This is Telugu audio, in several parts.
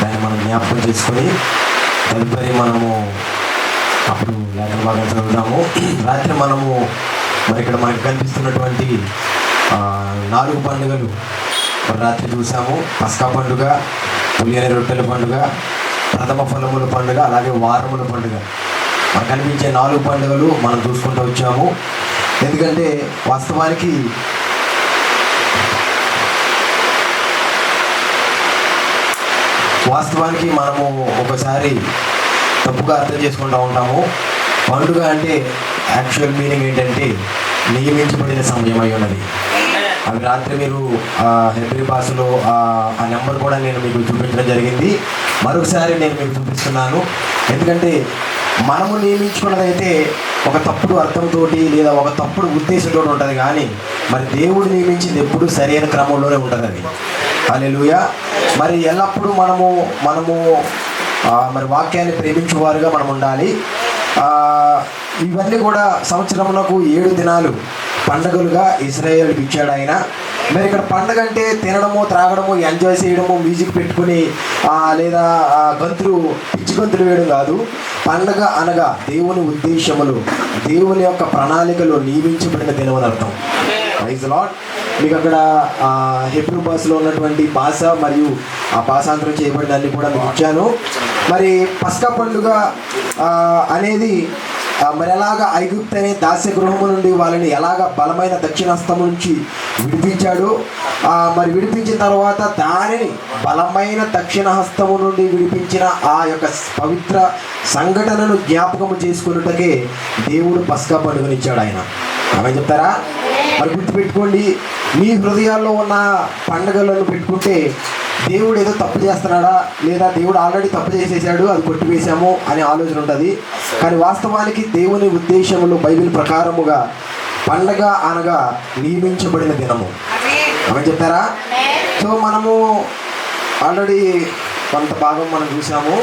దాన్ని మనం జ్ఞాపకం చేసుకొని తదుపరి మనము అప్పుడు లేఖన భాగం చదువుదాము. రాత్రి మనము మరి ఇక్కడ మనకు కనిపిస్తున్నటువంటి 4 పండుగలు రాత్రి చూసాము. పస్కా పండుగ, పులియని రొట్టెల పండుగ, ప్రథమ ఫలముల పండుగ, అలాగే వారముల పండుగ. మనకు కనిపించే 4 పండుగలు మనం చూసుకుంటూ వచ్చాము. ఎందుకంటే వాస్తవానికి మనము ఒకసారి తప్పుగా అర్థం చేసుకుంటూ ఉంటాము. పండుగ అంటే యాక్చువల్ మీనింగ్ ఏంటంటే నియమించబడిన సమయం అయి ఉన్నది. అవి రాత్రి మీరు హెబ్రీ భాషలో ఆ నెంబర్ కూడా నేను మీకు చూపించడం జరిగింది. మరొకసారి నేను మీకు చూపిస్తున్నాను. ఎందుకంటే మనము నియమించుకున్నదైతే ఒక తప్పుడు అర్థంతో లేదా ఒక తప్పుడు ఉద్దేశంతో ఉంటుంది, కానీ మరి దేవుడు నియమించింది ఎప్పుడు సరైన క్రమంలోనే ఉంటుంది. అది హల్లెలూయా. మరి ఎల్లప్పుడూ మనము మరి వాక్యాన్ని ప్రేమించేవారుగా మనం ఉండాలి. ఇవన్నీ కూడా సంవత్సరమునకు 7 దినాలు పండుగలుగా ఇశ్రాయేలుకి ఇచ్చాడు ఆయన. మరి ఇక్కడ పండుగ అంటే తినడము, త్రాగడము, ఎంజాయ్ చేయడము, మ్యూజిక్ పెట్టుకుని లేదా పిచ్చి గంతులు వేయడం కాదు. పండుగ అనగా దేవుని ఉద్దేశములు, దేవుని యొక్క ప్రణాళికలో నియమించబడిన దినమని అర్థం. Praise the lord. మీకు అక్కడ హెబ్రీ భాషలో ఉన్నటువంటి భాష మరియు ఆ భాషాంతరం చేయబడిన అన్ని కూడా మీకు ఇచ్చాను. మరి పస్కా పండుగ అనేది మరి ఎలాగ ఐగుప్తు అనే దాస్య గృహము నుండి వాళ్ళని ఎలాగ బలమైన దక్షిణహస్తం నుంచి విడిపించాడు. మరి విడిపించిన తర్వాత దానిని బలమైన దక్షిణహస్తము నుండి విడిపించిన ఆ యొక్క పవిత్ర సంఘటనను జ్ఞాపకము చేసుకున్నట్టుకే దేవుడు పస్కా పండుగనిచ్చాడు ఆయన. ఆమె చెప్తారా? మరి గుర్తుపెట్టుకోండి, మీ హృదయాల్లో ఉన్న పండుగలను పెట్టుకుంటే దేవుడు ఏదో తప్పు చేస్తున్నాడా, లేదా దేవుడు ఆల్రెడీ తప్పు చేసేసాడు అది కొట్టివేశాము అనే ఆలోచన ఉంటుంది. కానీ వాస్తవానికి దేవుని ఉద్దేశములు బైబిల్ ప్రకారముగా పండగ అనగా నియమించబడిన దినము. ఆమె చెప్తారా? సో మనము ఆల్రెడీ కొంత భాగం మనం చూసాము.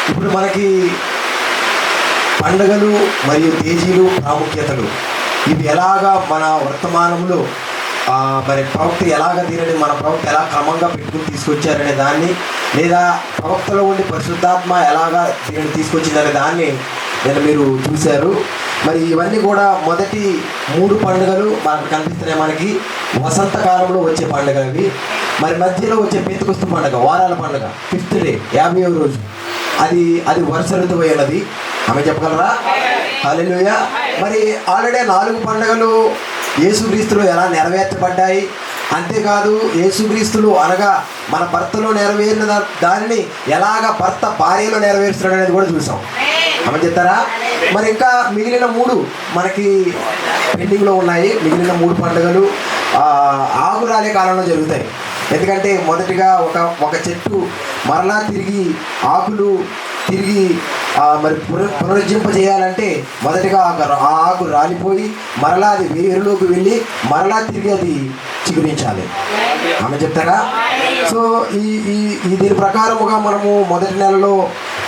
ఇప్పుడు మనకి పండుగలు మరియు తేదీలు, ప్రాముఖ్యతలు ఇవి ఎలాగా మన వర్తమానంలో మరి ప్రవక్త ఎలాగ దీనిని మన ప్రవక్త ఎలా క్రమంగా పెట్టుకుని తీసుకొచ్చారనే దాన్ని, లేదా ప్రవక్తలో ఉండి పరిశుద్ధాత్మ ఎలాగా దీనిని తీసుకొచ్చిందనే దాన్ని మీరు చూశారు. మరి ఇవన్నీ కూడా మొదటి 3 పండుగలు మనకు కనిపిస్తున్నాయి. మనకి వసంతకాలంలో వచ్చే పండుగ అవి. మరి మధ్యలో వచ్చే పెంతెకొస్తు పండుగ, వారాల పండుగ, 5th డే, 50వ రోజు, అది వర్ష ఋతువు అయినది. ఆమె చెప్పగలరా? హల్లెలూయా. మరి ఆల్రెడీ 4 పండుగలు యేసుక్రీస్తులో ఎలా నెరవేర్చబడ్డాయి. అంతేకాదు యేసుక్రీస్తులు అనగా మన భర్తలో నెరవేరిన దానిని ఎలాగ భర్త భార్యలో నెరవేరుస్తున్నాడు అనేది కూడా చూసాం. ఆమె చెప్తారా? మరి ఇంకా మిగిలిన 3 మనకి పెండింగ్లో ఉన్నాయి. మిగిలిన 3 పండుగలు ఆకురాలే కాలంలో జరుగుతాయి. ఎందుకంటే మొదటిగా ఒక చెట్టు మరలా తిరిగి ఆకులు తిరిగి మరి పునరుజ్జింపజేయాలంటే మొదటిగా ఆ ఆకు రాలిపోయి మరలా అది వేరులోకి వెళ్ళి మరలా తిరిగి అది చిగురించాలి. ఆమె చెప్తారా? సో ఈ దీని ప్రకారముగా మనము మొదటి నెలలో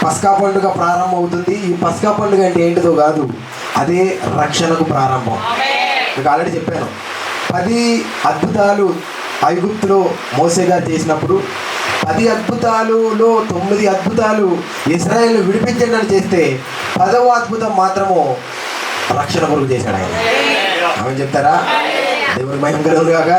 పస్కా పండుగ ప్రారంభం అవుతుంది. ఈ పస్కా పండుగ అంటే ఏంటిదో కాదు, అదే రక్షణకు ప్రారంభం. మీకు ఆల్రెడీ చెప్పాను. 10 అద్భుతాలు ఐగుప్తులో మోసే గారు చేసినప్పుడు 10 అద్భుతాలలో 9 అద్భుతాలు ఇశ్రాయేలును విడిపించండి అని చేస్తే 10వ అద్భుతం మాత్రము రక్షణ కొరకు చేశాడు ఆయన. ఆమె చెప్తారా? దేవుని మహిమ కలుగును గాక.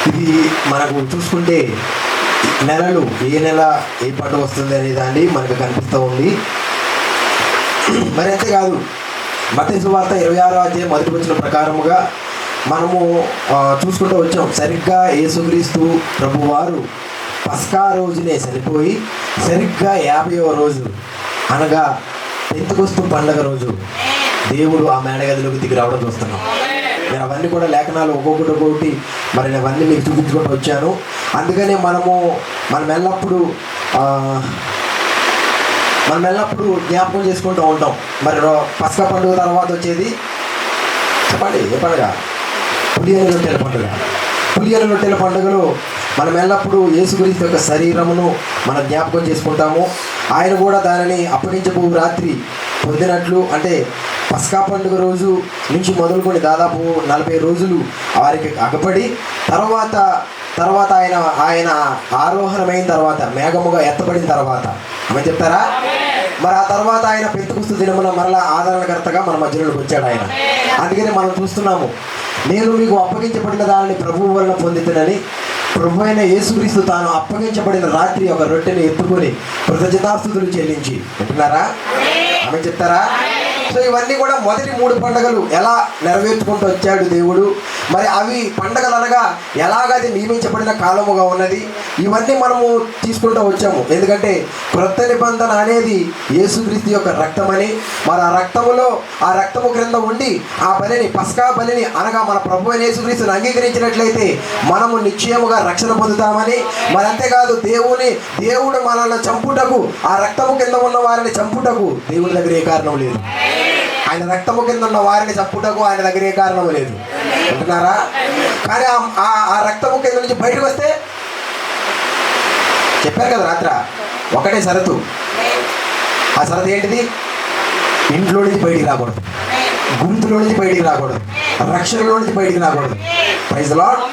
ఇది మనకు చూసుకుంటే నెలలు, ఏ నెల ఏ పండుగ వస్తుంది అనే దాన్ని మనకు కనిపిస్తూ ఉంది. మరి అంతేకాదు, మత్తయి సువార్త 26వ అధ్యాయం 1వ వచనం ప్రకారముగా మనము చూసుకుంటూ వచ్చాం. సరిగ్గా యేసుక్రీస్తు ప్రభువారు పస్కా రోజునే చనిపోయి సరిగ్గా 50వ రోజు అనగా పెంతెకొస్తు పండగ రోజు దేవుడు ఆ మేడగదిలోకి దిగి రావడం చూస్తున్నాం. నేను అవన్నీ కూడా లేఖనాలు ఒక్కొక్కటి మరి అవన్నీ మీకు చూపించుకుంటూ వచ్చాను. అందుకని మనం ఎల్లప్పుడూ జ్ఞాపకం చేసుకుంటూ ఉంటాం. మరి పస్కా పండుగ తర్వాత వచ్చేది చెప్పండి ఏ పండుగ? పులియని రొట్టెల పండుగ. పులియని రొట్టెల పండుగలో మనం ఎల్లప్పుడూ యేసుక్రీస్తు యొక్క శరీరమును మనం జ్ఞాపకం చేసుకుంటాము. ఆయన కూడా దానిని అప్పగించబో రాత్రి పొందినట్లు, అంటే పస్కా పండుగ రోజు నుంచి మొదలుకొని దాదాపు 40 రోజులు వారికి అగపడి తర్వాత ఆయన ఆరోహణమైన తర్వాత, మేఘముగా ఎత్తబడిన తర్వాత ఆమె చెప్తారా? మరి ఆ తర్వాత ఆయన పెంతెకొస్తు దినమున మరలా ఆదరణకర్తగా మన మధ్యలోకి వచ్చాడు ఆయన. అందుకని మనం చూస్తున్నాము, నేను మీకు అప్పగించబడిన దానిని ప్రభువు వలన పొందితునని ప్రభు అయిన యేసుక్రీస్తు తాను అప్పగించబడిన రాత్రి ఒక రొట్టెని ఎత్తుకొని కృతజ్ఞతాస్తుతులు చెల్లించి వింటున్నారా? ఆమె చెప్తారా? సో ఇవన్నీ కూడా మొదటి 3 పండుగలు ఎలా నెరవేర్చుకుంటూ వచ్చాడు దేవుడు. మరి అవి పండుగలు అనగా ఎలాగది నియమించబడిన కాలముగా ఉన్నది. ఇవన్నీ మనము తీసుకుంటూ వచ్చాము. ఎందుకంటే క్రొత్త నిబంధన అనేది యేసుక్రీస్తు యొక్క రక్తమని, మరి ఆ రక్తము క్రింద ఉండి ఆ బలిని, పస్కా బలిని అనగా మన ప్రభు అయిన యేసుక్రీస్తుని అంగీకరించినట్లయితే మనము నిశ్చయముగా రక్షణ పొందుతామని, మరి అంతేకాదు దేవుడు మనల్ని చంపుటకు, ఆ రక్తము కింద ఉన్న వారిని చంపుటకు దేవుడి దగ్గర ఏ కారణం లేదు. ఆయన రక్తము కింద ఉన్న వారిని చంపుటకు ఆయన దగ్గర ఏ కారణం లేదు. అంటున్నారా? కానీ ఆ రక్తము కింద నుంచి బయటకు వస్తే చెప్పారు కదా రాత్ర, ఒకటే షరతు. ఆ షరతు ఏంటిది? ఇంట్లో నుంచి బయటికి రాకూడదు, గుంతులో నుంచి బయటికి రాకూడదు, రక్షణలో నుంచి బయటికి రాకూడదు. Praise the lord.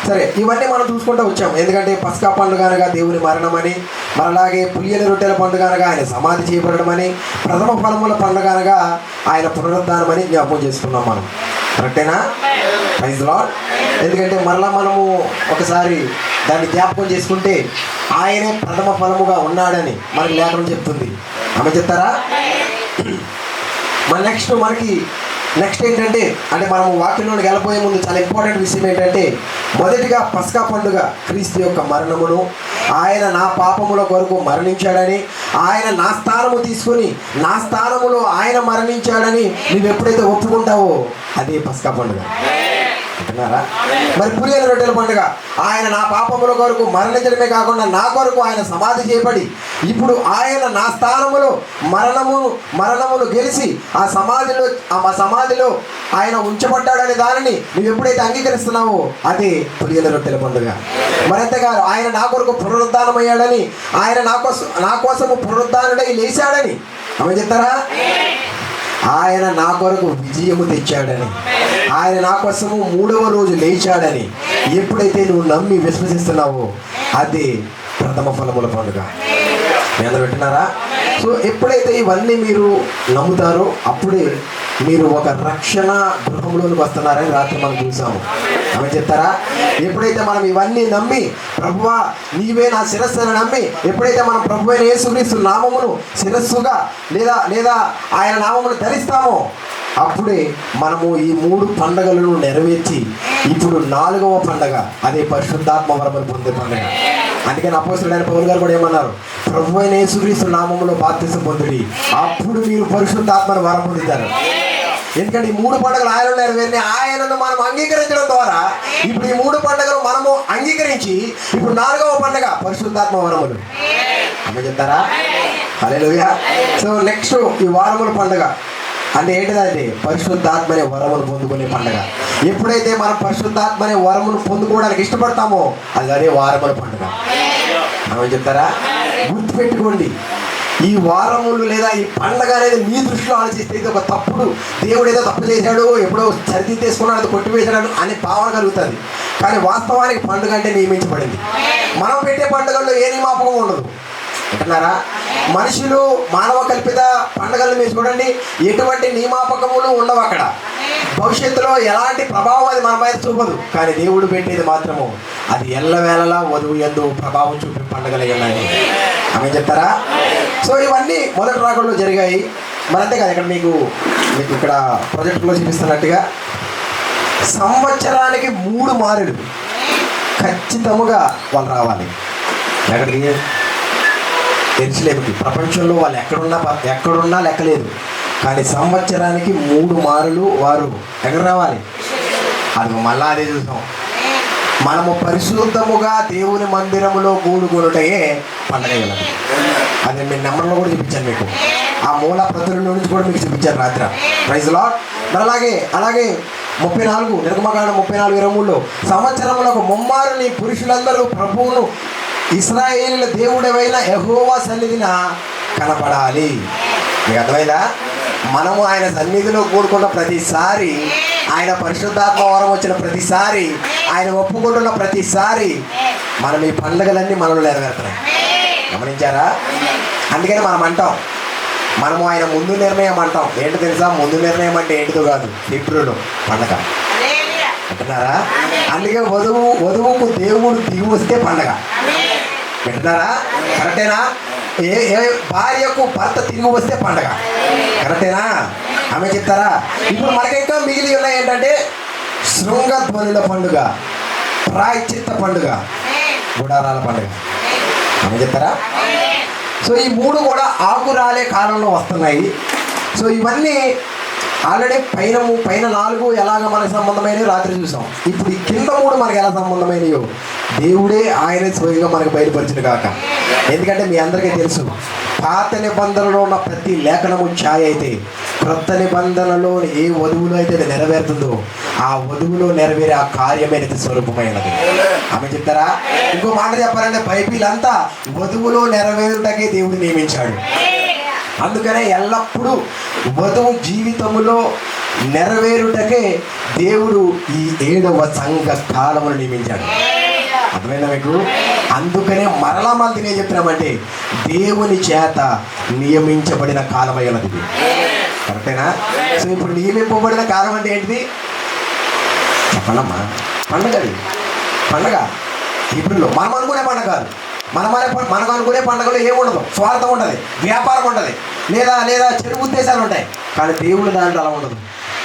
సరే, ఇవన్నీ మనం చూసుకుంటూ వచ్చాం. ఎందుకంటే పస్కా పండుగ అనగా దేవుని మరణమని, మరి అలాగే పులియని రొట్టెల పండుగ అనగా ఆయన సమాధి చేయబడమని, ప్రథమ ఫలముల పండుగ అనగా ఆయన పునరుద్ధానమని జ్ఞాపకం చేసుకున్నాం మనం. కరెక్టేనా? Praise the lord. ఎందుకంటే మరలా మనము ఒకసారి దాన్ని జ్ఞాపకం చేసుకుంటే ఆయనే ప్రథమ ఫలముగా ఉన్నాడని మనకి లేఖనం చెప్తుంది. ఆమె చెప్తారా? నెక్స్ట్ ఏంటంటే, అంటే మనము వాక్యంలోకి వెళ్ళిపోయే ముందు చాలా ఇంపార్టెంట్ విషయం ఏంటంటే, మొదటిగా పస్కా పండుగ క్రీస్తు యొక్క మరణమును, ఆయన నా పాపముల కొరకు మరణించాడని, ఆయన నా స్థానము తీసుకొని నా స్థానములో ఆయన మరణించాడని నువ్వు ఎప్పుడైతే ఒప్పుకుంటావో అదే పస్కా పండుగ. అంటున్నారా? మరి పులియని రొట్టెల పండుగ, ఆయన నా పాపముల కొరకు మరణించడమే కాకుండా నా కొరకు ఆయన సమాధి చేయబడి ఇప్పుడు ఆయన నా స్థానములో మరణమును గెలిచి ఆ సమాధిలో ఆయన ఉంచబడ్డాడనే దానిని నువ్వు ఎప్పుడైతే అంగీకరిస్తున్నావో అదే పులియని రొట్టెల పండుగ. మరంతేకాదు, ఆయన నా కొరకు పునరుద్ధానమయ్యాడని, ఆయన నా కోసము పునరుద్ధానుడై లేచాడని ఆమె చెప్తారా? ఆయన నా కొరకు విజయము తెచ్చాడని, ఆయన నా కోసము 3వ రోజు లేచాడని ఎప్పుడైతే నువ్వు నమ్మి విశ్వసిస్తున్నావో అదే ప్రథమ ఫలముల పండుగ. మీ అందరూ వింటున్నారా? సో ఎప్పుడైతే ఇవన్నీ మీరు నమ్ముతారో అప్పుడే మీరు ఒక రక్షణ గృహంలోనికి వస్తున్నారని రాత్రి మనం చూసాము. ఆమె చెప్తారా? ఎప్పుడైతే మనం ఇవన్నీ నమ్మి, ప్రభువా నీవే నా శిరస్సు అని నమ్మి ఎప్పుడైతే మనం ప్రభు అయిన యేసుక్రీస్తు నామమును శిరస్సుగా లేదా ఆయన నామమును ధరిస్తామో అప్పుడే మనము ఈ 3 పండుగలను నెరవేర్చి ఇప్పుడు 4వ పండుగ అదే పరిశుద్ధాత్మ వరములు పొందే పండుగ. అందుకని అపోస్తలుడైన పౌలు గారు కూడా ఏమన్నారు? ప్రభు అయిన యేసుక్రీస్తు నామములో బాప్తిసం పొందుడి, అప్పుడు మీరు పరిశుద్ధాత్మను వరం పొందుతారు. ఎందుకంటే ఈ 3 పండుగలు ఆయన నెరవేరిన ఆయనను మనం అంగీకరించడం ద్వారా ఇప్పుడు ఈ 3 పండుగలు మనము అంగీకరించి ఇప్పుడు 4వ పండుగ పరిశుద్ధాత్మ వరములు. అమ్మ చెప్తారా? హల్లెలూయా. సో నెక్స్ట్ ఈ వారముల పండుగ అంటే ఏంటిదంటే పరిశుద్ధాత్మ అనే వరమును పొందుకునే పండుగ. ఎప్పుడైతే మనం పరిశుద్ధాత్మ అనే వరమును పొందుకోవడానికి ఇష్టపడతామో అది అదే వారముల పండుగ. ఆమె చెప్తారా? గుర్తుపెట్టుకోండి, ఈ వారములు లేదా ఈ పండుగ అనేది మీ దృష్టిలో ఆలోచిస్తే ఇది ఒక తప్పుడు, దేవుడు ఏదో తప్పు చేశాడు, ఎప్పుడో సరిదిద్దేసుకున్నాడు, అది కొట్టివేశాడు అనే భావన కలుగుతుంది. కానీ వాస్తవానికి పండుగ అంటే నియమించబడింది. మనం పెట్టే పండుగల్లో ఏ నియమాపకం ఉండదు. అంటున్నారా? మనుషులు మానవ కల్పిత పండుగలను మీరు చూడండి, ఎటువంటి నియమాపకములు ఉండవు అక్కడ. భవిష్యత్తులో ఎలాంటి ప్రభావం అది మన మీద చూపదు. కానీ దేవుడు పెట్టేది మాత్రము అది ఎల్లవేళలా వధువు యందు ప్రభావం చూపే పండుగలు ఉన్నాయి. ఆమె చెప్తారా? సో ఇవన్నీ మొదటి రాకడలో జరిగాయి. మరి అంతే కదా, ఇక్కడ మీకు ఇక్కడ ప్రాజెక్టులో చూపిస్తున్నట్టుగా సంవత్సరానికి 3 మారులు ఖచ్చితంగా వాళ్ళు రావాలి. ఎక్కడికి? ఎరుసలేముకి. ప్రపంచంలో వాళ్ళు ఎక్కడున్నా లెక్కలేదు. కానీ సంవత్సరానికి 3 మారులు వారు ఎక్కడ రావాలి? అది మళ్ళా అదే చూసాం. మనము పరిశుద్ధముగా దేవుని మందిరములో కూడుకొనుటే పండగ గలదు. అది నేను నెంబర్లో కూడా చూపించాను మీకు, ఆ మూల ప్రతుల నుంచి కూడా మీకు చూపించాను రాత్రి. Praise lord. మరి అలాగే 34 నిర్గమకాండం 34:23 సంవత్సరములకు ముమ్మారు నీ పురుషులందరూ ప్రభువును ఇశ్రాయేలీయుల దేవుడైన యెహోవా సన్నిధిన కనపడాలి. మీకు అర్థమైందా? మనము ఆయన సన్నిధిలో కూడుకున్న ప్రతిసారి, ఆయన పరిశుద్ధాత్మ వరం వచ్చిన ప్రతిసారి, ఆయన ఒప్పుకుంటున్న ప్రతిసారి మనం ఈ పండుగలన్నీ మనలో నెరవేరుతున్నాయి. గమనించారా? అందుకని మనం అంటాం, మనము ఆయన ముందు నిర్ణయం అంటాం. ఏంటో తెలుసా? ముందు నిర్ణయం అంటే ఏంటిదో కాదు, హీబ్రూలో పండగ అంటున్నారా? అందుకే వధువుకు దేవుడు దిగి వస్తే పండగ వింటున్నారా? కరెక్టేనా? ఏ భార్యకు భర్త తిరిగి వస్తే పండగ కరెక్టేనా? ఆమె చెప్తారా? ఇప్పుడు మనకింకా మిగిలి ఉన్నాయి ఏంటంటే శృంగధ్వనుల పండుగ, ప్రాయశ్చిత్త పండుగ, గుడారాల పండుగ. ఆమె చెప్తారా? సో ఈ 3 కూడా ఆకురాలే కాలంలో వస్తున్నాయి. సో ఇవన్నీ ఆల్రెడీ పైన 4 ఎలాగ మనకు సంబంధమైనవి రాత్రి చూసాం. ఇప్పుడు ఈ కింద 3 మనకు ఎలా సంబంధమైనయో దేవుడే ఆయనే స్వయంగా మనకు బయలుపరిచిన కాక. ఎందుకంటే మీ అందరికీ తెలుసు, పాత నిబంధనలో ఉన్న ప్రతి లేఖనము ఛాయ అయితే క్రొత్త నిబంధనలో ఏ వధువులో అయితే అది నెరవేరుతుందో ఆ వధువులో నెరవేరే ఆ కార్యమైనది స్వరూపమైనది. ఆమె చెప్తారా? ఇంకో మాట చెప్పాలంటే బైబిల్ అంతా వధువులో నెరవేరుటకే దేవుడు నియమించాడు. అందుకనే ఎల్లప్పుడూ వధువు జీవితంలో నెరవేరుటకే దేవుడు ఈ 7వ సంఘ కాలమును నియమించాడు. అర్థమైందా మీకు? అందుకనే మరలా మంది ఏం చెప్తున్నామంటే దేవుని చేత నియమించబడిన కాలమైనది. కరెక్టేనా? సో ఇప్పుడు నియమింపబడిన కాలం అంటే ఏంటిది చెప్పండమ్మా? పండగ ఇప్పుడు మనం అనుకునే పండగ కాదు. మనకు అనుకునే పండుగలో ఏముండదు, స్వార్థం ఉంటుంది, వ్యాపారం ఉంటుంది, లేదా చెడు ఉద్దేశాలు ఉంటాయి. కానీ దేవుడు దాంట్లో అలా ఉండదు.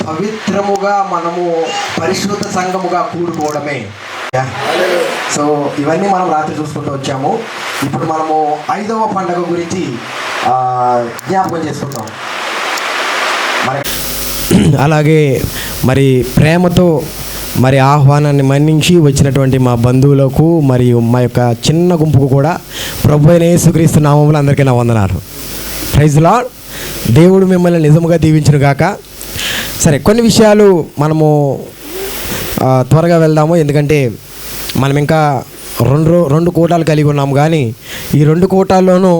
పవిత్రముగా మనము పరిశుద్ధ సంఘముగా కూడుకోవడమే. సో ఇవన్నీ మనం రాత్రి చూసుకుంటూ వచ్చాము. ఇప్పుడు మనము 5వ పండుగ గురించి జ్ఞాపకం చేసుకుంటాం. అలాగే మరి ప్రేమతో మరి ఆహ్వానాన్ని మన్నించి వచ్చినటువంటి మా బంధువులకు మరియు మా యొక్క చిన్న గుంపుకు కూడా ప్రభు అయిన యేసుక్రీస్తు నామములో అందరికీ నా వందనాలు. Praise lord. దేవుడు మిమ్మల్ని నిజముగా దీవించును గాక. సరే, కొన్ని విషయాలు మనము త్వరగా వెళ్దాము. ఎందుకంటే మనం ఇంకా రెండు కూటాలు కలిగి ఉన్నాము. కానీ ఈ 2 కూటాల్లోనూ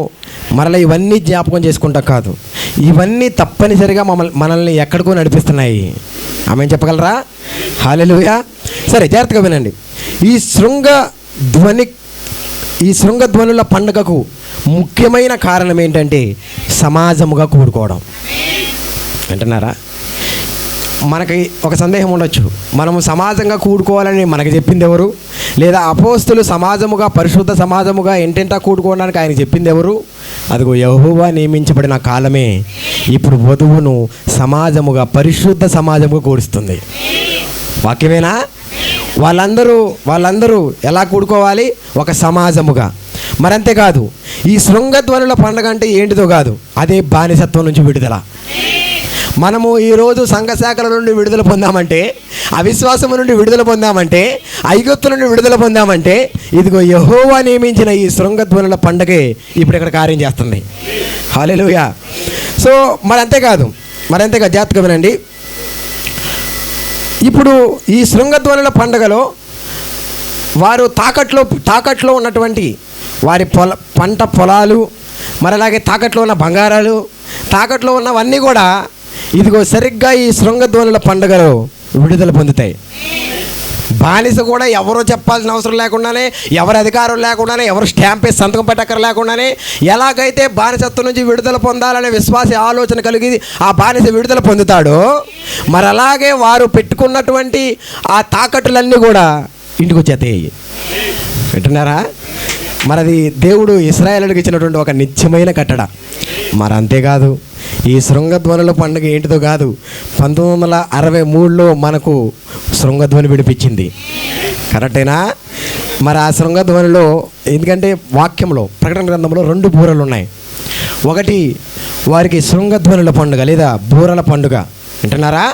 మరలా ఇవన్నీ జ్ఞాపకం చేసుకుంటా కాదు, ఇవన్నీ తప్పనిసరిగా మనల్ని ఎక్కడికో నడిపిస్తున్నాయి. ఆమె చెప్పగలరా? హల్లెలూయా. సరే, జాగ్రత్తగా వినండి. ఈ శృంగధ్వనుల పండుగకు ముఖ్యమైన కారణం ఏంటంటే సమాజముగా కూడుకోవడం. వింటున్నారా? మనకి ఒక సందేహం ఉండొచ్చు, మనము సమాజంగా కూడుకోవాలని మనకి చెప్పింది ఎవరు? లేదా అపోస్తులు సమాజముగా, పరిశుద్ధ సమాజముగా ఎంటెంటా కూడుకోవడానికి ఆయన చెప్పింది ఎవరు? అదిగో యెహోవా నియమించబడిన కాలమే ఇప్పుడు వధువును సమాజముగా, పరిశుద్ధ సమాజముగా కూడుస్తుంది. వాక్యమేనా? వాళ్ళందరూ ఎలా కూడుకోవాలి? ఒక సమాజముగా. మరంతేకాదు, ఈ శృంగధ్వనుల పండుగ అంటే ఏంటిదో కాదు, అదే బానిసత్వం నుంచి విడుదల. మనము ఈరోజు సంఘశాఖల నుండి విడుదల పొందామంటే, అవిశ్వాసము నుండి విడుదల పొందామంటే, ఐగుప్తు నుండి విడుదల పొందామంటే, ఇదిగో యెహోవా నియమించిన ఈ శృంగధ్వనుల పండగే ఇప్పుడు ఇక్కడ కార్యం చేస్తుంది. హల్లెలూయా. సో మరంతేకాదు జాగ్రత్తగా వినండి. ఇప్పుడు ఈ శృంగధ్వనుల పండుగలో వారు తాకట్లో ఉన్నటువంటి వారి పంట పొలాలు, మరి అలాగే తాకట్లో ఉన్న బంగారాలు, తాకట్లో ఉన్నవన్నీ కూడా ఇదిగో సరిగ్గా ఈ శృంగధ్వనుల పండుగలో విడుదల పొందుతాయి. బానిస కూడా ఎవరో చెప్పాల్సిన అవసరం లేకుండానే, ఎవరి అధికారం లేకుండానే, ఎవరు స్టాంప్ వేసి సంతకం పెట్టక్కర లేకుండానే, ఎలాగైతే బానిసత్వం నుంచి విడుదల పొందాలనే విశ్వాస ఆలోచన కలిగి ఆ బానిస విడుదల పొందుతాడో, మరి అలాగే వారు పెట్టుకున్నటువంటి ఆ తాకట్టులన్నీ కూడా ఇంటికి వచ్చేస్తాయి. వింటున్నారా? మరి అది దేవుడు ఇశ్రాయేలుకి ఇచ్చినటువంటి ఒక నిత్యమైన కట్టడ. మరి అంతేకాదు, ఈ శృంగధ్వనుల పండుగ ఏంటిదో కాదు, 1963లో మనకు శృంగధ్వని విడిపించింది. కరెక్టేనా? మరి ఆ శృంగధ్వనిలో, ఎందుకంటే వాక్యంలో, ప్రకటన గ్రంథంలో 2 బూరలు ఉన్నాయి. ఒకటి వారికి శృంగధ్వనుల పండుగ లేదా బూరల పండుగ. వింటున్నారా?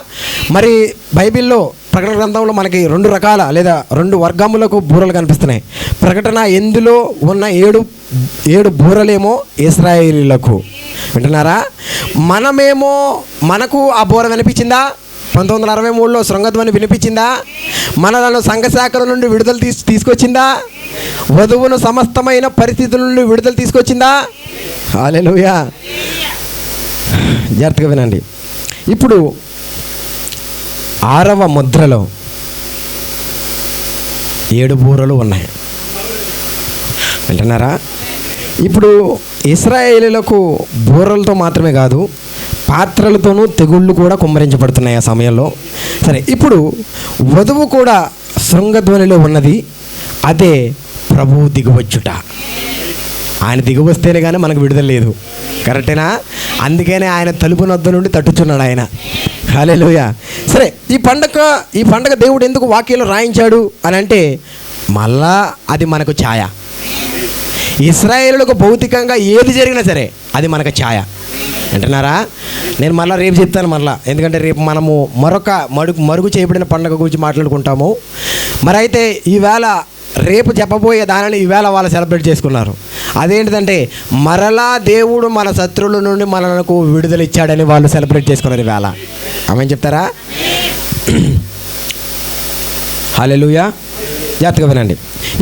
మరి బైబిల్లో ప్రకటన గ్రంథంలో మనకి 2 రకాల లేదా 2 వర్గములకు బూరలు కనిపిస్తున్నాయి. ప్రకటన ఎందులో ఉన్న 7 బూరలేమో ఇశ్రాయేలీయులకు. వింటున్నారా? మనకు ఆ బూర వినిపించిందా? 1963లో శృంగధ్వని వినిపించిందా? మనలను సంఘశాఖల నుండి విడుదల తీసుకొచ్చిందా? వధువును సమస్తమైన పరిస్థితుల నుండి విడుదల తీసుకొచ్చిందా? హల్లెలూయా. జాగ్రత్తగా వినండి. ఇప్పుడు 6వ ముద్రలో 7 బూరలు ఉన్నాయి. వింటున్నారా? ఇప్పుడు ఇశ్రాయేలీయులకు బూరలతో మాత్రమే కాదు, పాత్రలతోనూ తెగుళ్ళు కూడా కుమ్మరించబడుతున్నాయి ఆ సమయంలో. సరే, ఇప్పుడు వధువు కూడా శృంగధ్వనిలో ఉన్నది. అదే ప్రభువు దిగువచ్చుట. ఆయన దిగువస్తేనే కానీ మనకు విడుదల లేదు. కరెక్టేనా? అందుకనే ఆయన తలుపు నొద్ద నుండి తట్టుచున్నాడు ఆయన. హల్లెలూయా. సరే, ఈ పండగ దేవుడు ఎందుకు వాక్యంలో రాయించాడు అని అంటే, మళ్ళా అది మనకు ఛాయ. ఇశ్రాయేలులకు భౌతికంగా ఏది జరిగినా సరే అది మనకు ఛాయ. వింటున్నారా? నేను మళ్ళీ రేపు చెప్తాను ఎందుకంటే రేపు మనము మరొక మరుగు చేయబడిన పండుగ గురించి మాట్లాడుకుంటాము. మరి అయితే ఈవేళ రేపు చెప్పబోయే దానిని ఈవేళ వాళ్ళు సెలబ్రేట్ చేసుకున్నారు. అదేంటిదంటే, మరలా దేవుడు మన శత్రువుల నుండి మనకు విడుదల ఇచ్చాడని వాళ్ళు సెలబ్రేట్ చేసుకున్నారు ఈవేళ. ఆమేన్ చెప్తారా? హల్లెలూయా. జాగ్రత్తగా వినండి.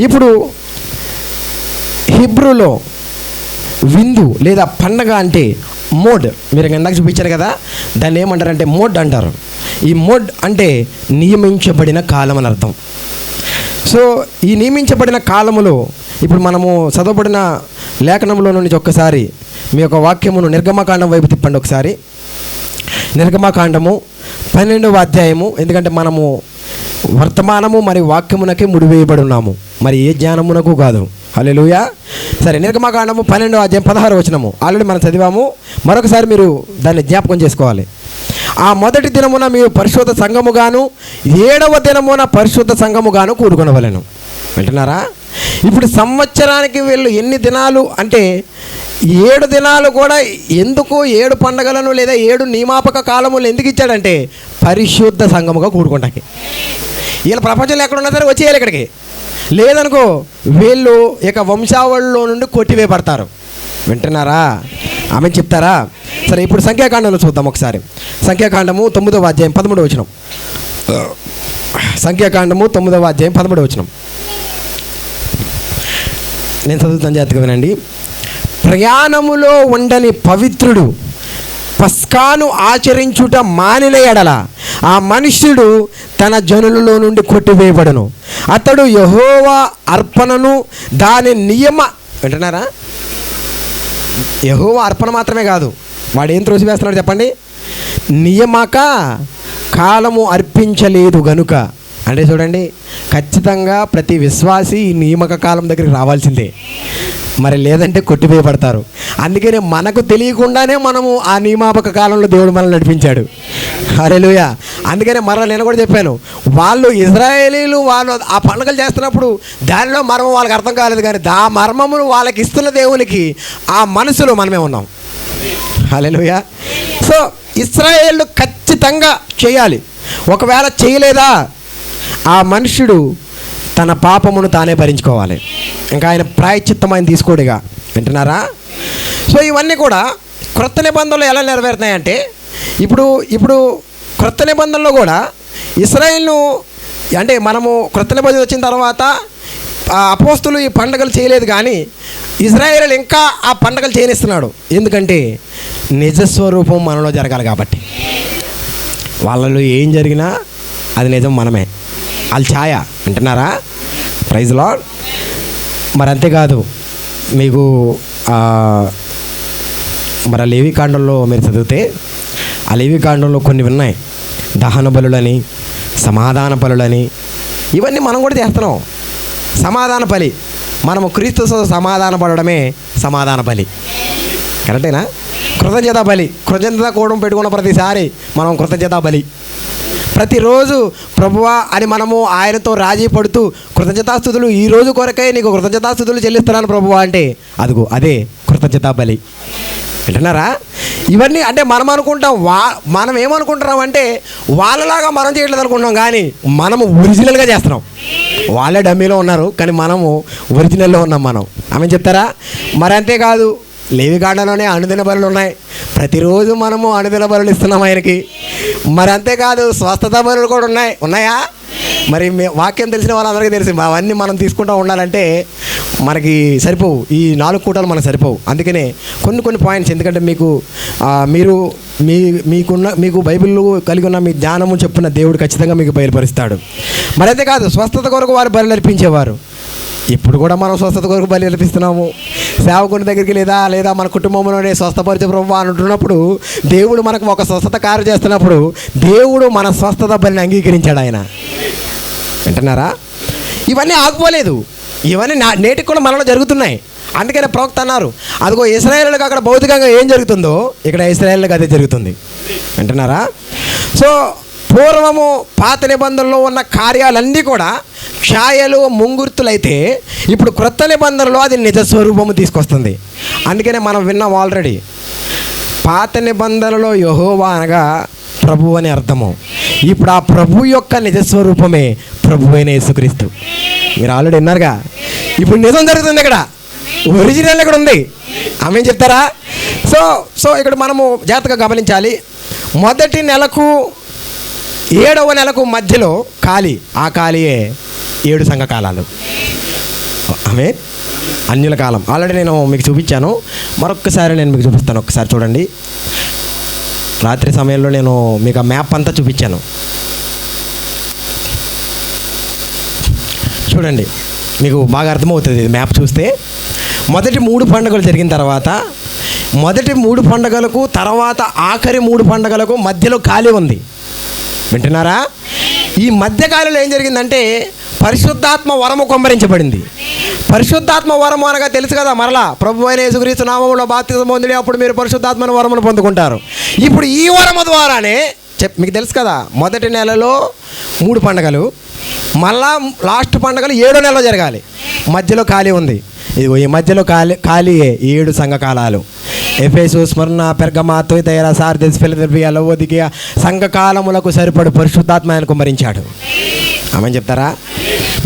ఇప్పుడు హిబ్రూలో విందు లేదా పండగ అంటే మోడ్. మీరు ఇందాక చూపించారు కదా, దాన్ని ఏమంటారంటే మోడ్ అంటారు. ఈ మోడ్ అంటే నియమించబడిన కాలం అని అర్థం. సో ఈ నియమించబడిన కాలములో ఇప్పుడు మనము చదవబడిన లేఖనంలో నుంచి ఒక్కసారి మీ యొక్క వాక్యమును నిర్గమకాండం వైపు తిప్పండి ఒకసారి. నిర్గమకాండము 12వ అధ్యాయము. ఎందుకంటే మనము వర్తమానము మరి వాక్యమునకే ముడివేయబడి ఉన్నాము, మరి ఏ జ్ఞానమునకు కాదు. హల్లెలూయా. సరే, నిర్గమకాండము 12వ అధ్యాయం 16వ వచనము ఆల్రెడీ మనం చదివాము. మరొకసారి మీరు దాన్ని జ్ఞాపకం చేసుకోవాలి. ఆ మొదటి దినమున మీరు పరిశుద్ధ సంఘముగాను 7వ దినమున పరిశుద్ధ సంఘముగాను కూడుకొనవలెను. వింటున్నారా? ఇప్పుడు సంవత్సరానికి వీళ్ళు ఎన్ని దినాలు అంటే 7 దినాలు కూడా ఎందుకు 7 పండగలను లేదా 7 నియమాపక కాలములు ఎందుకు ఇచ్చాడంటే పరిశుద్ధ సంఘముగా కూడుకుంటాకి. వీళ్ళ ప్రపంచంలో ఎక్కడున్నా సరే వచ్చేయాలి ఇక్కడికి. లేదనుకో వీళ్ళు ఇక వంశావళిలో నుండి కొట్టివేయబడతారు. వింటున్నారా? ఆమె చెప్తారా? సరే, ఇప్పుడు సంఖ్యాకాండంలో చూద్దాం ఒకసారి. సంఖ్యాకాండము 9వ అధ్యాయం 13వ వచనం. సంఖ్యాకాండము 9వ అధ్యాయం 13వ వచనం నేను చదువుతాను, జాగ్రత్తగా వినండి. ప్రయాణములో ఉండని పవిత్రుడు పస్కాను ఆచరించుట మానిన ఎడల ఆ మనుష్యుడు తన జనులలో నుండి కొట్టివేయబడును. అతడు యెహోవా అర్పణను దాని వింటున్నారా? యెహోవా అర్పణ మాత్రమే కాదు, వాడు ఏం త్రోసివేస్తున్నాడు చెప్పండి? నియమక కాలము అర్పించలేదు గనుక. అంటే చూడండి, ఖచ్చితంగా ప్రతి విశ్వాసి ఈ నియామక కాలం దగ్గరికి రావాల్సిందే, మరి లేదంటే కొట్టివేయబడతారు. అందుకనే మనకు తెలియకుండానే మనము ఆ నియామక కాలంలో దేవుడు మనల్ని నడిపించాడు. హల్లెలూయా. అందుకనే మరలా నేను కూడా చెప్పాను, వాళ్ళు ఇశ్రాయేలీలు వాళ్ళు ఆ పండుగలు చేస్తున్నప్పుడు దానిలో మర్మం వాళ్ళకి అర్థం కాలేదు, కానీ ఆ మర్మమును వాళ్ళకి ఇస్తున్న దేవునికి ఆ మనసులో మనమే ఉన్నాం. హల్లెలూయా. సో ఇశ్రాయేలు ఖచ్చితంగా చేయాలి. ఒకవేళ చేయలేదా ఆ మనుష్యుడు తన పాపమును తానే భరించుకోవాలి. ఇంకా ఆయన ప్రాయశ్చిత్తం ఆయన తీసుకోడుగా. వింటున్నారా? సో ఇవన్నీ కూడా క్రొత్త నిబంధనలు ఎలా నెరవేరుతున్నాయంటే, ఇప్పుడు క్రొత్త నిబంధనలో కూడా ఇశ్రాయేలును అంటే మనము క్రొత్త నిబంధన వచ్చిన తర్వాత అపోస్తులు ఈ పండుగలు చేయలేదు, కానీ ఇశ్రాయేలు ఇంకా ఆ పండుగలు చేయనిస్తున్నాడు. ఎందుకంటే నిజస్వరూపం మనలో జరగాలి కాబట్టి. వాళ్ళలో ఏం జరిగినా అది నిజం మనమే, వాళ్ళ ఛాయ. వింటున్నారా? Praise lord. మరి అంతేకాదు, మీకు మరి లేవి కాండంలో మీరు చదివితే ఆ లేవి కాండంలో కొన్ని ఉన్నాయి, దహన బలులని, సమాధాన బలులని. ఇవన్నీ మనం కూడా చేస్తున్నాం. సమాధాన బలి, మనము క్రీస్తు సమాధాన పడడమే సమాధాన బలి. కరెక్టేనా? కృతజ్ఞత బలి, కృతజ్ఞత కూడం పెట్టుకున్న ప్రతిసారి మనం కృతజ్ఞత బలి. ప్రతిరోజు ప్రభువా అని మనము ఆయనతో రాజీ పడుతూ కృతజ్ఞతాస్తుతులు, ఈ రోజు కొరకై నీకు కృతజ్ఞతాస్తుతులు చెల్లిస్తున్నాను ప్రభువా అంటే అదిగో అదే కృతజ్ఞతా బలి. వింటున్నారా? ఇవన్నీ అంటే మనం అనుకుంటాం, మనం ఏమనుకుంటున్నాం అంటే వాళ్ళలాగా మనం చేయట్లేదు అనుకుంటున్నాం, కానీ మనము ఒరిజినల్గా చేస్తున్నాం. వాళ్ళే డమ్మీలో ఉన్నారు, కానీ మనము ఒరిజినల్లో ఉన్నాం మనం. ఆమె చెప్తారా? మరి అంతేకాదు, లేవి కాండలోనే అనుదిన బలులు ఉన్నాయి. ప్రతిరోజు మనము అనుదిన బలులు ఇస్తున్నాం ఆయనకి. మరి అంతేకాదు, స్వస్థత బలులు కూడా ఉన్నాయా? మరి వాక్యం తెలిసిన వాళ్ళందరికీ తెలిసి అవన్నీ మనం తీసుకుంటూ ఉండాలంటే మనకి సరిపోవు, ఈ 4 కూటాలు మనకు సరిపోవు. అందుకనే కొన్ని పాయింట్స్, ఎందుకంటే మీకు బైబిల్లో కలిగి ఉన్న మీ జ్ఞానము చెప్పున్న దేవుడు ఖచ్చితంగా మీకు బయలుపరుస్తాడు. మరి అంతేకాదు, స్వస్థత కొరకు వారు బలి అర్పించేవారు. ఇప్పుడు కూడా మనం స్వస్థత కొరకు బలి అర్పిస్తున్నాము. సేవకుని దగ్గరికి లేదా మన కుటుంబంలోనే స్వస్థపరిచే ప్రభు అని ఉంటున్నప్పుడు దేవుడు మనకు ఒక స్వస్థత కార్యం చేస్తున్నప్పుడు దేవుడు మన స్వస్థత బలిని అంగీకరించాడు ఆయన. వింటున్నారా? ఇవన్నీ ఆగిపోలేదు, ఇవన్నీ నేటికి కూడా మనలో జరుగుతున్నాయి. అందుకనే ప్రవక్త అన్నారు, అదిగో ఇశ్రాయేలులకు అక్కడ భౌతికంగా ఏం జరుగుతుందో ఇక్కడ ఇశ్రాయేలులకు అదే జరుగుతుంది. వింటున్నారా? సో పూర్వము పాత నిబంధనలో ఉన్న కార్యాలన్నీ కూడా ఛాయలు ముంగుర్తులైతే ఇప్పుడు క్రొత్త నిబంధనలో అది నిజస్వరూపము తీసుకొస్తుంది. అందుకనే మనం విన్నాం ఆల్రెడీ, పాత నిబంధనలో యెహోవా అనగా ప్రభు అని అర్థము. ఇప్పుడు ఆ ప్రభు యొక్క నిజస్వరూపమే ప్రభు అయిన యేసుక్రీస్తు. మీరు ఆల్రెడీ విన్నారుగా. ఇప్పుడు నిజం జరుగుతుంది, ఇక్కడ ఒరిజినల్ ఇక్కడ ఉంది. ఆమె చెప్తారా? సో ఇక్కడ మనము జాగ్రత్తగా గమనించాలి. మొదటి నెలకు 7వ నెలకు మధ్యలో ఆ ఖాళీయే 7 సంఘకాలాలు. ఆమె అన్యుల కాలం ఆల్రెడీ నేను మీకు చూపించాను. మరొక్కసారి నేను మీకు చూపిస్తాను. ఒక్కసారి చూడండి. రాత్రి సమయంలో నేను మీకు ఆ మ్యాప్ అంతా చూపించాను. చూడండి, మీకు బాగా అర్థమవుతుంది ఇది మ్యాప్ చూస్తే. మొదటి 3 పండుగలు జరిగిన తర్వాత, మొదటి 3 పండుగలకు తర్వాత ఆఖరి 3 పండుగలకు మధ్యలో ఖాళీ ఉంది. వింటున్నారా? ఈ మధ్యకాలంలో ఏం జరిగిందంటే పరిశుద్ధాత్మ వరము కుమ్మరించబడింది. పరిశుద్ధాత్మ వరము అనగా తెలుసు కదా, మరలా ప్రభు అయిన యేసుక్రీస్తు నామములో బాప్తిసం పొందిన అప్పుడు మీరు పరిశుద్ధాత్మను వరమును పొందుకుంటారు. ఇప్పుడు ఈ వరము ద్వారానే మీకు తెలుసు కదా, మొదటి నెలలో 3 పండుగలు, మళ్ళా లాస్ట్ పండుగలు 7వ నెలలో జరగాలి. మధ్యలో ఖాళీ ఉంది. ఇదిగో ఈ మధ్యలో ఖాళీయే 7 సంఘకాలాలు. ఎఫెసు, స్మరణ, పెర్గమా, తుయతైర, సార్దీస్, ఫిలదెల్ఫియా, లవోదికియా సంఘకాలములకు సరిపడు పరిశుద్ధాత్మ ఆయన కుమ్మరించాడు. ఆమెను చెప్తారా?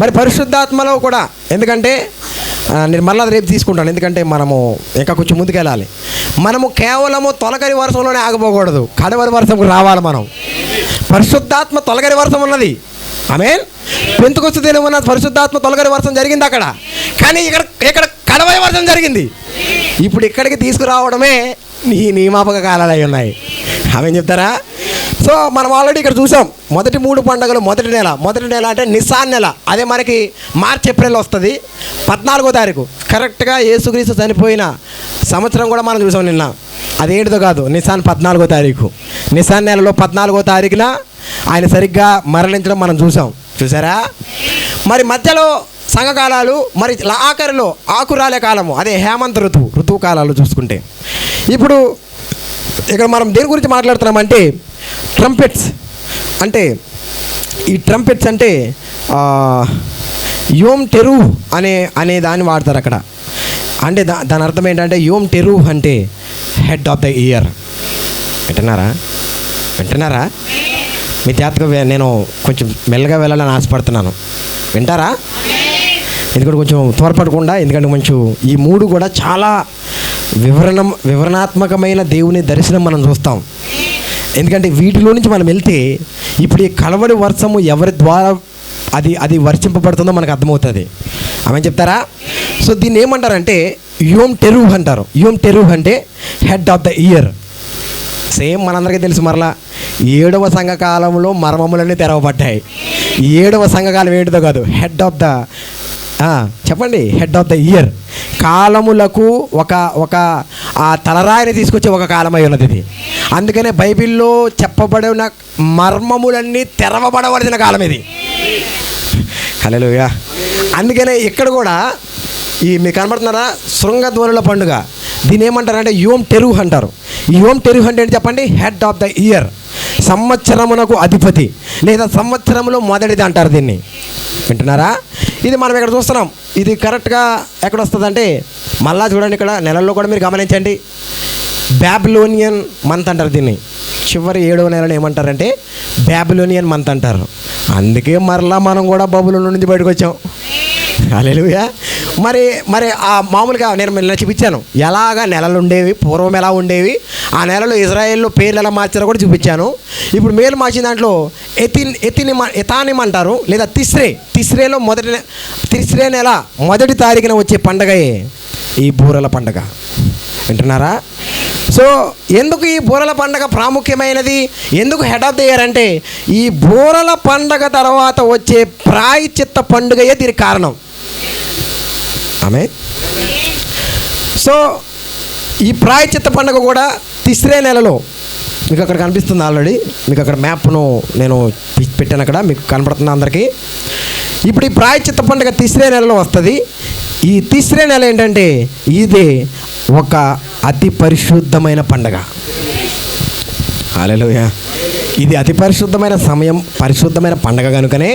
మరి పరిశుద్ధాత్మలో కూడా, ఎందుకంటే నేను మళ్ళీ రేపు తీసుకుంటాను, ఎందుకంటే మనము ఇంకా కొంచెం ముందుకెళ్ళాలి. మనము కేవలము తొలకరి వర్షంలోనే ఆగిపోకూడదు, కడవరి వర్షంకు రావాలి మనం. పరిశుద్ధాత్మ తొలకరి వర్షం ఉన్నది. ఆమేన్. పెంతెకొస్తు దినం ఉన్న పరిశుద్ధాత్మ తొలకరి వర్షం జరిగింది అక్కడ, కానీ ఇక్కడ కడవరి వర్షం జరిగింది. ఇప్పుడు ఇక్కడికి తీసుకురావడమే ఈ నియామక కాలాలు అయి ఉన్నాయి. ఆమె చెప్తారా? సో మనం ఆల్రెడీ ఇక్కడ చూసాం. మొదటి 3 పండుగలు మొదటి నెల అంటే నిస్సాన్ నెల. అదే మనకి మార్చ్ ఏప్రిల్ వస్తుంది. 14వ తారీఖు కరెక్ట్గా యేసుక్రీస్తు చనిపోయిన సంవత్సరం కూడా మనం చూసాం నిన్న. అదేంటిదో కాదు, నిస్సాన్ 14వ తారీఖు. నిస్సాన్ నెలలో 14వ తారీఖున ఆయన సరిగ్గా మరణించడం మనం చూసారా? మరి మధ్యలో సంఘకాలాలు, మరి ఆఖరిలో ఆకురాలే కాలము, అదే హేమంత ఋతువు కాలాలు చూసుకుంటే. ఇప్పుడు ఇక్కడ మనం దేని గురించి మాట్లాడుతున్నామంటే ట్రంపెట్స్. అంటే ఈ ట్రంపెట్స్ అంటే యోమ్ టెరూ అనే దాన్ని వాడతారు అక్కడ. అంటే దాని అర్థం ఏంటంటే యోమ్ టెరూ అంటే హెడ్ ఆఫ్ ద ఇయర్. వింటున్నారా? మీ జాతక నేను కొంచెం మెల్లగా వెళ్ళాలని ఆశపడుతున్నాను. వింటారా? ఎందుకంటే కొంచెం త్వరపడకుండా, ఎందుకంటే కొంచెం ఈ 3 కూడా చాలా వివరణాత్మకమైన దేవుని దర్శనం మనం చూస్తాం. ఎందుకంటే వీటిలో నుంచి మనం వెళ్తే ఇప్పుడు ఈ కలవడి వర్షము ఎవరి ద్వారా అది వర్షింపబడుతుందో మనకు అర్థమవుతుంది. ఆమె చెప్తారా? సో దీన్ని ఏమంటారంటే యోమ్ టెరూ అంటారు. యోమ్ టెరూ అంటే head of the year. Same మనందరికీ తెలుసు, మరలా 7వ సంఘకాలంలో మర్మములన్నీ తెరవబడ్డాయి. 7వ సంఘకాలం ఏంటిదో కాదు, హెడ్ ఆఫ్ ద చెప్పండి, హెడ్ ఆఫ్ ద ఇయర్. కాలములకు ఒక ఆ తలరాయిని తీసుకొచ్చే ఒక కాలమై ఉన్నది ఇది. అందుకనే బైబిల్లో చెప్పబడిన మర్మములన్నీ తెరవబడవలసిన కాలం ఇది. హల్లెలూయా. అందుకనే ఇక్కడ కూడా మీకు కనబడుతున్నారా, శృంగధ్వనుల పండుగ. దీన్ని ఏమంటారంటే యోమ్ టెరూ అంటారు. ఈ యోమ్ టెరూ అంటే ఏంటి చెప్పండి? హెడ్ ఆఫ్ ద ఇయర్, సంవత్సరమునకు అధిపతి లేదా సంవత్సరంలో మొదటిది అంటారు దీన్ని. వింటున్నారా? ఇది మనం ఇక్కడ చూస్తున్నాం. ఇది కరెక్ట్గా ఎక్కడ వస్తుందంటే మళ్ళా చూడండి, ఇక్కడ నెలల్లో కూడా మీరు గమనించండి, బ్యాబిలోనియన్ మంత్ అంటారు దీన్ని. చివరి 7వ నెలను ఏమంటారంటే బ్యాబిలోనియన్ మంత్ అంటారు. అందుకే మరలా మనం కూడా బబులోను నుంచి బయటకు వచ్చాం. హల్లెలూయా. మరి ఆ మామూలుగా నేను నిన్న చూపించాను ఎలాగా నెలలు ఉండేవి, పూర్వం ఎలా ఉండేవి, ఆ నెలలో ఇజ్రాయెల్లో పేర్లు ఎలా మార్చారో కూడా చూపించాను. ఇప్పుడు మేలు మార్చిన దాంట్లో ఎతానిం అంటారు, లేదా తిస్రేలో తిస్రే నెల 1వ తారీఖున వచ్చే పండగయే ఈ బూరల పండగ. వింటున్నారా? సో ఎందుకు ఈ బూరల పండగ ప్రాముఖ్యమైనది, ఎందుకు హెడ్ ఆఫ్ ద ఇయర్ అంటే ఈ బూరల పండగ తర్వాత వచ్చే ప్రాయశ్చిత్త పండుగయే దీనికి కారణం. ఆమె సో ఈ ప్రాయశ్చిత్త పండుగ కూడా తిస్రే నెలలో, మీకు అక్కడ కనిపిస్తుంది ఆల్రెడీ, మీకు అక్కడ మ్యాప్ను నేను పెట్టాను, అక్కడ మీకు కనపడుతుంది అందరికీ. ఇప్పుడు ఈ ప్రాయశ్చిత్త పండుగ తిస్రే నెలలో వస్తుంది. ఈ తిస్రే నెల ఏంటంటే ఇది ఒక అతి పరిశుద్ధమైన పండగ. హల్లెలూయా. ఇది అతి పరిశుద్ధమైన సమయం, పరిశుద్ధమైన పండగ కనుకనే,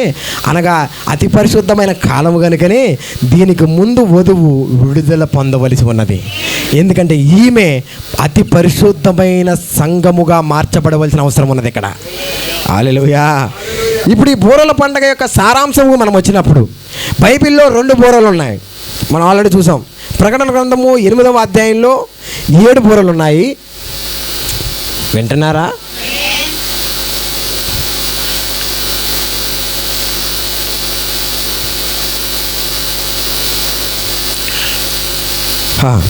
అనగా అతి పరిశుద్ధమైన కాలం కనుకనే దీనికి ముందు వధువు విడుదల పొందవలసి ఉన్నది. ఎందుకంటే ఈమె అతి పరిశుద్ధమైన సంఘముగా మార్చబడవలసిన అవసరం ఉన్నది ఇక్కడ. హల్లెలూయా. ఇప్పుడు ఈ బూరల పండగ యొక్క సారాంశము మనం వచ్చినప్పుడు బైబిల్లో 2 బూరలు ఉన్నాయి, మనం ఆల్రెడీ చూసాం. ప్రకటన గ్రంథము 8వ అధ్యాయంలో 7 బూరలు ఉన్నాయి. వింటున్నారా?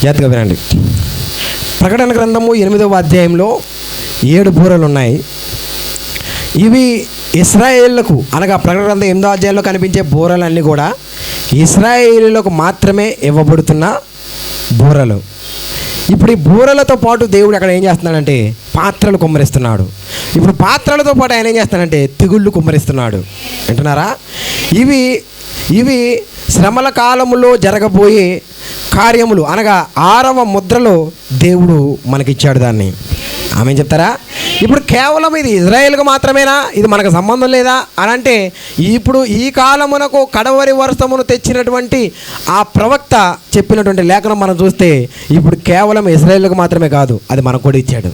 జాగ్రత్తగా వినండి. ప్రకటన గ్రంథము 8వ అధ్యాయంలో 7 బూరలు ఉన్నాయి. ఇవి ఇశ్రాయేలులకు, అనగా ప్రకటన గ్రంథం 8వ అధ్యాయంలో కనిపించే బూరలన్నీ కూడా ఇశ్రాయేలులకు మాత్రమే ఇవ్వబడుతున్న బూరలు. ఇప్పుడు ఈ బూరలతో పాటు దేవుడు అక్కడ ఏం చేస్తున్నాడంటే పాత్రలు కుమ్మరిస్తున్నాడు. ఇప్పుడు పాత్రలతో పాటు ఆయన ఏం చేస్తున్నాడంటే తెగుళ్ళు కుమ్మరిస్తున్నాడు. వింటున్నారా? ఇవి శ్రమల కాలములో జరగబోయే కార్యములు, అనగా 6వ ముద్రలో దేవుడు మనకిచ్చాడు దాన్ని. ఆమె చెప్తారా? ఇప్పుడు కేవలం ఇది ఇజ్రాయేల్కి మాత్రమేనా, ఇది మనకు సంబంధం లేదా అని అంటే, ఇప్పుడు ఈ కాలమునకు కడవరి వర్షమును తెచ్చినటువంటి ఆ ప్రవక్త చెప్పినటువంటి లేఖనం మనం చూస్తే ఇప్పుడు కేవలం ఇజ్రాయేల్కి మాత్రమే కాదు, అది మనకు కూడా ఇచ్చాడు.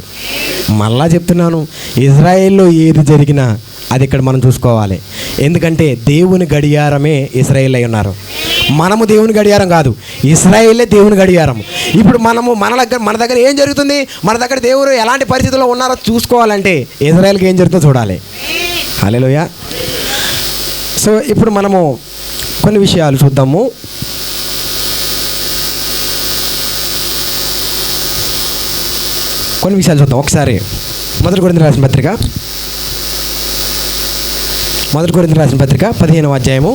మళ్ళా చెప్తున్నాను, ఇజ్రాయేల్లో ఏది జరిగినా అది ఇక్కడ మనం చూసుకోవాలి. ఎందుకంటే దేవుని గడియారమే ఇశ్రాయేల్ అయి ఉన్నారు. మనము దేవుని గడియారం కాదు, ఇశ్రాయేలే దేవుని గడియారం. ఇప్పుడు మన దగ్గర ఏం జరుగుతుంది, మన దగ్గర దేవుడు ఎలాంటి పరిస్థితుల్లో ఉన్నారో చూసుకోవాలంటే ఇశ్రాయేల్కి ఏం జరుగుతుందో చూడాలి. హల్లెలూయా. సో ఇప్పుడు మనము కొన్ని విషయాలు చూద్దాము. ఒకసారి మొదటి కొరింథీయులకు రాసిన పత్రిక 15వ అధ్యాయము.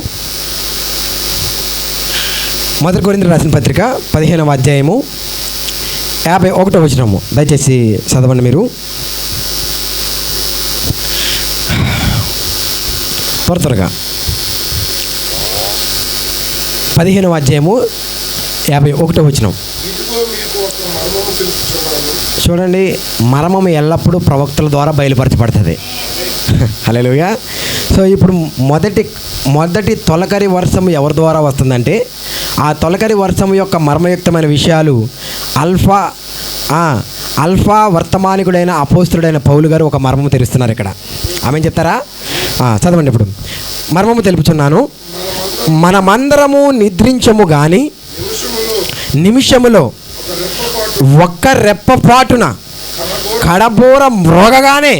మొదటి కొరింథీయులకు రాసిన పత్రిక 15వ అధ్యాయము 51వ వచనము. దయచేసి చదవండి మీరు త్వరగా. 15వ అధ్యాయము 51వ వచనం చూడండి. మర్మము ఎల్లప్పుడూ ప్రవక్తల ద్వారా బయలుపరచబడుతుంది. హల్లెలూయా. సో ఇప్పుడు మొదటి తొలకరి వర్షం ఎవరి ద్వారా వస్తుందంటే, ఆ తొలకరి వర్షం యొక్క మర్మయుక్తమైన విషయాలు అల్ఫా వర్తమానికుడైన అపోస్తుడైన పౌలు గారు ఒక మర్మము తెలుస్తున్నారు ఇక్కడ. ఆమె చెప్తారా? చదవండి. ఇప్పుడు మర్మము తెలుపుచున్నాను. మనమందరము నిద్రించము గాని నిమిషములో ఒక్క రెప్పపాటున కడబోర మ్రోగగానే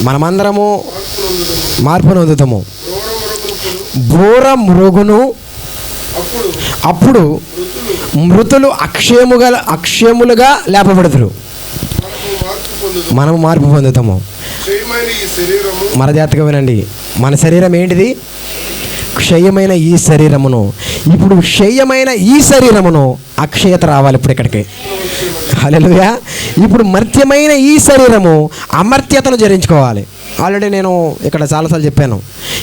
మనమందరము మార్పు నొందుతాము. బోర మ్రోగును, అప్పుడు మృతులు అక్షయములుగా లేపబడుతురు, మనము మార్పు పొందుతాము. మన జాగ్రత్తగా వినండి, మన శరీరం ఏంటిది? క్షయమైన ఈ శరీరమును. ఇప్పుడు క్షయమైన ఈ శరీరమును అక్షయత రావాలి ఇప్పుడు ఇక్కడికి. హల్లెలూయా. ఇప్పుడు మర్త్యమైన ఈ శరీరము అమర్త్యతను జరించుకోవాలి. ఆల్రెడీ నేను ఇక్కడ చాలాసార్లు చెప్పాను.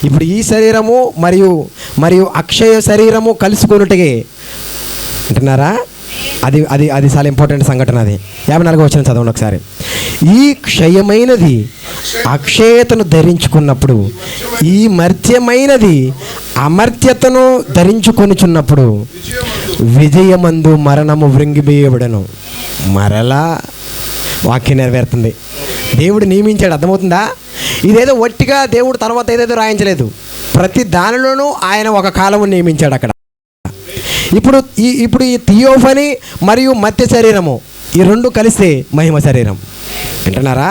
ఇప్పుడు ఈ శరీరము మరియు అక్షయ శరీరము కలుసుకున్నట్టుగా, అంటున్నారా? అది చాలా ఇంపార్టెంట్ సంఘటన. అది 54వ వచనం చదవండి ఒకసారి. ఈ క్షయమైనది అక్షయతను ధరించుకున్నప్పుడు, ఈ మర్త్యమైనది అమర్త్యతను ధరించుకొనుచున్నప్పుడు విజయమందు మరణము వృంగివేయబడను. మరలా వాక్యం నెరవేరుతుంది. దేవుడు నియమించాడు. అర్థమవుతుందా? ఇదేదో ఒట్టిగా దేవుడు తర్వాత ఏదేదో రాయించలేదు. ప్రతి దానిలోనూ ఆయన ఒక కాలము నియమించాడు అక్కడ. ఇప్పుడు ఈ థియోఫనీ మరియు మత్య శరీరము, ఈ రెండు కలిస్తే మహిమ శరీరం. వింటున్నారా?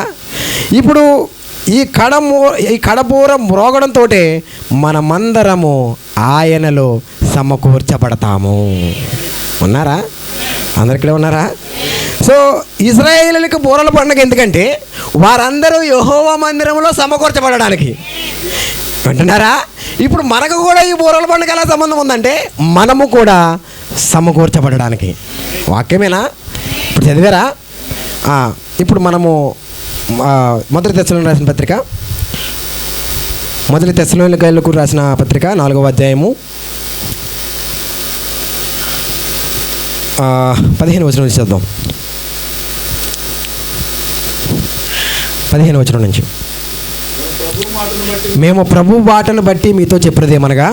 ఇప్పుడు ఈ కడపూర మ్రోగడంతో మనమందరము ఆయనలో సమకూర్చబడతాము. ఉన్నారా? అందరు ఇక్కడే ఉన్నారా? సో ఇశ్రాయేలులకు బూరల పండుగ ఎందుకంటే వారందరూ యెహోవా మందిరంలో సమకూర్చబడడానికి. వింటున్నారా? ఇప్పుడు మనకు కూడా ఈ బూరల పండుగ ఎలా సంబంధం ఉందంటే మనము కూడా సమకూర్చబడడానికి. వాక్యమేనా? ఇప్పుడు చదివారా? ఇప్పుడు మనము మొదటి తెస్సలోనికైలకు రాసిన పత్రిక, మొదటి తెస్సలోనికైలకు రాసిన పత్రిక 4వ అధ్యాయము 15వ వచనం నుంచి చదువుదాం. 15వ వచనం నుంచి. మేము ప్రభు బాటను బట్టి మీతో చెప్పేదేమనగా,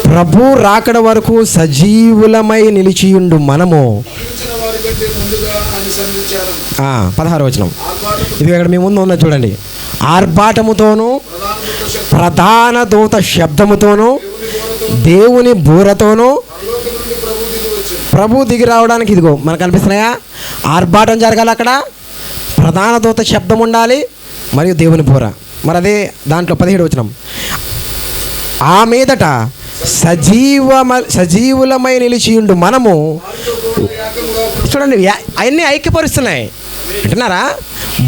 ప్రభు రాకడ వరకు సజీవులమై నిలిచియుండు మనము. 16వ వచనం. ఇది ఇక్కడ మీ ముందు ఉన్నది చూడండి. ఆర్భాటముతోనూ ప్రధాన దూత శబ్దముతోనూ దేవుని బూరతోనూ ప్రభు దిగి రావడానికి. ఇదిగో మనకు కనిపిస్తున్నాయా? ఆర్భాటం జరగాలి, అక్కడ ప్రధాన దూత శబ్దం ఉండాలి, మరియు దేవుని బూర. మరి అదే దాంట్లో 17వ వచనం. ఆ మీదట సజీవులమై నిలిచియుండు మనము. చూడండి, అవన్నీ ఐక్యపరుస్తున్నాయి. వింటున్నారా?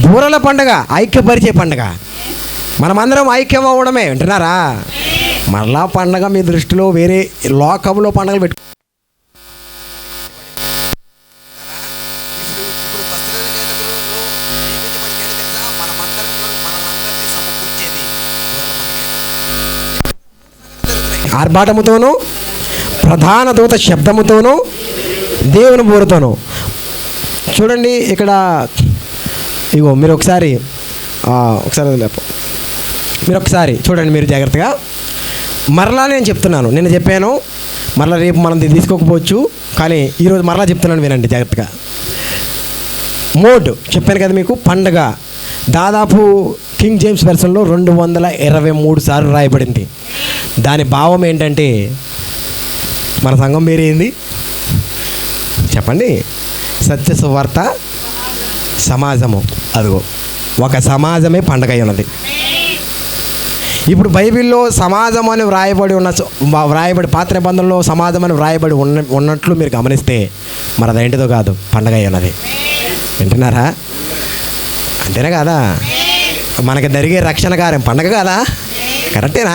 బూరల పండుగ ఐక్యపరిచే పండుగ. మనమందరం ఐక్యం అవ్వడమే. వింటున్నారా? మరలా పండగ మీ దృష్టిలో వేరే లోకంలో పండుగలు పెట్టు. ఆర్భాటముతోనూ ప్రధాన దూత శబ్దముతోనూ దేవుని బూరతోనూ. చూడండి ఇక్కడ, ఇగో మీరు ఒకసారి చూడండి, మీరు జాగ్రత్తగా. మరలా నేను చెప్తున్నాను, నేను చెప్పాను, మరలా రేపు మనం తీసుకోకపోవచ్చు, కానీ ఈరోజు మరలా చెప్తున్నాను, వినండి జాగ్రత్తగా. మోడ్ చెప్పాను కదా మీకు. పండగ దాదాపు కింగ్ జేమ్స్ వెర్షన్లో 223 సార్లు రాయబడింది. దాని భావం ఏంటంటే మన సంఘం పేరేంది చెప్పండి? సత్య సువార్త సమాజము. అదిగో ఒక సమాజమే పండగ అయి ఉన్నది. ఇప్పుడు బైబిల్లో సమాజం అని వ్రాయబడి పాత నిబంధనలో సమాజం అని వ్రాయబడి ఉన్నట్లు మీరు గమనిస్తే మరి అదేంటిదో కాదు, పండగ అయి ఉన్నది. వింటున్నారా? అంతేనా కాదా? మనకి జరిగే రక్షణ కార్యం పండగ కాదా? కరెక్టేనా?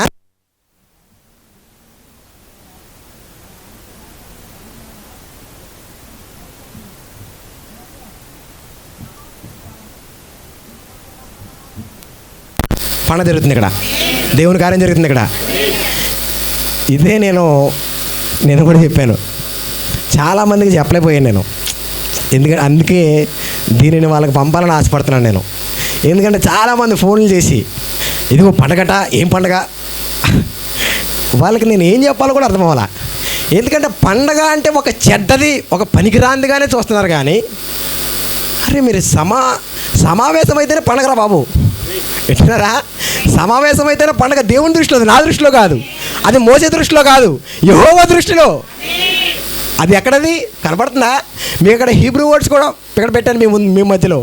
పండగ జరుగుతుంది ఇక్కడ, దేవుని కార్యం జరుగుతుంది ఇక్కడ. ఇదే నేను కూడా చెప్పాను, చాలామందికి చెప్పలేకపోయాను నేను. ఎందుకంటే అందుకే దీనిని వాళ్ళకి పంపాలని ఆశపడుతున్నాను నేను. ఎందుకంటే చాలామంది ఫోన్లు చేసి ఇదిగో పండగట, ఏం పండగ, వాళ్ళకి నేను ఏం చెప్పాలో కూడా అర్థం అవ్వాలా. ఎందుకంటే పండగ అంటే ఒక చెడ్డది, ఒక పనికిరాందిగానే చూస్తున్నారు. కానీ అరే మీరు సమావేశం అయితేనే పండగరా బాబు. ఎట్టినారా? సమావేశం అయితేనే పండగ దేవుని దృష్టిలో, నా దృష్టిలో కాదు, అది మోసే దృష్టిలో కాదు, యెహోవా దృష్టిలో. అది ఎక్కడది కనపడుతుందా? మీ ఇక్కడ హీబ్రూ వర్డ్స్ కూడా ఇక్కడ పెట్టాను మీ మధ్యలో.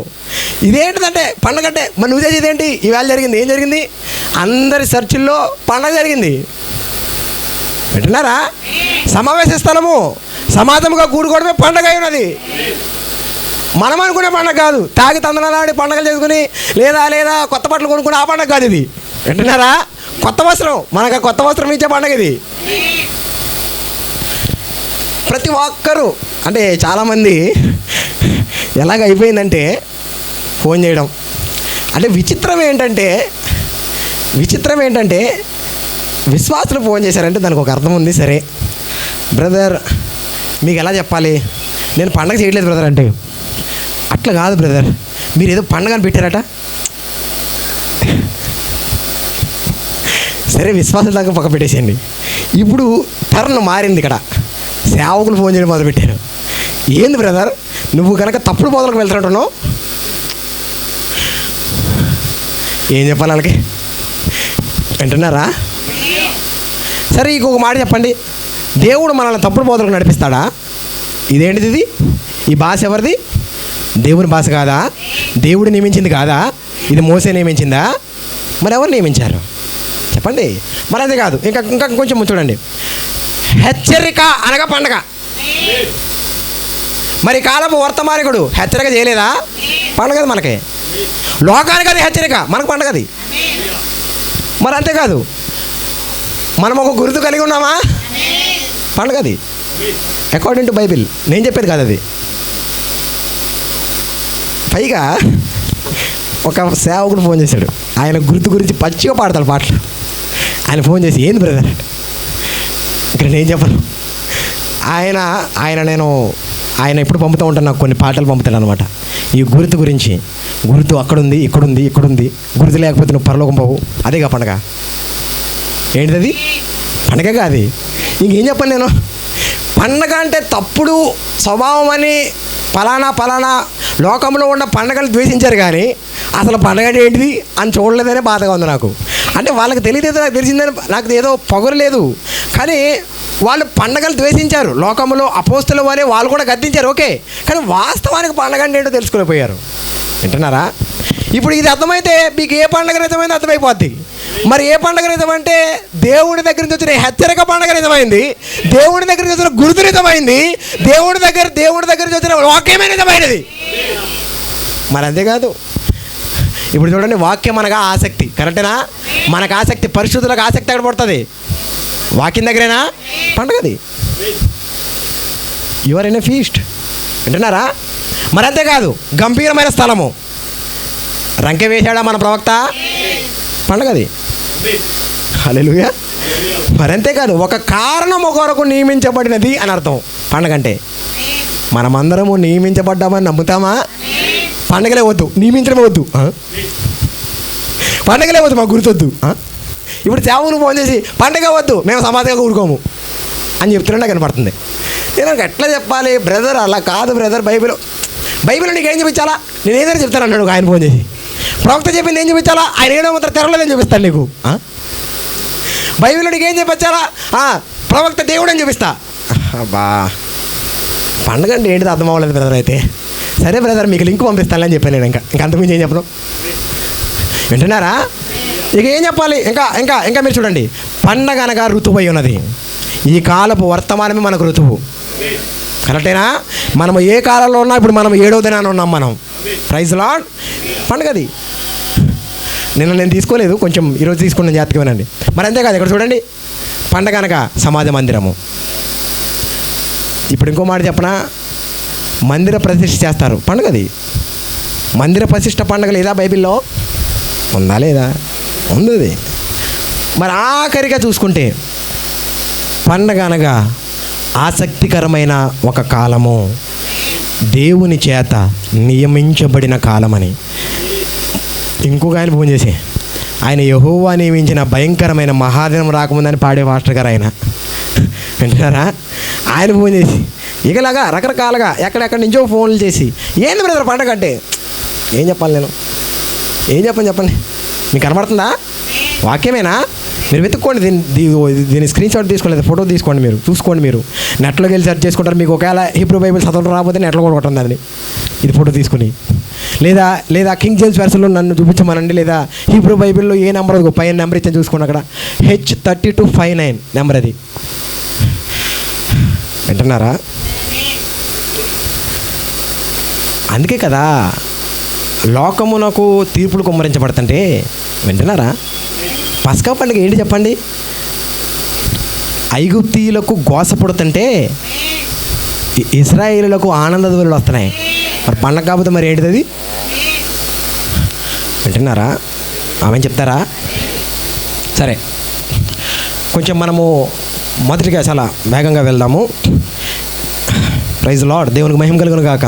ఇదేంటిదంటే పండగ అంటే మరి నువ్వు చేసేది ఏంటి? ఈవేళ జరిగింది ఏం జరిగింది? అందరి చర్చిల్లో పండగ జరిగింది. వింటున్నారా? సమావేశ స్థలము సమాజముగా కూడుకోవడమే పండగ అయి ఉన్నది. మనం అనుకునే పండగ కాదు, తాగి తందనాలాడి పండగలు చేసుకుని లేదా కొత్త బట్టలు కొనుక్కుని ఆ పండగ కాదు ఇది. వింటున్నారా? కొత్త వస్త్రం, మనకు కొత్త వస్త్రం ఇచ్చే పండగ ఇది. ప్రతి ఒక్కరూ అంటే చాలామంది ఎలాగ అయిపోయిందంటే ఫోన్ చేయడం. అంటే విచిత్రం ఏంటంటే విశ్వాసులు ఫోన్ చేశారంటే దానికి ఒక అర్థం ఉంది. సరే బ్రదర్ మీకు ఎలా చెప్పాలి, నేను పండగ చేయట్లేదు బ్రదర్ అంటే, అట్లా కాదు బ్రదర్, మీరు ఏదో పండగ అని పెట్టారట, సరే విశ్వాసం దాకా పక్క పెట్టేసేయండి. ఇప్పుడు టర్న్ మారింది. ఇక్కడ సేవకులు ఫోన్ చేయడం మొదలుపెట్టారు. ఏంది బ్రదర్ నువ్వు కనుక తప్పుడు బోధలకు వెళ్తున్నట్టున్నావు? ఏం చెప్పాలి వాళ్ళకి? వింటున్నారా? సరే ఇంకొక మాట చెప్పండి, దేవుడు మనల్ని తప్పుడు బోధలకు నడిపిస్తాడా? ఇదేంటిది ఇది? ఈ భాష ఎవరిది? దేవుని భాష కాదా? దేవుడు నియమించింది కాదా? ఇది మోసే నియమించిందా? మరి ఎవరు నియమించారు చెప్పండి? మరి అదే కాదు, ఇంకా ఇంకా కొంచెం చూడండి. హెచ్చరిక అనగా పండగ. మరి కాలపు వర్తమానికుడు హెచ్చరిక చేయలేదా? పండగది మనకి, లోకానికి అది హెచ్చరిక, మనకు పండగది. మరి అంతేకాదు, మనం ఒక గుర్తు కలిగి ఉన్నామా? పండగది అకార్డింగ్ టు బైబిల్. నేను చెప్పేది కాదు అది. పైగా ఒక సేవకుడు ఫోన్ చేశాడు, ఆయన గుర్తు గురించి పచ్చిగా పాడతాడు పాటలు. ఆయన ఫోన్ చేసి ఏంది బ్రదర్ ఇక్కడ నేను చెప్పను. ఆయన ఎప్పుడు పంపుతూ ఉంటాను, నాకు కొన్ని పాటలు పంపుతాడు అనమాట. ఈ గుర్తు గురించి, గుర్తు అక్కడుంది ఇక్కడుంది ఇక్కడుంది, గుర్తు లేకపోతే నువ్వు పరలోకం పోవు. అదేగా పండగ. ఏంటిది? పండగ కాదు. ఇంకేం చెప్పను నేను? పండగ అంటే తప్పుడు స్వభావం అని పలానా లోకంలో ఉన్న పండగలు ద్వేషించారు, కానీ అసలు పండగ అంటే ఏంటిది అని చూడలేదనే బాధగా ఉంది నాకు. అంటే వాళ్ళకి తెలియలేదు, నాకు తెలిసిందని నాకు ఏదో పొగరు లేదు, కానీ వాళ్ళు పండగలు ద్వేషించారు. లోకంలో అపోస్తుల వారే వాళ్ళు కూడా గద్దించారు, ఓకే, కానీ వాస్తవానికి పండగ అంటే ఏంటో తెలుసుకోలేకపోయారు. వింటున్నారా? ఇప్పుడు ఇది అర్థమైతే మీకు ఏ పండగ నిజమైంది అర్థమైపోద్ది. మరి ఏ పండగ నిజమంటే దేవుడి దగ్గర నుంచి వచ్చిన హెచ్చరిక పండగ నిజమైంది, దేవుడి దగ్గర నుంచి వచ్చిన గుర్తు నిజమైంది, దేవుడి దగ్గర నుంచి వచ్చిన వాక్యమే నిజమైనది. మరి అంతేకాదు, ఇప్పుడు చూడండి, వాక్యం అనగా ఆసక్తి, కరెక్టేనా? మనకు ఆసక్తి, పరిశుద్ధులకు ఆసక్తి ఎక్కడ పడుతుంది? వాక్యం దగ్గరేనా పండగది. Your in a feast. వింటున్నారా? మరి అంతేకాదు, గంభీరమైన స్థలము, రంకె వేశాడా మన ప్రవక్త? పండగది. హల్లెలూయా. మరి అంతేకాదు, ఒక కారణము కొరకు నియమించబడినది అని అర్థం పండగ అంటే. మనమందరము నియమించబడ్డామని నమ్ముతామా? పండగలే వద్దు, నియమించడమే వద్దు, పండగలే వద్దు, మాకు గుర్తొద్దు. ఇప్పుడు సేవకులు ఫోన్ చేసి పండగ వద్దు, మేము సమాధిగా కూడుకోము అని చెప్తున్నా కనపడుతుంది. నేను ఎట్లా చెప్పాలి బ్రదర్? అలా కాదు బ్రదర్, బైబిల్ నీకు ఏం చూపించాలా? నేను ఏదైనా చెప్తాను అన్నాడు ఆయన ఫోన్ చేసి. ప్రవక్త చెప్పింది ఏం చూపించాలా? ఆయన ఏడో మాత్రం తెరలేదని చూపిస్తాను నీకు. బైబిల్ నీకు ఏం చూపించాలా? ప్రవక్త దేవుడు అని చూపిస్తా. అబ్బా, పండుగ అంటే ఏంటిది అర్థం అవ్వలేదు బ్రదర్. అయితే సరే బ్రదర్, మీకు లింక్ పంపిస్తానని చెప్పాను నేను. ఇంకా అంతకుమించి ఏం చెప్పను. వింటున్నారా? ఇక ఏం చెప్పాలి? ఇంకా మీరు చూడండి, పండగ అనగా ఋతువు అయి ఉన్నది. ఈ కాలపు వర్తమానమే మనకు ఋతువు, కరెక్టేనా? మనం ఏ కాలంలో ఉన్నా, ఇప్పుడు మనం 7వ దినాన్ని ఉన్నాం మనం. Praise Lord. పండుగది. నేను తీసుకోలేదు, కొంచెం ఈరోజు తీసుకున్న జాగ్రత్తగా వినండి. మరి అంతేకాదు, ఇక్కడ చూడండి, పండగ అనగా సమాజ మందిరము. ఇప్పుడు ఇంకో మాట చెప్పనా? మందిర ప్రతిష్ఠ చేస్తారు, పండుగది. మందిర ప్రతిష్ఠ పండుగ లేదా బైబిల్లో? ఉందా లేదా? ఉంది. మరి ఆఖరిగా చూసుకుంటే పండగ అనగా ఆసక్తికరమైన ఒక కాలము, దేవుని చేత నియమించబడిన కాలమని. ఇంకొక ఆయన ఫోన్ చేసి, ఆయన యెహోవా నియమించిన భయంకరమైన మహాదినం రాకముందని పాడే మాస్టర్ గారు ఆయన. వింటారా? ఆయన ఫోన్ చేసి ఇకలాగా రకరకాలుగా ఎక్కడెక్కడి నుంచో ఫోన్లు చేసి, ఏంది బ్రదర్ పండగ అంటే? ఏం చెప్పాలి నేను? ఏం చెప్పండి? మీకు కనబడుతుందా? వాక్యమేనా? మీరు వెతుక్కోండి, దీన్ని స్క్రీన్ షాట్ తీసుకోండి, ఫోటో తీసుకోండి, మీరు చూసుకోండి. మీరు నెట్లోకి వెళ్ళి సెర్చ్ చేసుకుంటారు. మీకు ఒకవేళ హీబ్రూ బైబిల్ చదవడం రాకపోతే నెట్లో కూడా కొట్టండి అది, ఇది ఫోటో తీసుకుని. లేదా కింగ్ జేమ్స్ వెర్షన్లో నన్ను చూపించమనండి, లేదా హీబ్రూ బైబిల్లో ఏ నెంబర్ అది పైన నెంబర్ ఇచ్చాను చూసుకోండి. అక్కడ H3259 నెంబర్ అది. వింటున్నారా? అందుకే కదా లోకమునకు తీర్పులు కుమ్మరించబడుతుంటే. వింటున్నారా? పస్కా పండుగ ఏంటి చెప్పండి? ఐగుప్తీయులకు గోసపడుతుంటే ఇశ్రాయేలులకు ఆనంద ధ్వనులు వస్తున్నాయి. మరి పండగ కాకపోతే మరి ఏంటిది అది? వింటున్నారా? ఆమె చెప్తారా? సరే, కొంచెం మనము మొదటిగా చాలా వేగంగా వెళ్దాము. Praise lord. దేవునికి మహిమ కలుగును గాక.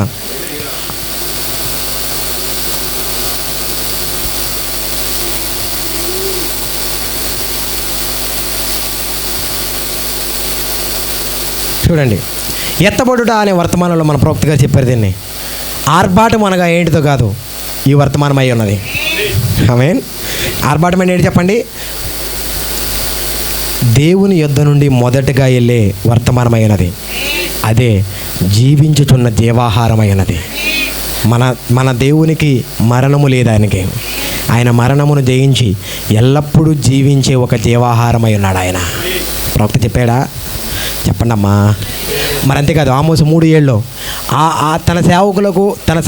చూడండి, ఎత్తబడుట అనే వర్తమానంలో మన ప్రవక్త గారు చెప్పారు దీన్ని. ఆర్భాటం అనగా ఏంటిదో కాదు, ఈ వర్తమానం అయి ఉన్నది. ఆమేన్. ఆర్భాటం అంటే ఏంటి చెప్పండి? దేవుని యొద్ద నుండి మొదటగా వెళ్ళే వర్తమానమైనది. అదే జీవించుచున్న జీవాహారమైనది. మన దేవునికి మరణము లేదు. ఆయన మరణమును జయించి ఎల్లప్పుడూ జీవించే ఒక జీవాహారమై ఉన్నాడు ఆయన. ప్రవక్త చెప్పాడా? చెప్పండి అమ్మా. మరి అంతేకాదు, ఆమోసు 3:7 తన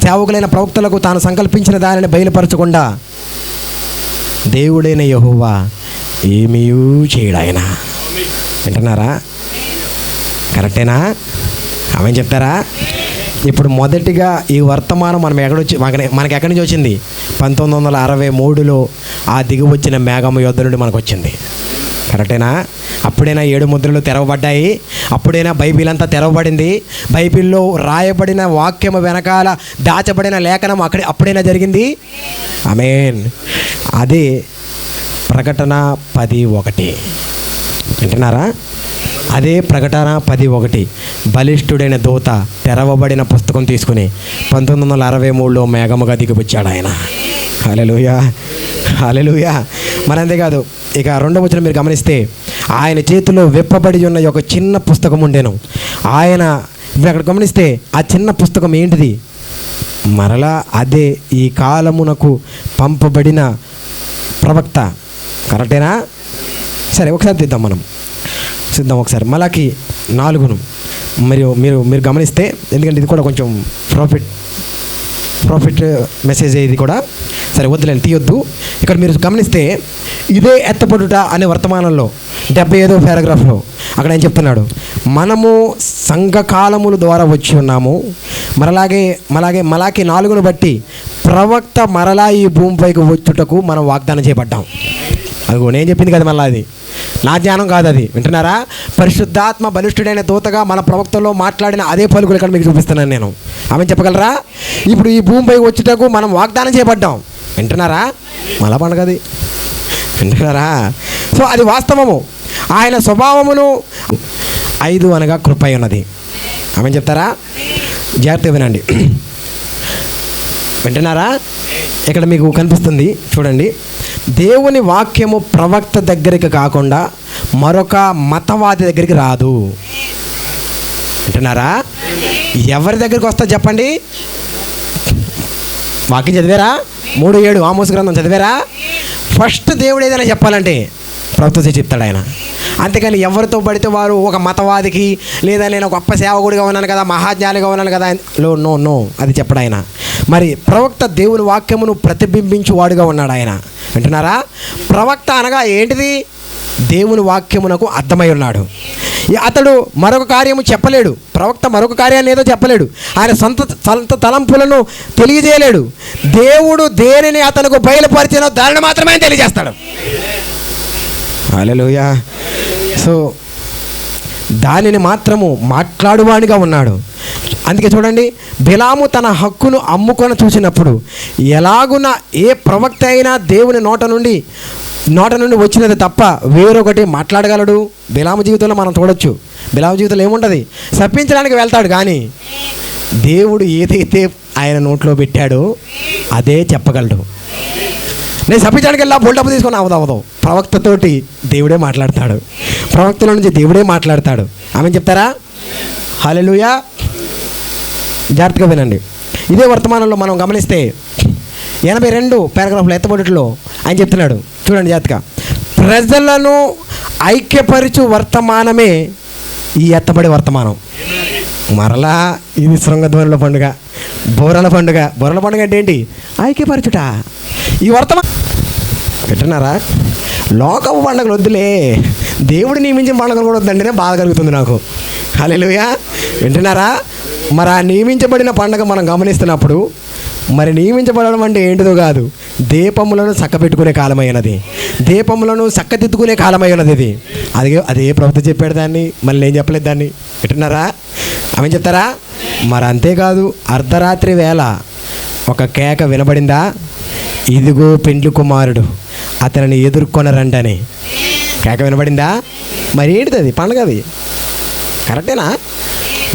సేవకులైన ప్రవక్తలకు తాను సంకల్పించిన దానిని బయలుపరచకుండా దేవుడైన యెహోవా ఏమీ చేయడు ఆయన. వింటున్నారా? కరెక్టేనా? ఆమె చెప్తారా? ఇప్పుడు మొదటిగా ఈ వర్తమానం మనకి ఎక్కడి నుంచి వచ్చింది? 1963లో ఆ దిగి వచ్చిన మేఘము యొద్ద నుండి మనకు వచ్చింది. కరెక్టేనా? అప్పుడైనా 7 ముద్రలు తెరవబడ్డాయి. అప్పుడైనా బైబిల్ అంతా తెరవబడింది. బైబిల్లో రాయబడిన వాక్యము వెనకాల దాచబడిన లేఖనం అప్పుడైనా జరిగింది. ఆమేన్. అదే ప్రకటన 10:1. వింటున్నారా? అదే ప్రకటన 10:1. బలిష్ఠుడైన దూత తెరవబడిన పుస్తకం తీసుకుని 1963లో మేఘముగా దిగివచ్చాడు ఆయన. హల్లెలూయా, హల్లెలూయా. మరి అంతేకాదు, ఇక 2వ వచనం మీరు గమనిస్తే, ఆయన చేతిలో విప్పబడి ఉన్న ఒక చిన్న పుస్తకం ఉండేను. ఆయన మీరు అక్కడ గమనిస్తే ఆ చిన్న పుస్తకం ఏంటిది? మరలా అదే ఈ కాలమునకు పంపబడిన ప్రవక్త. కరెక్టేనా? సరే, ఒకసారి తీద్దాం ఒకసారి మలాకి 4 మీరు గమనిస్తే, ఎందుకంటే ఇది కూడా కొంచెం ప్రాఫిట్ మెసేజ్ ఇది కూడా. సరే, వద్దులేండి, తీయొద్దు. ఇక్కడ మీరు గమనిస్తే ఇదే ఎత్తపడుట అనే వర్తమానంలో 75వ పారాగ్రాఫ్లో అక్కడ ఏం చెప్తున్నాడు? మనము సంఘకాలముల ద్వారా వచ్చి ఉన్నాము. మరలాగే మలాకి 4ను బట్టి ప్రవక్త మరలా ఈ భూమిపైకి వచ్చుటకు మనం వాగ్దానం చేయబడ్డాం. అదిగో నేను చెప్పింది కదా, మళ్ళీ అది నా జ్ఞానం కాదు అది. వింటున్నారా? పరిశుద్ధాత్మ బలిష్ఠుడైన దూతగా మన ప్రవక్తలో మాట్లాడిన అదే పలుకులు ఇక్కడ మీకు చూపిస్తున్నాను నేను. ఆమె చెప్పగలరా? ఇప్పుడు ఈ భూమిపై వచ్చుటకు మనం వాగ్దానం చేయబడ్డాం. వింటున్నారా? మళ్ళా పండుగ అది. వింటున్నారా? సో అది వాస్తవము. ఆయన స్వభావమును 5 అనగా కృప ఉన్నది. ఆమె చెప్తారా? జాగ్రత్తగా వినండి. వింటున్నారా? ఇక్కడ మీకు కనిపిస్తుంది చూడండి. దేవుని వాక్యము ప్రవక్త దగ్గరికి కాకుండా మరొక మతవాది దగ్గరికి రాదు. వింటున్నారా? ఎవరి దగ్గరికి వస్తా చెప్పండి? వాక్యం చదివారా? 3:7 ఆమోసు గ్రంథం చదివారా? ఫస్ట్ దేవుడు ఏదైనా చెప్పాలంటే ప్రవక్త చెప్తాడు ఆయన. అంతేకాని ఎవరితో పడితే వారు ఒక మతవాదికి, లేదా నేను గొప్ప సేవకుడిగా ఉన్నాను కదా, మహాజ్ఞానిగా ఉన్నాను కదా, నో అది చెప్పడు ఆయన. మరి ప్రవక్త దేవుని వాక్యమును ప్రతిబింబించువాడుగా ఉన్నాడు ఆయన. వింటున్నారా? ప్రవక్త అనగా ఏంటిది? దేవుని వాక్యమునకు అర్థమై ఉన్నాడు. అతడు మరొక కార్యము చెప్పలేడు. ప్రవక్త మరొక కార్యాన్ని ఏదో చెప్పలేడు. ఆయన సొంత తలంపులను తెలియజేయలేడు. దేవుడు దేనిని అతనికి బయలుపరిచినో దానిని మాత్రమే తెలియజేస్తాడు. హల్లెలూయా. సో దానిని మాత్రము మాట్లాడువాడిగా ఉన్నాడు. అందుకే చూడండి, బిలాము తన హక్కును అమ్ముకొని చూసినప్పుడు ఎలాగున ఏ ప్రవక్త అయినా దేవుని నోట నుండి వచ్చినది తప్ప వేరొకటి మాట్లాడగలడు? బిలాము జీవితంలో మనం చూడొచ్చు. బిలాము జీవితంలో ఏముంటుంది? శపించడానికి వెళ్తాడు, కానీ దేవుడు ఏదైతే ఆయన నోట్లో పెట్టాడో అదే చెప్పగలడు. నేను శపించడానికి వెళ్ళా బోల్డప్పు తీసుకొని అవదవదు. ప్రవక్తతోటి దేవుడే మాట్లాడతాడు. ప్రవక్తల నుంచి దేవుడే మాట్లాడతాడు. ఆమె చెప్తారా? హల్లెలూయా. జాగ్రత్తగా వినండి. ఇదే వర్తమానంలో మనం గమనిస్తే 82 పారాగ్రాఫ్లో ఎత్తబడుట్లో ఆయన చెప్తున్నాడు. చూడండి జాగ్రత్తగా. ప్రజలను ఐక్యపరచు వర్తమానమే ఈ ఎత్తబడి వర్తమానం. మరలా ఇది శృంగధ్వనుల పండుగ, బోరల పండుగ. బోరల పండుగ అంటే ఏంటి? ఐక్యపరచుట. ఈ వర్తమానం వింటున్నారా? లోకపు పండుగలు వద్దులే, దేవుడు నియమించిన పండుగలు కూడా వద్దంటేనే బాధ కలుగుతుంది నాకు. హల్లెలూయా. వింటున్నారా? మరి ఆ నియమించబడిన పండుగ మనం గమనిస్తున్నప్పుడు, మరి నియమించబడడం అంటే ఏంటిదో కాదు, దీపములను చక్కపెట్టుకునే కాలమైనది, దీపములను చక్కదిద్దుకునే కాలమైనది ఇది. అదే ప్రభుత్వం చెప్పాడు దాన్ని, మళ్ళీ నేను చెప్పలేదు దాన్ని. వింటున్నారా? ఆమె చెప్తారా? మరి అంతేకాదు, అర్ధరాత్రి వేళ ఒక కేక వినబడిందా? ఇదిగో పెండ్లి కుమారుడు, అతనిని ఎదుర్కొనరండి అని కేక వినబడిందా? మరి ఏంటిది అది? పండుగ అది. కరెక్టేనా?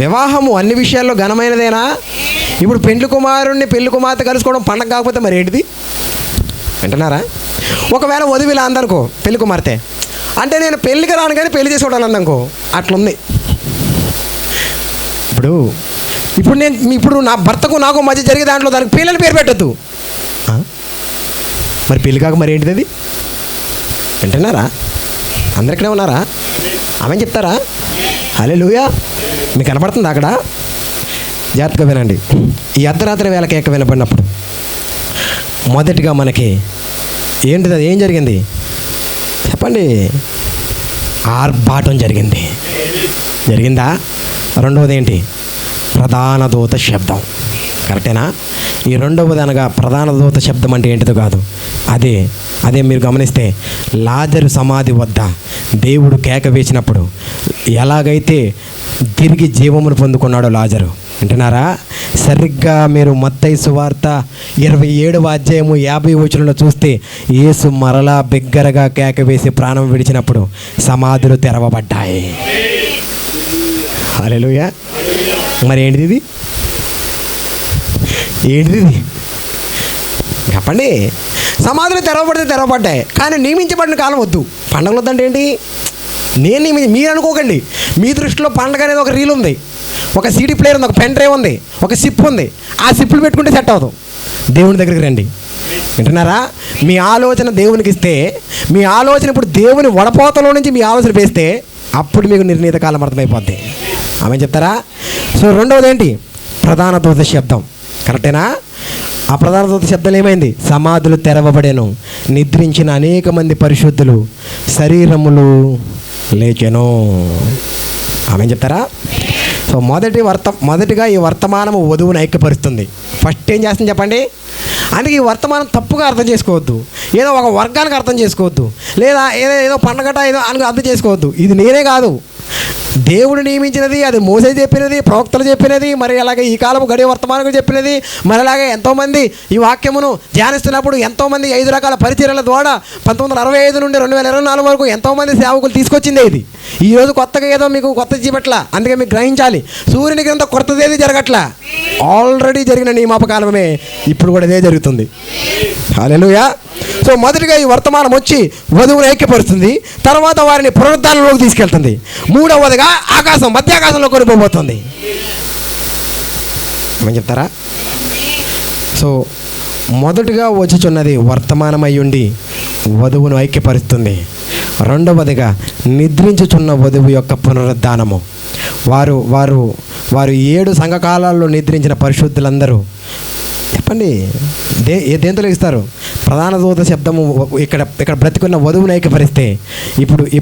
వివాహము అన్ని విషయాల్లో ఘనమైనదేనా? ఇప్పుడు పెళ్లి కుమారుణ్ణి పెళ్లి కుమార్తె కలుసుకోవడం పండగ కాకపోతే మరి ఏంటిది? వింటున్నారా? ఒకవేళ వధువు ఇలా అందనుకో, పెళ్లి కుమార్తె అంటే నేను పెళ్ళికి రాను కానీ పెళ్లి చేసుకోవడం అందనుకో, అట్లుంది. ఇప్పుడు నా భర్తకు నాకు మధ్య జరిగే దాంట్లో దానికి పిల్లల పేరు పెట్టద్దు. మరి పెళ్లి కాక మరి ఏంటిది అది? వింటున్నారా? అందరికనే ఉన్నారా? ఆమె చెప్తారా? హల్లెలూయా. మీకు కనపడుతుంది అక్కడ? జాగ్రత్తగా వినండి. ఈ అర్ధరాత్రి వేళ కేక వినపడినప్పుడు మొదటిగా మనకి ఏంటిది? అది ఏం జరిగింది చెప్పండి? ఆర్భాటం జరిగిందా? రెండవది ఏంటి? ప్రధాన దూత శబ్దం. కరెక్టేనా? ఈ రెండవది అనగా ప్రధాన దూత శబ్దం అంటే ఏంటిదో కాదు, అదే మీరు గమనిస్తే లాజరు సమాధి వద్ద దేవుడు కేక వేసినప్పుడు ఎలాగైతే తిరిగి జీవమును పొందుకున్నాడో లాజరు. వింటున్నారా? సరిగ్గా మీరు మత్తయి సువార్త 27వ అధ్యాయము 50వ వచనంలో చూస్తే యేసు మరలా బిగ్గరగా కేక వేసి ప్రాణం విడిచినప్పుడు సమాధులు తెరవబడ్డాయి. హల్లెలూయా. మరి ఏంటిది చెప్పండి? సమాధులు తెరవబడ్డాయి కానీ నియమించబడిన కాలం వద్దు. పండుగలు వద్దంటే ఏంటి? మీరు అనుకోకండి. మీ దృష్టిలో పండుగ అనేది ఒక రీల్ ఉంది, ఒక సీడీ ప్లేయర్ ఉంది, ఒక పెన్ డ్రైవ్ ఉంది, ఒక సిప్ ఉంది. ఆ సిప్పులు పెట్టుకుంటే సెట్ అవుతాం. దేవుని దగ్గరికి రండి. వింటున్నారా? మీ ఆలోచన దేవునికి ఇస్తే, మీ ఆలోచన ఇప్పుడు దేవుని వడపోతలో నుంచి మీ ఆలోచన వేస్తే అప్పుడు మీకు నిర్ణీత కాలం అర్థమైపోద్ది. ఆమె చెప్తారా? సో రెండవది ఏంటి? ప్రధాన దూత శబ్దం. కరెక్టేనా? ఆ ప్రధాన దూత శబ్దం ఏమైంది? సమాధులు తెరవబడెను, నిద్రించిన అనేక మంది పరిశుద్ధులు శరీరములు లేచెను. ఆమె చెప్తారా? సో మొదటిగా ఈ వర్తమానము వధువును ఐక్యపరుస్తుంది. ఫస్ట్ ఏం చేస్తుంది చెప్పండి? అందుకే ఈ వర్తమానం తప్పుగా అర్థం చేసుకోవద్దు, ఏదో ఒక వర్గానికి అర్థం చేసుకోవద్దు, లేదా ఏదో పండగట ఏదో అని అర్థం చేసుకోవద్దు. ఇది నేనే కాదు, దేవుడు నియమించినది, అది మోసే చెప్పినది, ప్రవక్తలు చెప్పినది, మరి అలాగే ఈ కాలము గడియ వర్తమానం చెప్పినది. మరి అలాగే ఎంతోమంది ఈ వాక్యమును ధ్యానిస్తున్నప్పుడు ఎంతోమంది 5 రకాల పరిచర్యల ద్వారా 1965 నుండి 2024 వరకు ఎంతోమంది సేవకులు తీసుకొచ్చిందే. ఇది ఈరోజు కొత్తగా ఏదో మీకు కొత్త చూపట్లా. అందుకే మీకు గ్రహించాలి, సూర్యునికి అంత కొత్తదేది జరగట్లా, ఆల్రెడీ జరిగిన నియమాపకాలమే ఇప్పుడు కూడా ఇదే జరుగుతుంది. హల్లెలూయా. సో మొదటిగా ఈ వర్తమానం వచ్చి వధువును ఐక్యపరుస్తుంది, తర్వాత వారిని పునరుద్ధానంలోకి తీసుకెళ్తుంది. మూడవదిగా మధ్యాకాశంలో కొనిపోబోతుంది. ఏమని చెప్తారా? సో మొదటిగా వచ్చుచున్నది వర్తమానం అయ్యుండి వధువును ఐక్యపరుస్తుంది. రెండవదిగా నిద్రించుచున్న వధువు యొక్క పునరుద్ధానము. వారు వారు వారు 7 సంఘకాలాల్లో నిద్రించిన పరిశుద్ధులందరూ చెప్పండి దేంతో ఇస్తారు? ప్రధాన దూత శబ్దము. ఇక్కడ బ్రతికున్న వధువును ఐక్యపరిస్తే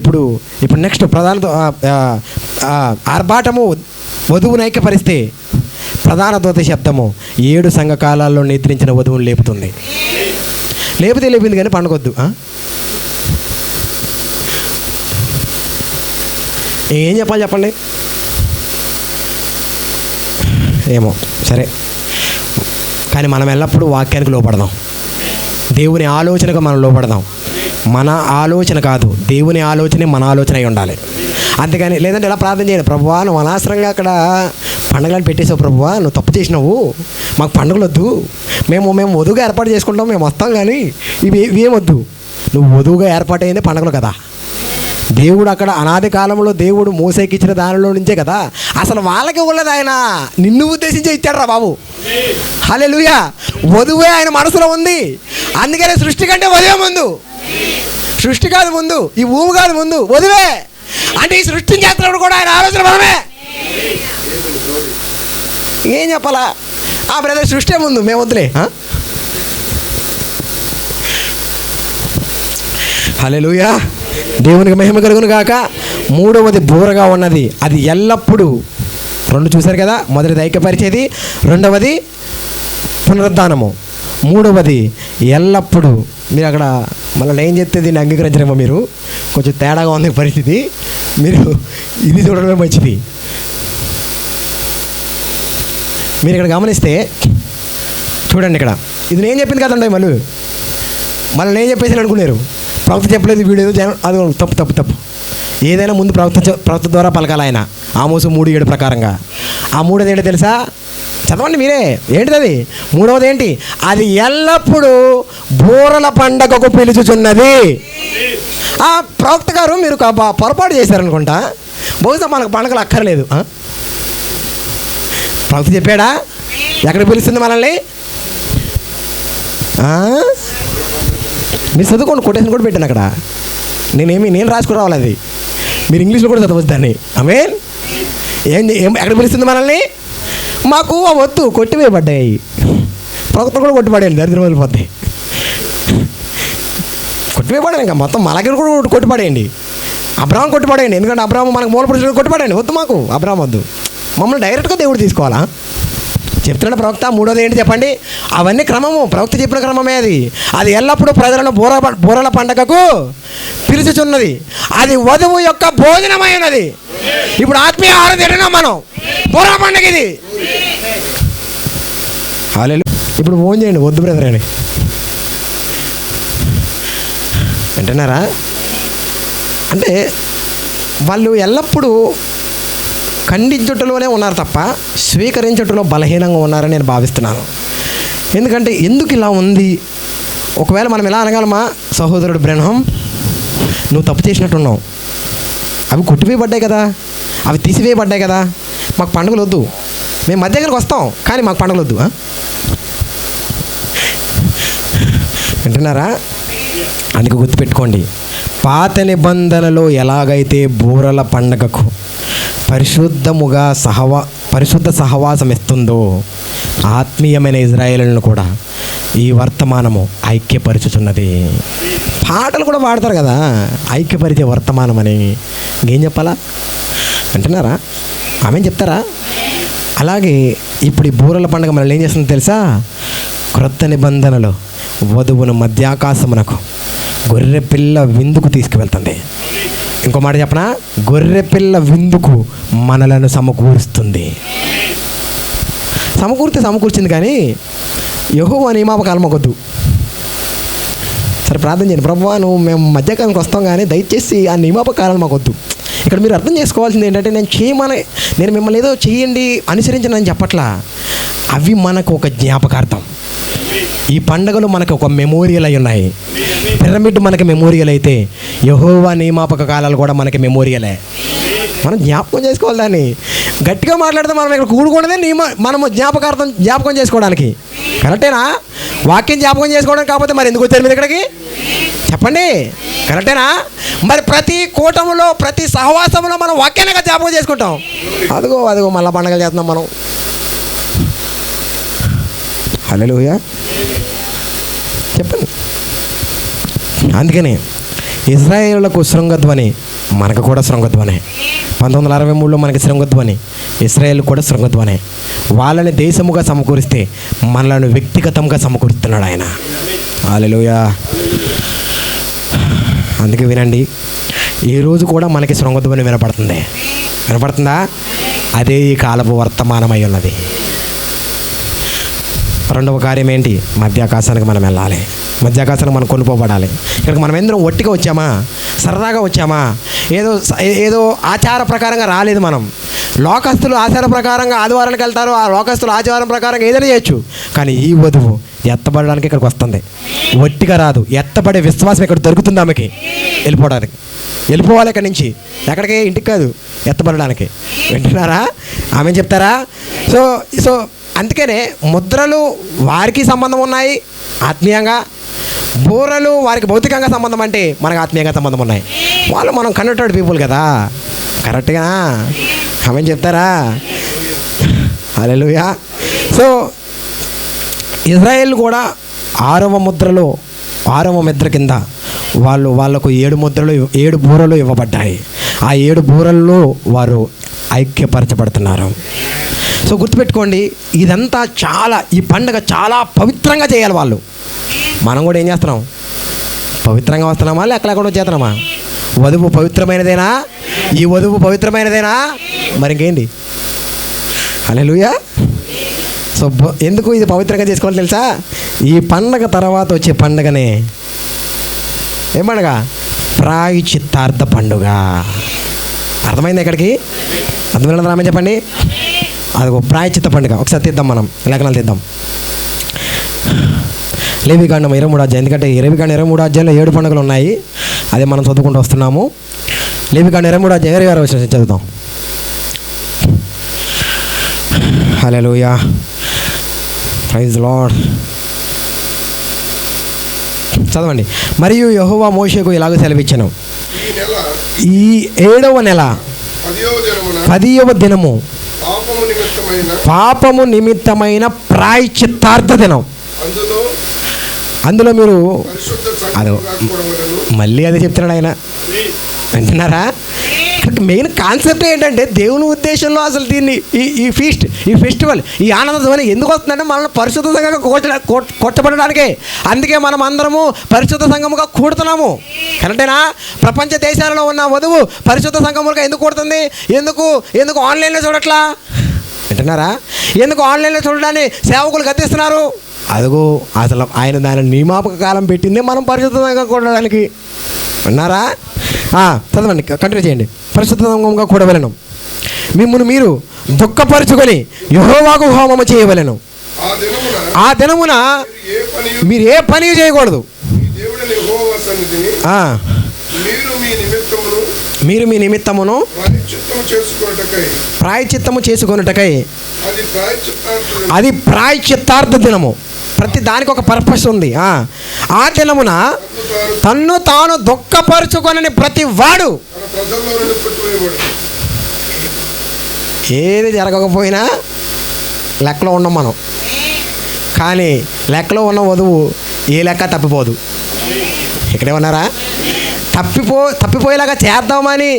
ఇప్పుడు నెక్స్ట్ ఆర్భాటము వధువును ఐక్యపరిస్తే ప్రధాన దూత శబ్దము 7 సంఘకాలాల్లో నిద్రించిన వధువును లేపుతుంది. లేపింది కానీ పండుగొద్దు. ఏం చెప్పాలి చెప్పండి? ఏమో సరే, కానీ మనం ఎల్లప్పుడూ వాక్యానికి లోపడదాం, దేవుని ఆలోచనకు మనం లోపడదాం. మన ఆలోచన కాదు, దేవుని ఆలోచనే మన ఆలోచన అయి ఉండాలి. అంతేగాని లేదంటే ఎలా ప్రార్థన చేయండి, ప్రభువా నువ్వు అనవసరంగా అక్కడ పండుగలను పెట్టేసావు, ప్రభువా నువ్వు తప్పు చేసినావు, మాకు పండుగలు వద్దు, మేము వధువుగా ఏర్పాటు చేసుకుంటాం, మేము వస్తాం, కానీ ఇవి ఏమొద్దు. నువ్వు వధువుగా ఏర్పాటైంది పండుగలు కదా. దేవుడు అక్కడ అనాది కాలంలో దేవుడు మోసేకి ఇచ్చిన దానిలో నుంచే కదా. అసలు వాళ్ళకి ఇవ్వలేదు, ఆయన నిన్ను ఉద్దేశించే ఇచ్చాడు రా బాబు. హల్లెలూయా. వధువే ఆయన మనసులో ఉంది. అందుకనే సృష్టి కంటే వధువే ముందు. సృష్టి కాదు ముందు, ఈ భూమి కాదు ముందు, వధువే. అంటే ఈ సృష్టిని చేస్తున్నప్పుడు కూడా ఆయన ఆలోచన మనమే. ఏం చెప్పాలా? బ్రదర్ సృష్టి ముందు, మేము వద్దులే. హల్లెలూయా. దేవునికి మహిమ కలుగును గాక. మూడవది బూరగా ఉన్నది, అది ఎల్లప్పుడూ 2 చూశారు కదా. మొదటిది ఐక్యపరిచేది, రెండవది పునరుద్ధానము, మూడవది ఎల్లప్పుడూ. మీరు అక్కడ మళ్ళీ ఏం చెప్తే దీన్ని అంగీకరించరేమో, మీరు కొంచెం తేడాగా ఉంది పరిస్థితి, మీరు ఇది చూడడమే మంచిది. మీరు ఇక్కడ గమనిస్తే చూడండి, ఇక్కడ ఇది నేను చెప్పింది కదండి. మళ్ళీ నేను చెప్పేసి అనుకున్నారు, ప్రవక్త చెప్పలేదు, వీడేదో అది తప్పు. ఏదైనా ముందు ప్రవక్త ద్వారా పలకాలి ఆయన. ఆమోసు 3:7 ప్రకారంగా. ఆ మూడోది ఏంటో తెలుసా? చదవండి మీరే, ఏంటిది అది? మూడవది ఏంటి? అది ఎల్లప్పుడూ బూరల పండగకు పిలుచుచున్నది. ఆ ప్రవక్త గారు మీరు పొరపాటు చేశారనుకుంటా. బహుశా మనకు పండగలు అక్కర్లేదు. ప్రవక్త చెప్పాడా ఎక్కడ పిలుస్తుంది మనల్ని? మీరు చదువుకోండి, కొటేషన్ కూడా పెట్టాను అక్కడ. నేను రాసుకురావాలి, అది మీరు ఇంగ్లీష్లో కూడా చదవచ్చు దాన్ని. ఆమేన్. ఎక్కడ పిలుస్తుంది మనల్ని? మాకు ఆ వద్దు కొట్టివేయబడ్డాయి. ప్రవక్త కూడా కొట్టిపడేయండి, దరిద్రం వదిలిపోతాయి. కొట్టివేయబడాలి, ఇంకా మొత్తం మలకి కూడా కొట్టిపడేయండి. అబ్రాహం కొట్టిపడేయండి, ఎందుకంటే అబ్రాహం మనకు మూల పురుషుడు కొట్టిపడేయండి. వద్దు, మాకు అబ్రాహం వద్దు, మమ్మల్ని డైరెక్ట్గా దేవుడు తీసుకోవాలా? చెప్తున్నాడు ప్రవక్త. మూడోది ఏంటి చెప్పండి? అవన్నీ క్రమము, ప్రవక్త చెప్పిన క్రమమే అది. అది ఎల్లప్పుడూ ప్రజలను బూరల పండగకు పిలుచుచున్నది. అది వధువు యొక్క భోజనమై ఉన్నది. ఇప్పుడు ఆత్మీయ ఆహారం తింటున్నాం మనం, బూరల పండగ ఇది. ఇప్పుడు ఫోన్ చేయండి, వద్దు బ్రదర్ అని వింటున్నారా? అంటే వాళ్ళు ఎల్లప్పుడూ ఖండించుటలోనే ఉన్నారు తప్ప స్వీకరించుటలో బలహీనంగా ఉన్నారని నేను భావిస్తున్నాను. ఎందుకంటే ఎందుకు ఇలా ఉంది? ఒకవేళ మనం ఎలా అనగలమా? సహోదరుడు బ్రెన్హం, నువ్వు తప్పు చేసినట్టున్నావు, అవి కొట్టివేయబడ్డాయి కదా, అవి తీసివేయబడ్డాయి కదా, మాకు పండుగలు వద్దు, మేము మధ్య దగ్గరికి వస్తాం కానీ మాకు పండుగలు వద్దు. వింటున్నారా? అందుకు గుర్తుపెట్టుకోండి, పాత నిబంధనలో ఎలాగైతే బూరల పండగకు పరిశుద్ధ సహవాసం ఇస్తుందో, ఆత్మీయమైన ఇజ్రాయేలులను కూడా ఈ వర్తమానము ఐక్యపరుచుతున్నది. పాటలు కూడా పాడతారు కదా, ఐక్యపరిచే వర్తమానం అని. ఇంకేం చెప్పాలా? అంటున్నారా? ఆమె చెప్తారా? అలాగే ఇప్పుడు ఈ బూరల పండుగ మనల్ని ఏం చేస్తుందో తెలుసా? క్రొత్త నిబంధనలో వధువును మధ్యాకాశమునకు గొర్రెపిల్ల విందుకు తీసుకువెళ్తుంది. ఇంకో మాట చెప్పనా? గొర్రెపిల్ల విందుకు మనలను సమకూరుస్తుంది. సమకూర్చింది కానీ యెహోవా నియమాపకాలు మాకొద్దు. సరే ప్రార్థన చేయండి, ప్రభువా నువ్వు మేము మధ్యకాలానికి వస్తాం కానీ దయచేసి ఆ నియమాపకాలను మాకొద్దు. ఇక్కడ మీరు అర్థం చేసుకోవాల్సింది ఏంటంటే, నేను మిమ్మల్ని ఏదో చేయండి అనుసరించను అని చెప్పట్లా. అవి మనకు ఒక జ్ఞాపకార్థం. ఈ పండుగలు మనకు ఒక మెమోరియల్ అయి ఉన్నాయి. పిరమిడ్ మనకి మెమోరియల్ అయితే యెహోవా నియమాపక కాలాలు కూడా మనకి మెమోరియలే. మనం జ్ఞాపకం చేసుకోవాలి. దాన్ని గట్టిగా మాట్లాడితే మనం ఇక్కడ కూడుకున్నదే మనము జ్ఞాపకం చేసుకోవడానికి. కరెక్టేనా? వాక్యం జ్ఞాపకం చేసుకోవడానికి కాకపోతే మరి ఎందుకు వచ్చారు మీరు ఇక్కడికి? చెప్పండి, కరెక్టేనా? మరి ప్రతి కూటములో ప్రతి సహవాసంలో మనం వాక్యాన్ని జ్ఞాపకం చేసుకుంటాం. అదిగో మళ్ళీ పండుగలు చేస్తున్నాం మనం. హల్లెలూయా, చెప్పండి. అందుకని ఇజ్రాయేలులకు శృంగధ్వని, మనకు కూడా శృంగధ్వనే. 1963లో మనకి శృంగధ్వని, ఇజ్రాయేల్ కూడా శృంగధ్వనే. వాళ్ళని దేశముగా సమకూరిస్తే మనలను వ్యక్తిగతంగా సమకూరుస్తున్నాడు ఆయన. హల్లెలూయా. అందుకే వినండి, ఈరోజు కూడా మనకి శృంగధ్వని వినపడుతుందా? అదే ఈ కాలపు వర్తమానమై ఉన్నది. రెండవ కార్యం ఏంటి? మధ్యాకాశానికి మనం వెళ్ళాలి. మధ్యాకాశానికి మనం కొనుక్కోబడాలి. ఇక్కడికి మనం ఎందరం ఒట్టిగా వచ్చామా? సరదాగా వచ్చామా? ఏదో ఆచార ప్రకారంగా రాలేదు. మనం లోకస్తులు ఆచార ప్రకారంగా ఆదివారానికి వెళ్తారు, ఆ లోకస్తులు ఆచారం ప్రకారంగా ఏదైనా చేయొచ్చు. కానీ ఈ వధువు ఎత్తబడడానికి ఇక్కడికి వస్తుంది, ఒట్టిగా రాదు. ఎత్తబడే విశ్వాసం ఇక్కడ దొరుకుతుంది ఆమెకి. వెళ్ళిపోవాలి ఇక్కడి నుంచి. ఎక్కడికి? ఇంటికి కాదు, ఎత్తబడడానికి. వింటున్నారా? ఆమె చెప్తారా? సో అందుకనే ముద్రలు వారికి సంబంధం ఉన్నాయి ఆత్మీయంగా, బూరలు వారికి భౌతికంగా సంబంధం, అంటే మనకు ఆత్మీయంగా సంబంధం ఉన్నాయి. వాళ్ళు మనం కన్వర్టెడ్ పీపుల్ కదా, కరెక్ట్గా ఆమె చెప్తారా? హల్లెలూయా. సో ఇజ్రాయేల్ కూడా 6వ ముద్ర కింద వాళ్ళకు 7 బూరలు ఇవ్వబడ్డాయి. ఆ 7 బూరల్లో వారు ఐక్యపరచబడుతున్నారు. సో గుర్తుపెట్టుకోండి, ఇదంతా ఈ పండుగ చాలా పవిత్రంగా చేయాలి వాళ్ళు. మనం కూడా ఏం చేస్తున్నాం? పవిత్రంగా వస్తున్నామా లేక చేస్తున్నామా? వధువు పవిత్రమైనదేనా? ఈ వధువు పవిత్రమైనదేనా? మరి ఇంకేంటి? హల్లెలూయా. సో ఎందుకు ఇది పవిత్రంగా చేసుకోవాలి తెలుసా? ఈ పండగ తర్వాత వచ్చే పండుగనే ఏం పండుగ? ప్రాయశ్చిత్తార్థ పండుగ. అర్థమైంది? ఎక్కడికి? అర్థమైనా రామే చెప్పండి. అది ఒక ప్రాయశ్చిత్త పండుగ. ఒకసారి తీద్దాం, మనం లేఖనాలు తీద్దాం. లేవికాండం 23 అధ్యాయం. ఎందుకంటే లేవికాండం 23 అధ్యాయంలో 7 పండుగలు ఉన్నాయి. అదే మనం చదువుకుంటూ వస్తున్నాము. లేవికాండం 23 అధ్యాయం 26 వచనం చదువుతాం. హల్లెలూయా, ప్రైజ్ లార్డ్. చదవండి. మరియు యెహోవా మోషేకు ఇలాగ సెలవిచ్చెను, ఈ 7వ నెల 10వ దినము పాపము నిమిత్తమైన ప్రాయశ్చిత్తార్థ దినం. అందులో మీరు అదో మళ్ళీ అదే చెప్తున్నాడు ఆయన. వింటున్నారా? మెయిన్ కాన్సెప్ట్ ఏంటంటే దేవుని ఉద్దేశంలో అసలు దీన్ని ఈ ఫెస్టివల్, ఈ ఆనందం ఎందుకు వస్తుందంటే మనల్ని పరిశుద్ధ సంఘంగా కొట్టబడడానికే. అందుకే మనం అందరము పరిశుద్ధ సంఘముగా కూడుతున్నాము. కరెక్టేనా? ప్రపంచ దేశాలలో ఉన్న వధువు పరిశుద్ధ సంఘములుగా ఎందుకు కూడుతుంది? ఎందుకు ఆన్లైన్లో చూడట్లా? వింటున్నారా? ఎందుకు ఆన్లైన్లో చూడడాన్ని సేవకులు గద్దిస్తున్నారు? అదిగో అసలు ఆయన దాని నియమాపక కాలం పెట్టింది మనం పరిశుద్ధ సంఘంగా కూడడానికి. విన్నారా? చదవండి, కంటిన్యూ చేయండి. పరిశుద్ధ సంఘంగా కూడవలెను, మిమ్మును మీరు దుఃఖపరుచుకొని యెహోవాకు హోమము చేయవలెను. ఆ దినమున మీరు ఏ పని చేయకూడదు. మీరు మీ నిమిత్తమును ప్రాయశ్చిత్తము చేసుకొనుటకై, అది ప్రాయశ్చిత్తార్థ దినము. ప్రతి దానికి ఒక పర్పస్ ఉంది. ఆ దినమున తన్ను తాను దుఃఖపరుచుకొనని ప్రతి వాడు, ఏది జరగకపోయినా లెక్కలో ఉన్నాం మనం. కానీ లెక్కలో ఉన్న వధువు ఏ లెక్క తప్పిపోదు. ఇక్కడే ఉన్నారా? తప్పిపోయేలాగా చేద్దామని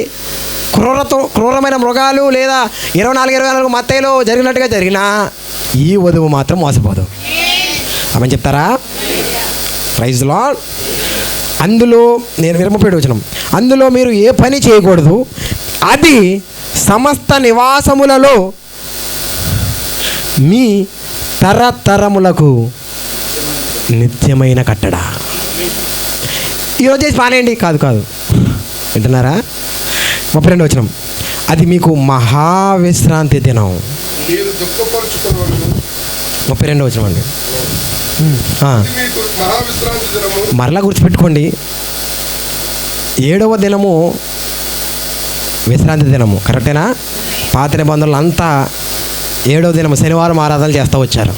క్రూరమైన మృగాలు లేదా 24 మత్తయిలో జరిగినట్టుగా జరిగినా ఈ వధువు మాత్రం మోసపోదు. ఆమె చెప్తారా? Praise lord. అందులో నేను 27 వచనం, అందులో మీరు ఏ పని చేయకూడదు, అది సమస్త నివాసములలో మీ తరతరములకు నిత్యమైన కట్టడ. ఈరోజు చేసి పానేయండి, కాదు. వింటున్నారా? 32 వచనం, అది మీకు మహావిశ్రాంతి దినం. 32 వచనం అండి. మరలా గుర్తుపెట్టుకోండి, 7వ దినము విశ్రాంతి దినము. కరెక్టేనా? పాత నిబంధనలు అంతా 7వ దినము శనివారం ఆరాధనలు చేస్తూ వచ్చారు.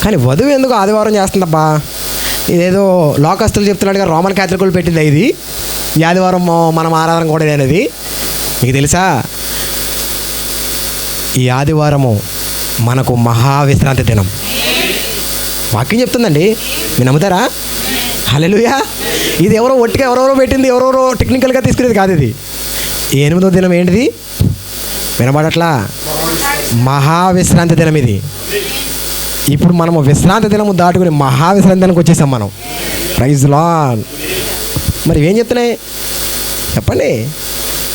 కానీ వధువు ఎందుకు ఆదివారం చేస్తుందబ్బా? ఇదేదో లోకస్తులు చెప్తున్నాడుగా, రోమన్ క్యాథలికులు పెట్టింది ఇది. ఈ ఆదివారం మనం ఆరాధన కూడా అనేది మీకు తెలుసా? ఈ ఆదివారము మనకు మహావిశ్రాంతి దినం. వాక్యం చెప్తుందండి, మీరు నమ్ముతారా? హల్లెలూయా. ఇది ఎవరెవరో పెట్టింది, ఎవరెవరో టెక్నికల్గా తీసుకునేది కాదు. ఇది 8వ దినం ఏంటిది? వినబడట్లా? మహావిశ్రాంతి దినం ఇది. ఇప్పుడు మనము విశ్రాంతి దినము దాటుకుని మహావిశ్రాంతి దినానికి వచ్చేసాం మనం. Praise lord. మరి ఇవేం చెప్తున్నాయి చెప్పండి?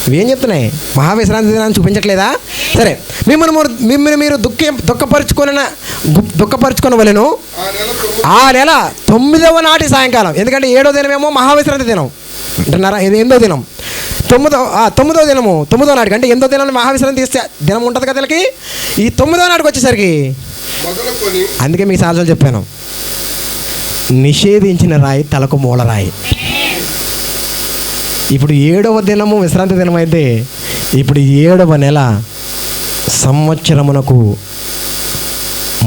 ఇవేం చెప్తున్నాయి? మహావిశ్రాంతి దినాన్ని చూపించట్లేదా? సరే, మిమ్మల్ని మీరు దుఃఖపరుచుకొనవలెను ఆ నెల 9వ నాటి సాయంకాలం. ఎందుకంటే 7వ దినమేమో మహావిశ్రాంతి దినం అంటున్నారా? ఇది 8వ దినం. 9వ దినము 9వ నాటికి, అంటే 8వ దినాన్ని మహావిశ్రాంతి తీస్తే దినం ఉంటుంది కదా వీళ్ళకి. ఈ 9వ నాటికి వచ్చేసరికి, అందుకే మీకు సార్లు చెప్పాను, నిషేధించిన రాయి తలకు మూలరాయి. ఇప్పుడు 7వ దినము విశ్రాంతి దినం అయితే, ఇప్పుడు 7వ నెల సంవత్సరమునకు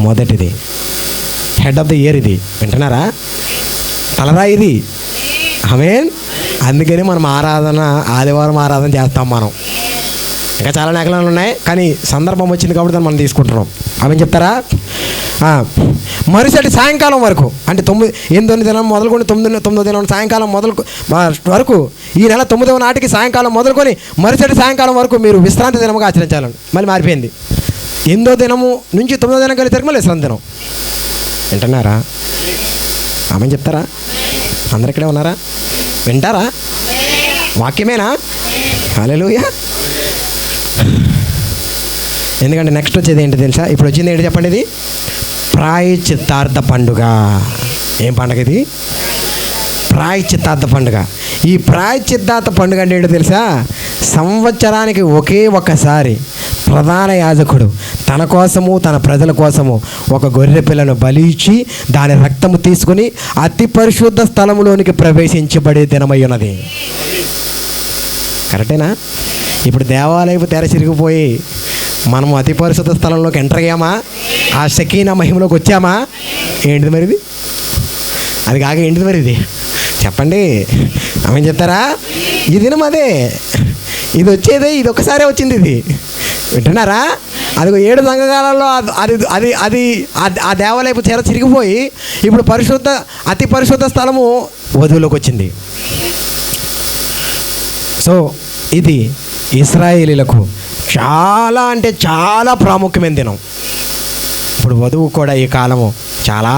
మొదటిది, హెడ్ ఆఫ్ ద ఇయర్ ఇది. వింటున్నారా? తలరాయి ఇది. ఆమేన్. అందుకని మనం ఆదివారం ఆరాధన చేస్తాం మనం. ఇంకా చాలా లేఖనాలు ఉన్నాయి, కానీ సందర్భం వచ్చింది కాబట్టి దాన్ని మనం తీసుకుంటున్నాం. ఆమె చెప్తారా? మరుసటి సాయంకాలం వరకు, అంటే 8వ దినం మొదలుకొని 9వ దినం సాయంకాలం వరకు, ఈ నెల 9వ నాటికి సాయంకాలం మొదలుకొని మరుసటి సాయంకాలం వరకు మీరు విశ్రాంతి దినముగా ఆచరించాలని. మళ్ళీ మారిపోయింది. 8వ దినము నుంచి 9వ దినం కలిసి మళ్ళీ విశ్రాంతి దినం. వింటున్నారా? ఆమె చెప్తారా? అందరు ఇక్కడే ఉన్నారా? వింటారా? వాక్యమేనా? హల్లెలూయా. ఎందుకంటే నెక్స్ట్ వచ్చేది ఏంటి తెలుసా? ఇప్పుడు వచ్చింది ఏంటి చెప్పండి? ఇది ప్రాయశ్చిత్తార్థ పండుగ. ఏం పండుగ ఇది? ప్రాయశ్చిత్తార్థ పండుగ. ఈ ప్రాయశ్చిత్తార్థ పండుగ అంటే ఏంటో తెలుసా? సంవత్సరానికి ఒకే ఒక్కసారి ప్రధాన యాజకుడు తన కోసము తన ప్రజల కోసము ఒక గొర్రె పిల్లను బలి ఇచ్చి దాని రక్తము తీసుకుని అతి పరిశుద్ధ స్థలములోనికి ప్రవేశించబడే దినమై ఉన్నది. కరెక్టేనా? ఇప్పుడు దేవాలయపు తెర చిరిగిపోయి మనము అతి పరిశుద్ధ స్థలంలోకి ఎంటర్ అయ్యామా? ఆ షకీనా మహిమలోకి వచ్చామా? ఏంటిది మరిది? అది కాక ఏంటిది మరిది చెప్పండి. ఆమె చెప్తారా? ఈ దినం అదే, ఇది వచ్చేదే, ఇది ఒక్కసారే వచ్చింది. ఇది వింటున్నారా? అదిగో 7 సంఘకాలంలో అది అది అది ఆ దేవాలయపు తెర చిరిగిపోయి ఇప్పుడు అతి పరిశుద్ధ స్థలము వధువులోకి వచ్చింది. సో ఇది ఇశ్రాయేలీలకు చాలా అంటే చాలా ప్రాముఖ్యమైన దినం. ఇప్పుడు వధువు కూడా ఈ కాలము చాలా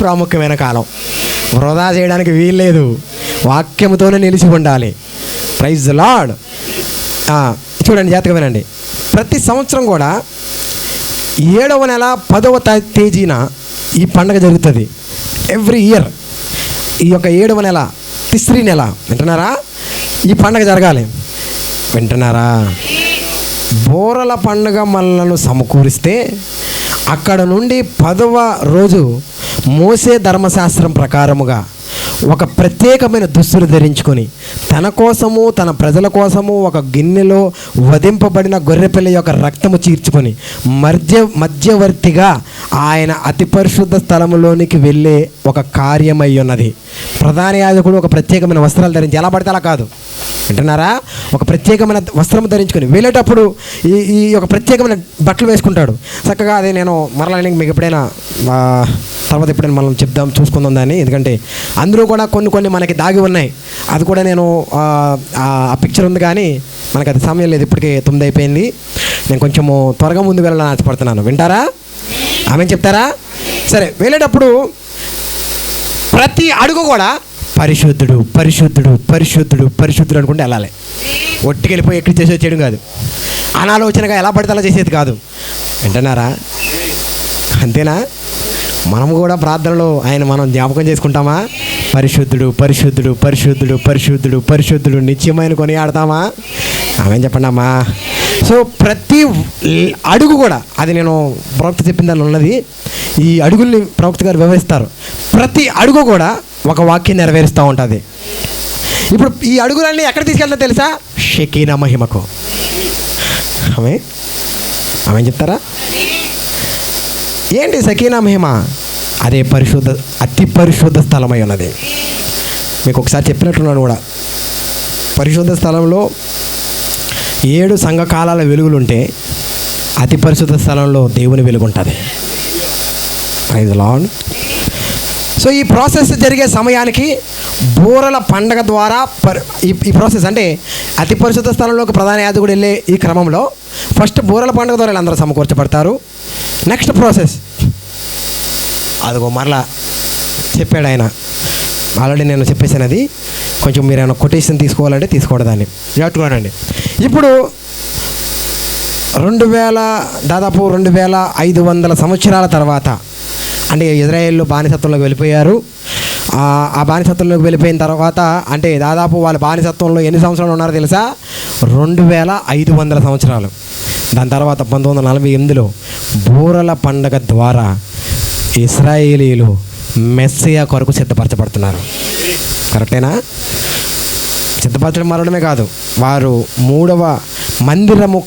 ప్రాముఖ్యమైన కాలం. వృధా చేయడానికి వీల్లేదు, వాక్యముతోనే నిలిచి ఉండాలి. Praise the lord. చూడండి, జాగ్రత్తగా వినండి. ప్రతి సంవత్సరం కూడా 7వ నెల 10వ తేదీన ఈ పండుగ జరుగుతుంది. ఎవ్రీ ఇయర్ ఈ యొక్క 7వ నెల తిస్రీ నెల, వింటున్నారా, ఈ పండుగ జరగాలి. వింటున్నారా? బోరల పండుగ మనలను సమకూరిస్తే అక్కడ నుండి 10వ రోజు మోసే ధర్మశాస్త్రం ప్రకారముగా ఒక ప్రత్యేకమైన దుస్తులు ధరించుకొని తన కోసము తన ప్రజల కోసము ఒక గిన్నెలో వధింపబడిన గొర్రెపిల్ల యొక్క రక్తము చీర్చుకొని మధ్యవర్తిగా ఆయన అతి పరిశుద్ధ స్థలములోనికి వెళ్ళే ఒక కార్యమై ఉన్నది. ప్రధాన యాజకుడు ఒక ప్రత్యేకమైన వస్త్రాలు ధరించి, ఎలా పడితే అలా కాదు, వింటున్నారా, ఒక ప్రత్యేకమైన వస్త్రం ధరించుకొని వెళ్ళేటప్పుడు ఈ ఒక ప్రత్యేకమైన బట్టలు వేసుకుంటాడు చక్కగా. అదే నేను మరలా మీకు ఎప్పుడైనా తర్వాత ఎప్పుడైనా మనం చెప్దాం, చూసుకుందాం దాన్ని, ఎందుకంటే అందులో కూడా కొన్ని మనకి దాగి ఉన్నాయి. అది కూడా నేను ఆ పిక్చర్ ఉంది కానీ మనకు అది సమయం లేదు, ఇప్పటికే 9 అయిపోయింది. నేను కొంచెము త్వరగా ముందు వెళ్ళాలని ఆశపడుతున్నాను. వింటారా? ఆమె చెప్తారా? సరే, వెళ్ళేటప్పుడు ప్రతి అడుగు కూడా పరిశుద్ధుడు పరిశుద్ధుడు పరిశుద్ధుడు పరిశుద్ధుడు అనుకుంటే వెళ్ళాలి. ఒట్టికెళ్ళిపోయి ఎక్కడి చేసి వచ్చేయడం కాదు, అనాలోచనగా ఎలా పడితే అలా చేసేది కాదు. వింటున్నారా? అంతేనా? మనం కూడా ప్రార్థనలో మనం జ్ఞాపకం చేసుకుంటామా? పరిశుద్ధుడు పరిశుద్ధుడు పరిశుద్ధుడు పరిశుద్ధుడు పరిశుద్ధుడు నిత్యమైన కొనియాడతామా? ఆమె చెప్పండి అమ్మా. సో ప్రతి అడుగు కూడా, అది నేను ప్రవక్త చెప్పిన దానిలో ఉన్నది, ఈ అడుగుల్ని ప్రవక్త గారు వివరిస్తారు. ప్రతి అడుగు కూడా ఒక వాక్యం నెరవేరుస్తూ ఉంటుంది. ఇప్పుడు ఈ అడుగులన్నీ ఎక్కడ తీసుకెళ్తా తెలుసా? షకీనా మహిమకు. ఆమె చెప్తారా? ఏంటి షకీనా మహిమ? అదే అతి పరిశుద్ధ స్థలమై ఉన్నది. మీకు ఒకసారి చెప్పినట్టున్నాను కూడా, పరిశుద్ధ స్థలంలో 7 సంఘకాలాల వెలుగులుంటే అతి పరిశుద్ధ స్థలంలో దేవుని వెలుగు ఉంటుంది. Praise the lord. సో ఈ ప్రాసెస్ జరిగే సమయానికి బూరల పండగ ద్వారా ఈ ప్రాసెస్ అంటే అతి పరిశుద్ధ స్థలంలోకి ప్రధాన యాజకుడు వెళ్ళే ఈ క్రమంలో ఫస్ట్ బూరల పండుగ ద్వారా వీళ్ళందరూ సమకూర్చబడతారు. నెక్స్ట్ ప్రాసెస్ అదిగో మరలా చెప్పాడు ఆయన, ఆల్రెడీ నేను చెప్పేసాను. అది కొంచెం మీరు ఏమైనా కొటేషన్ తీసుకోవాలంటే తీసుకోవడాన్ని జాగ్రత్తగానండి. ఇప్పుడు 2500 సంవత్సరాల తర్వాత, అంటే ఇజ్రాయేలు బానిసత్వంలోకి వెళ్ళిపోయారు. ఆ బానిసత్వంలోకి వెళ్ళిపోయిన తర్వాత, అంటే దాదాపు వాళ్ళ బానిసత్వంలో ఎన్ని సంవత్సరాలు ఉన్నారో తెలుసా? 2500 సంవత్సరాలు. దాని తర్వాత 1948లో బూరల పండగ ద్వారా ఇశ్రాయేలీలు మెస్సియా కొరకు సిద్ధపరచబడుతున్నారు. కరెక్టేనా? సిద్ధపరచడం మరడమే కాదు, వారు 3వ మందిరము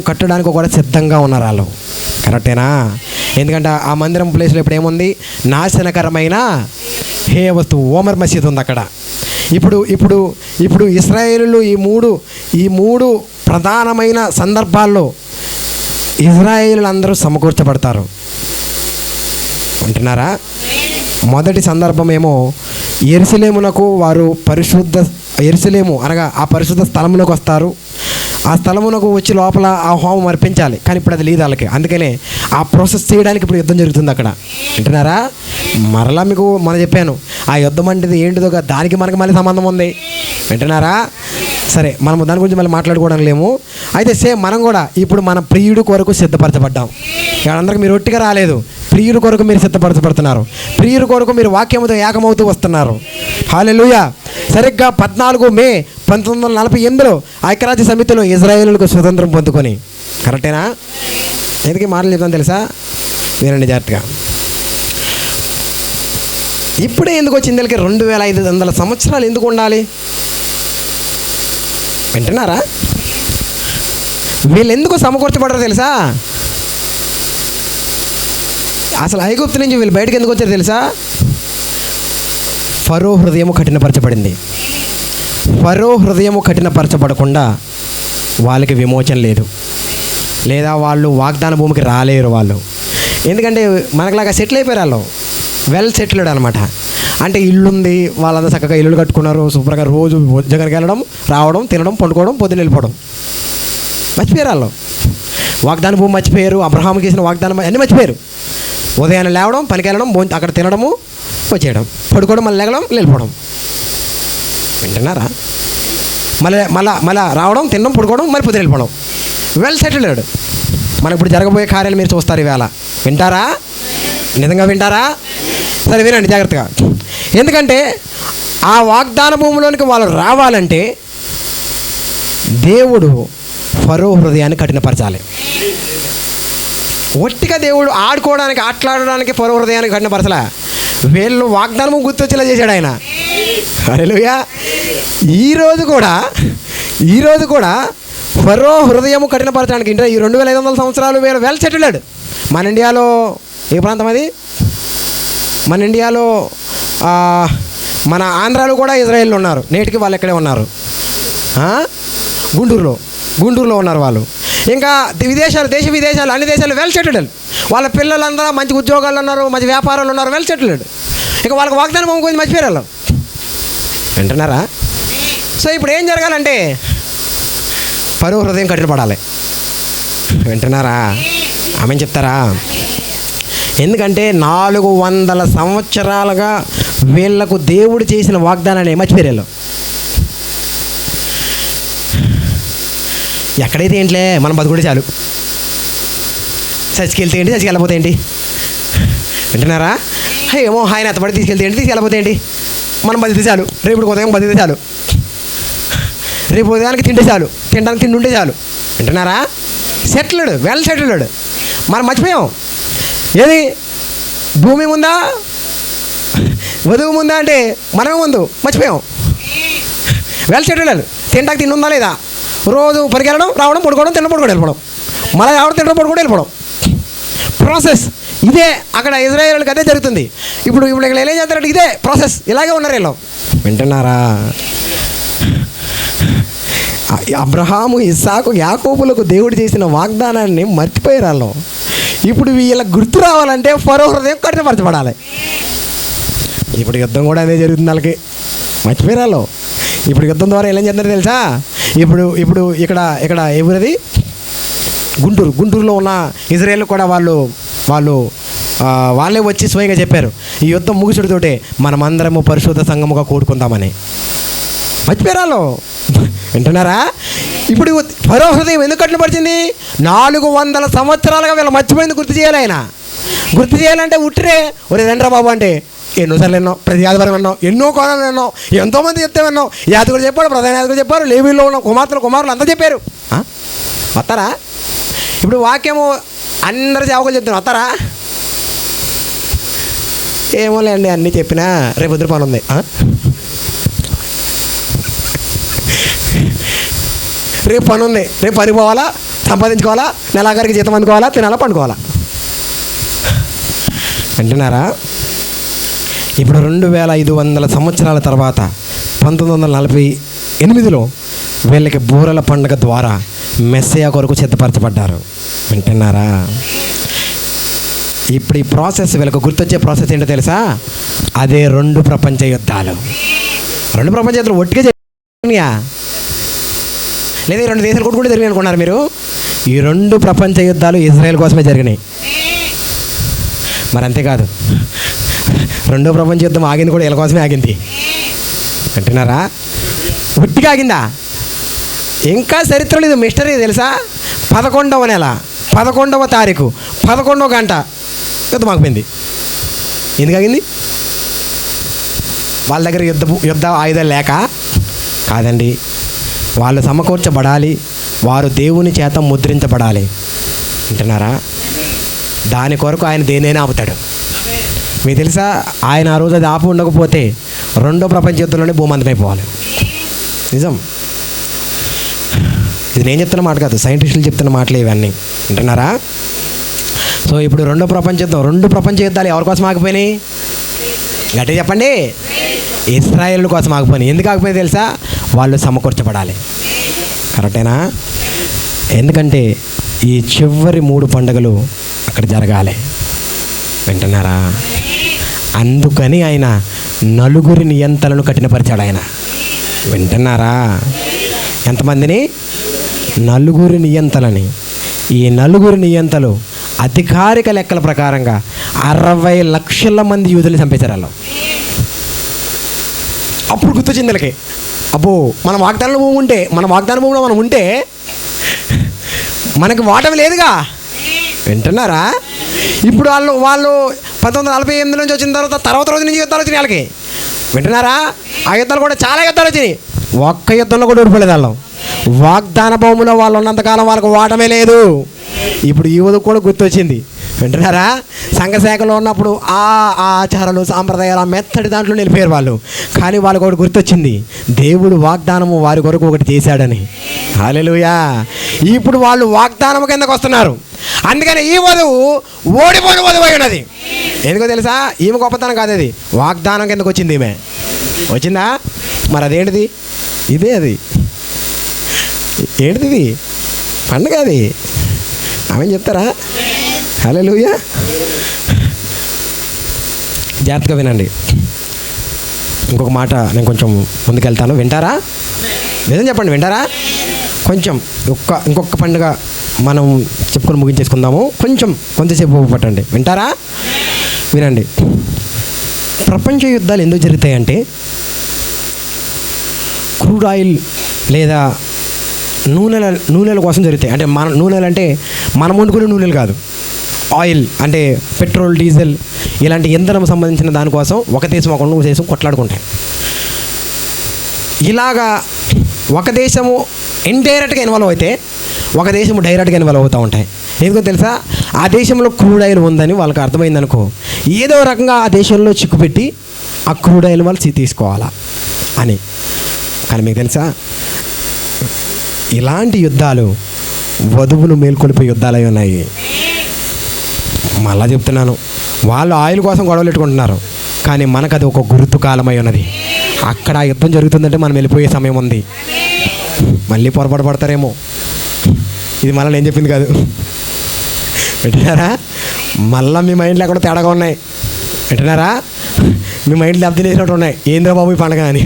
కట్టడానికి కూడా సిద్ధంగా ఉన్నారు వాళ్ళు. కరెక్టేనా? ఎందుకంటే ఆ మందిరం ప్లేస్లో ఇప్పుడు ఏముంది? నాశనకరమైన హే వస్తువు ఓమర్ మసీద్ ఉంది అక్కడ. ఇప్పుడు ఇశ్రాయేలు ఈ మూడు ప్రధానమైన సందర్భాల్లో ఇజ్రాయేలు అందరూ సమకూర్చబడతారు. వింటున్నారా? మొదటి సందర్భం ఏమో యెరూషలేమునకు వారు యెరూషలేము అనగా ఆ పరిశుద్ధ స్థలములోకి వస్తారు. ఆ స్థలమునకు వచ్చి లోపల ఆ హోమం అర్పించాలి. కానీ ఇప్పుడు అది లేదు వాళ్ళకి. అందుకనే ఆ ప్రాసెస్ చేయడానికి ఇప్పుడు యుద్ధం జరుగుతుంది అక్కడ. వింటున్నారా? మరలా మీకు చెప్పాను, ఆ యుద్ధం అంటే ఏంటిదో దానికి మనకి మళ్ళీ సంబంధం ఉంది. వింటున్నారా? సరే, మనము దాని గురించి మళ్ళీ మాట్లాడుకోవడం లేము. అయితే సేమ్ మనం కూడా ఇప్పుడు మన ప్రియుడు కొరకు సిద్ధపరచబడ్డాం. అందరికి మీరు ఒట్టిగా రాలేదు, ప్రియుడి కొరకు మీరు సిద్ధపరచబడుతున్నారు. ప్రియుడి కొరకు మీరు వాక్యముతో ఏకమవుతూ వస్తున్నారు. హల్లెలూయా. సరిగ్గా 14 మే 1948లో ఐక్యరాజ్య సమితిలో ఇజ్రాయేలులకు స్వతంత్రం పొందుకొని, కరెక్టేనా? ఎందుకు ఈ మాటలు చెప్తాను తెలుసా? వినండి జాగ్రత్తగా. ఇప్పుడే ఎందుకు వచ్చింది? 2500 సంవత్సరాలు ఎందుకు ఉండాలి? వింటున్నారా? వీళ్ళు ఎందుకు సమకూర్చబడరు తెలుసా? అసలు ఐగుప్తు నుంచి వీళ్ళు బయటకు ఎందుకు వచ్చారు తెలుసా? ఫరో హృదయము కఠినపరచబడింది. ఫరో హృదయము కఠినపరచబడకుండా వాళ్ళకి విమోచన లేదు, లేదా వాళ్ళు వాగ్దాన భూమికి రాలేరు వాళ్ళు. ఎందుకంటే మనకులాగా సెటిల్ అయిపోయారు వాళ్ళు, వెల్ సెటిల్డ్ అనమాట. అంటే ఇల్లుంది, వాళ్ళంతా చక్కగా ఇల్లులు కట్టుకున్నారు, శుభ్రంగా రోజు జగన్కి వెళ్ళడం, రావడం, తినడం, పండుకోవడం, పొద్దున్న వెళ్ళిపోవడం. మర్చిపోయారు వాళ్ళు. వాగ్దాన భూమి మర్చిపోయారు, అబ్రహాముకి ఇచ్చిన వాగ్దానం అన్నీ మర్చిపోయారు. ఉదయాన్నే లేవడం, పనికి వెళ్ళడం, అక్కడ తినడము, వచ్చేయడం, పడుకోవడం, మళ్ళీ లేగడం, వెళ్ళిపోవడం. వింటున్నారా? మళ్ళీ రావడం, తినడం, పడుకోవడం, మళ్ళీ పొద్దున వెళ్ళిపోవడం. Well settled. మనం ఇప్పుడు జరగబోయే కార్యాలు మీరు చూస్తారు ఈవేళ. వింటారా? నిజంగా వింటారా? సరే వినండి జాగ్రత్తగా. ఎందుకంటే ఆ వాగ్దాన భూమిలోనికి వాళ్ళు రావాలంటే దేవుడు ఫరో హృదయాన్ని కఠినపరచాలి. ఒట్టిగా దేవుడు ఆడుకోవడానికి, ఆటలాడడానికి ఫరో హృదయాన్ని కఠినపరచలే. వీళ్ళు వాగ్దానము గుర్తొచ్చేలా చేశాడు ఆయన. హల్లెలూయా. ఈరోజు కూడా ఫరో హృదయము కఠినపరచడానికి ఈ 2500 సంవత్సరాలు వీళ్ళు వెల్ సెటిల్డ్. మన ఇండియాలో ఏ ప్రాంతం అది? మన ఇండియాలో మన ఆంధ్రాలో కూడా ఇజ్రాయేల్లో ఉన్నారు. నేటికి వాళ్ళు ఎక్కడే ఉన్నారు. గుంటూరులో ఉన్నారు వాళ్ళు. ఇంకా దేశ విదేశాలు అన్ని దేశాలు వెల్ సెటిల్డ్. వాళ్ళ పిల్లలందరూ మంచి ఉద్యోగాలు ఉన్నారు, మంచి వ్యాపారాలు ఉన్నారు, వెల్ సెటిల్డ్. ఇక వాళ్ళకి వాగ్దానం కొంచెం మర్చిపోయారు వాళ్ళు. వింటున్నారా? సో ఇప్పుడు ఏం జరగాలంటే ఫరో హృదయం కఠినపడాలి. వింటున్నారా? ఆమెను చెప్తారా? ఎందుకంటే 400 సంవత్సరాలుగా వీళ్లకు దేవుడు చేసిన వాగ్దానాన్ని మర్చిపోయారు. ఎక్కడైతే ఏంట్లే మనం బతుకుంటే చాలు, చర్చికి వెళ్తే ఏంటి, చర్చికి వెళ్ళిపోతే ఏంటి. వింటున్నారా? ఏమో ఆయన ఎత్తబడి తీసుకెళ్తే ఏంటి, తీసుకెళ్ళిపోతే ఏంటి, మనం బతికితే చాలు, రేపు ఉదయం బతికితే చాలు, రేపు ఉదయానికి తింటే చాలు, తినడానికి తిండి ఉంటే చాలు. వింటున్నారా? Settled, well settled. మనం మర్చిపోయాం. ఏది భూమి ముందా, వధువు ముందా అంటే మనమే ముందు మర్చిపోయాం. Well settled. తినడానికి తిండి ఉందా లేదా, రోజు పనికి వెళ్ళడం, రావడం, పడుకోవడం, తినడం, పడుకోవడం, వెళ్ళిపోవడం, మళ్ళీ రావడం, తినడం, పడుకోవడం, వెళ్ళిపోవడం. ప్రాసెస్ ఇదే. అక్కడ ఇజ్రాయేలుకి అదే జరుగుతుంది. ఇప్పుడు ఇక్కడ ఏం చేస్తారంటే ఇదే ప్రాసెస్, ఇలాగే ఉన్నారు వీళ్ళు. వింటున్నారా? అబ్రహాము, ఇస్సాకు, యాకోబులకు దేవుడు చేసిన వాగ్దానాన్ని మర్చిపోయారు వాళ్ళు. ఇప్పుడు వీళ్ళకి గుర్తు రావాలంటే ఫరో హృదయం కఠినపరచబడాలి. ఇప్పుడు యుద్ధం కూడా అదే జరుగుతుంది వాళ్ళకి. మర్చిపోయారు వాళ్ళు. ఇప్పుడు యుద్ధం ద్వారా ఏం చేస్తున్నారు తెలుసా? ఇప్పుడు ఇక్కడ ఎవరిది? గుంటూరులో ఉన్న ఇజ్రాయేల్ కూడా వాళ్ళే వచ్చి స్వయంగా చెప్పారు, ఈ యుద్ధం ముగిసుడితోటే మనమందరము పరిశుద్ధ సంఘముగా కూడుకుందామని. మర్చిపోయారు వాళ్ళు. వింటున్నారా? ఇప్పుడు ఫరో హృదయం ఎందుకు కఠినపరిచింది? 400 సంవత్సరాలుగా వీళ్ళు మర్చిపోయింది గుర్తు చేయాలి. ఆయన గుర్తు చేయాలంటే ఉట్టిరే ఒరే రండ్రా బాబు అంటే ఎన్నోసార్లు విన్నాం, ప్రతి ఆదివారం విన్నాం, ఎన్నో కోణాలు విన్నాం, ఎంతోమంది చెప్తే విన్నాం. యాజకుడు చెప్పాడు, ప్రధాన యాజకుడు చెప్పారు, లేవీలో ఉన్న కుమారులు అంతా చెప్పారు. వస్తారా? ఇప్పుడు వాక్యము అందరు సేవకులు చెప్తున్నారు, వస్తారా? ఏమోలేండి అన్నీ చెప్పినా రేపు వద్దు పని ఉంది, రేపు పని ఉంది, రేపు పని పోవాలా, సంపాదించుకోవాలా, నెలాఖరికి జీతం అందుకోవాలా, తినాలా, పండుకోవాలా. వింటున్నారా? ఇప్పుడు 2500 సంవత్సరాల తర్వాత 1948లో వీళ్ళకి బూరల పండుగ ద్వారా మెస్సయా కొరకు సిద్ధపరచబడ్డారు. వింటున్నారా? ఇప్పుడు ఈ ప్రాసెస్ వీళ్ళకు గుర్తొచ్చే ప్రాసెస్ ఏంటో తెలుసా? అదే 2 ప్రపంచ యుద్ధాలు. 2 ప్రపంచ యుద్ధాలు ఒట్టిగా జరిగినాయా లేదా? 2 దేశాలు కొట్టుకుంటే జరిగినాయి అనుకున్నారు మీరు? ఈ 2 ప్రపంచ యుద్ధాలు ఇజ్రాయెల్ కోసమే జరిగినాయి. మరి అంతేకాదు, 2వ ప్రపంచ యుద్ధం ఆగింది కూడా వీళ్ళ కోసమే ఆగింది. అంటున్నారా? ఒట్టిగా ఆగిందా? ఇంకా చరిత్రలో ఇది మిస్టరీ తెలుసా? 11వ నెల 11వ తారీఖు 11వ గంట యుద్ధం ఆగిపోయింది. ఎందుకు ఆగింది? వాళ్ళ దగ్గర యుద్ధ ఆయుధాలు లేక కాదండి, వాళ్ళు సమకూర్చబడాలి, వారు దేవుని చేత ముద్రించబడాలి. వింటున్నారా? దాని కొరకు ఆయన దేనైనా ఆపుతాడు. మీకు తెలుసా, ఆయన ఆ రోజు అది ఆపు ఉండకపోతే రెండో ప్రపంచ యుద్ధంలోనే భూమంతమైపోవాలి. నిజం. ఇది నేను చెప్తున్న మాట కాదు, సైంటిస్టులు చెప్తున్న మాటలే ఇవన్నీ. వింటున్నారా? సో ఇప్పుడు రెండో ప్రపంచ యుద్ధం, 2 ప్రపంచ యుద్ధాలు ఎవరి కోసం ఆగిపోయినాయి? గట్టిగా చెప్పండి. ఇశ్రాయేల్ కోసం ఆగిపోయినాయి. ఎందుకు ఆగిపోయింది తెలుసా? వాళ్ళు సమకూర్చబడాలి. కరెక్టేనా? ఎందుకంటే ఈ చివరి 3 పండుగలు అక్కడ జరగాలి. వింటున్నారా? అందుకని ఆయన నలుగురి నియంతలను కఠినపరిచాడు. ఆయన వింటున్నారా? ఎంతమందిని? 4 నియంతలని. ఈ 4 నియంతలు అధికారిక లెక్కల ప్రకారంగా 60 లక్షల మంది యూదుల్ని చంపేశారు వాళ్ళు. అప్పుడు గుర్తొచ్చింది వీళ్ళకి, అబ్బో మన వాగ్దాన భూమిలో మనం ఉంటే మనకి వాటం లేదుగా. వింటున్నారా? ఇప్పుడు వాళ్ళు 1948 నుంచి వచ్చిన తర్వాత రోజు నుంచి యుద్ధాలు వచ్చినాయి వాళ్ళకి. వింటున్నారా? ఆ యుద్ధాలు కూడా చాలా యుద్ధాలు వచ్చినాయి. ఒక్క యుద్ధంలో కూడా ఓడిపోలేదు వాళ్ళు. వాగ్దాన భూమిలో వాళ్ళు ఉన్నంతకాలం వాళ్ళకు వాటమే లేదు. ఇప్పుడు ఈ యువతకు కూడా గుర్తొచ్చింది. వింటున్నారా? సంఘశాఖలో ఉన్నప్పుడు ఆ ఆచారాలు సాంప్రదాయాలు మెత్తడి దాంట్లో నిలిపారు వాళ్ళు. కానీ వాళ్ళకు ఒకటి గుర్తొచ్చింది, దేవుడు వాగ్దానము వారి కొరకు ఒకటి చేశాడని. హల్లెలూయా. ఇప్పుడు వాళ్ళు వాగ్దానం కిందకు వస్తున్నారు. అందుకని ఈ వధువు ఓడిపోయిన వధువు అయి ఉన్నది. ఎందుకో తెలుసా? ఈమె గొప్పతనం కాదు, అది వాగ్దానం కిందకు వచ్చింది. ఈమె వచ్చిందా? మరి అదేంటిది? ఇదే అది. ఏంటిది? ఇది పండుగ. అది ఆమె చెప్తారా? హల్లెలూయా. జాగ్రత్తగా వినండి. ఇంకొక మాట నేను కొంచెం ముందుకెళ్తాను, వింటారా? నిజం చెప్పండి, వింటారా? కొంచెం ఇంకొక పండుగ మనం చెప్పుకొని ముగించేసుకుందాము. కొంచెంసేపు పట్టండి, వింటారా? వినండి. ప్రపంచ యుద్ధాలు ఎందుకు జరుగుతాయంటే క్రూడ్ ఆయిల్ లేదా నూనెల కోసం జరుగుతాయి. అంటే నూనెలు అంటే మనం వండుకునే నూనెలు కాదు, ఆయిల్ అంటే పెట్రోల్, డీజిల్ ఇలాంటి ఇంధనం సంబంధించిన దానికోసం ఒక దేశం ఒక దేశం కొట్లాడుకుంటాయి. ఇలాగా ఒక దేశము ఇండైరెక్ట్గా ఇన్వాల్వ్ అయితే ఒక దేశము డైరెక్ట్గా ఇన్వాల్వ్ అవుతూ ఉంటాయి. ఎందుకో తెలుసా? ఆ దేశంలో క్రూడ్ ఆయిల్ ఉందని వాళ్ళకి అర్థమైందనుకో, ఏదో రకంగా ఆ దేశంలో చిక్కుపెట్టి ఆ క్రూడ్ ఆయిల్ వాళ్ళు తీసుకోవాలా అని. కానీ మీకు తెలుసా, ఇలాంటి యుద్ధాలు వధువును మేల్కొలిపే యుద్ధాలు అయి ఉన్నాయి. మళ్ళా చెప్తున్నాను, వాళ్ళు ఆయిల్ కోసం గొడవలు పెట్టుకుంటున్నారు, కానీ మనకు అది ఒక గుర్తు కాలమై ఉన్నది. అక్కడ ఆ యుద్ధం జరుగుతుందంటే మనం వెళ్ళిపోయే సమయం ఉంది. మళ్ళీ పొరపాటు పడతారేమో. ఇది మళ్ళీ నేను చెప్పింది కాదు. వింటున్నారా? మళ్ళీ మీ మైండ్లో ఎక్కడ తేడాగా ఉన్నాయి. వింటున్నారా? మీ మైండ్లో అర్థం చేసినట్టు ఉన్నాయి, ఏంద్రా బాబు ఈ పండగ అని.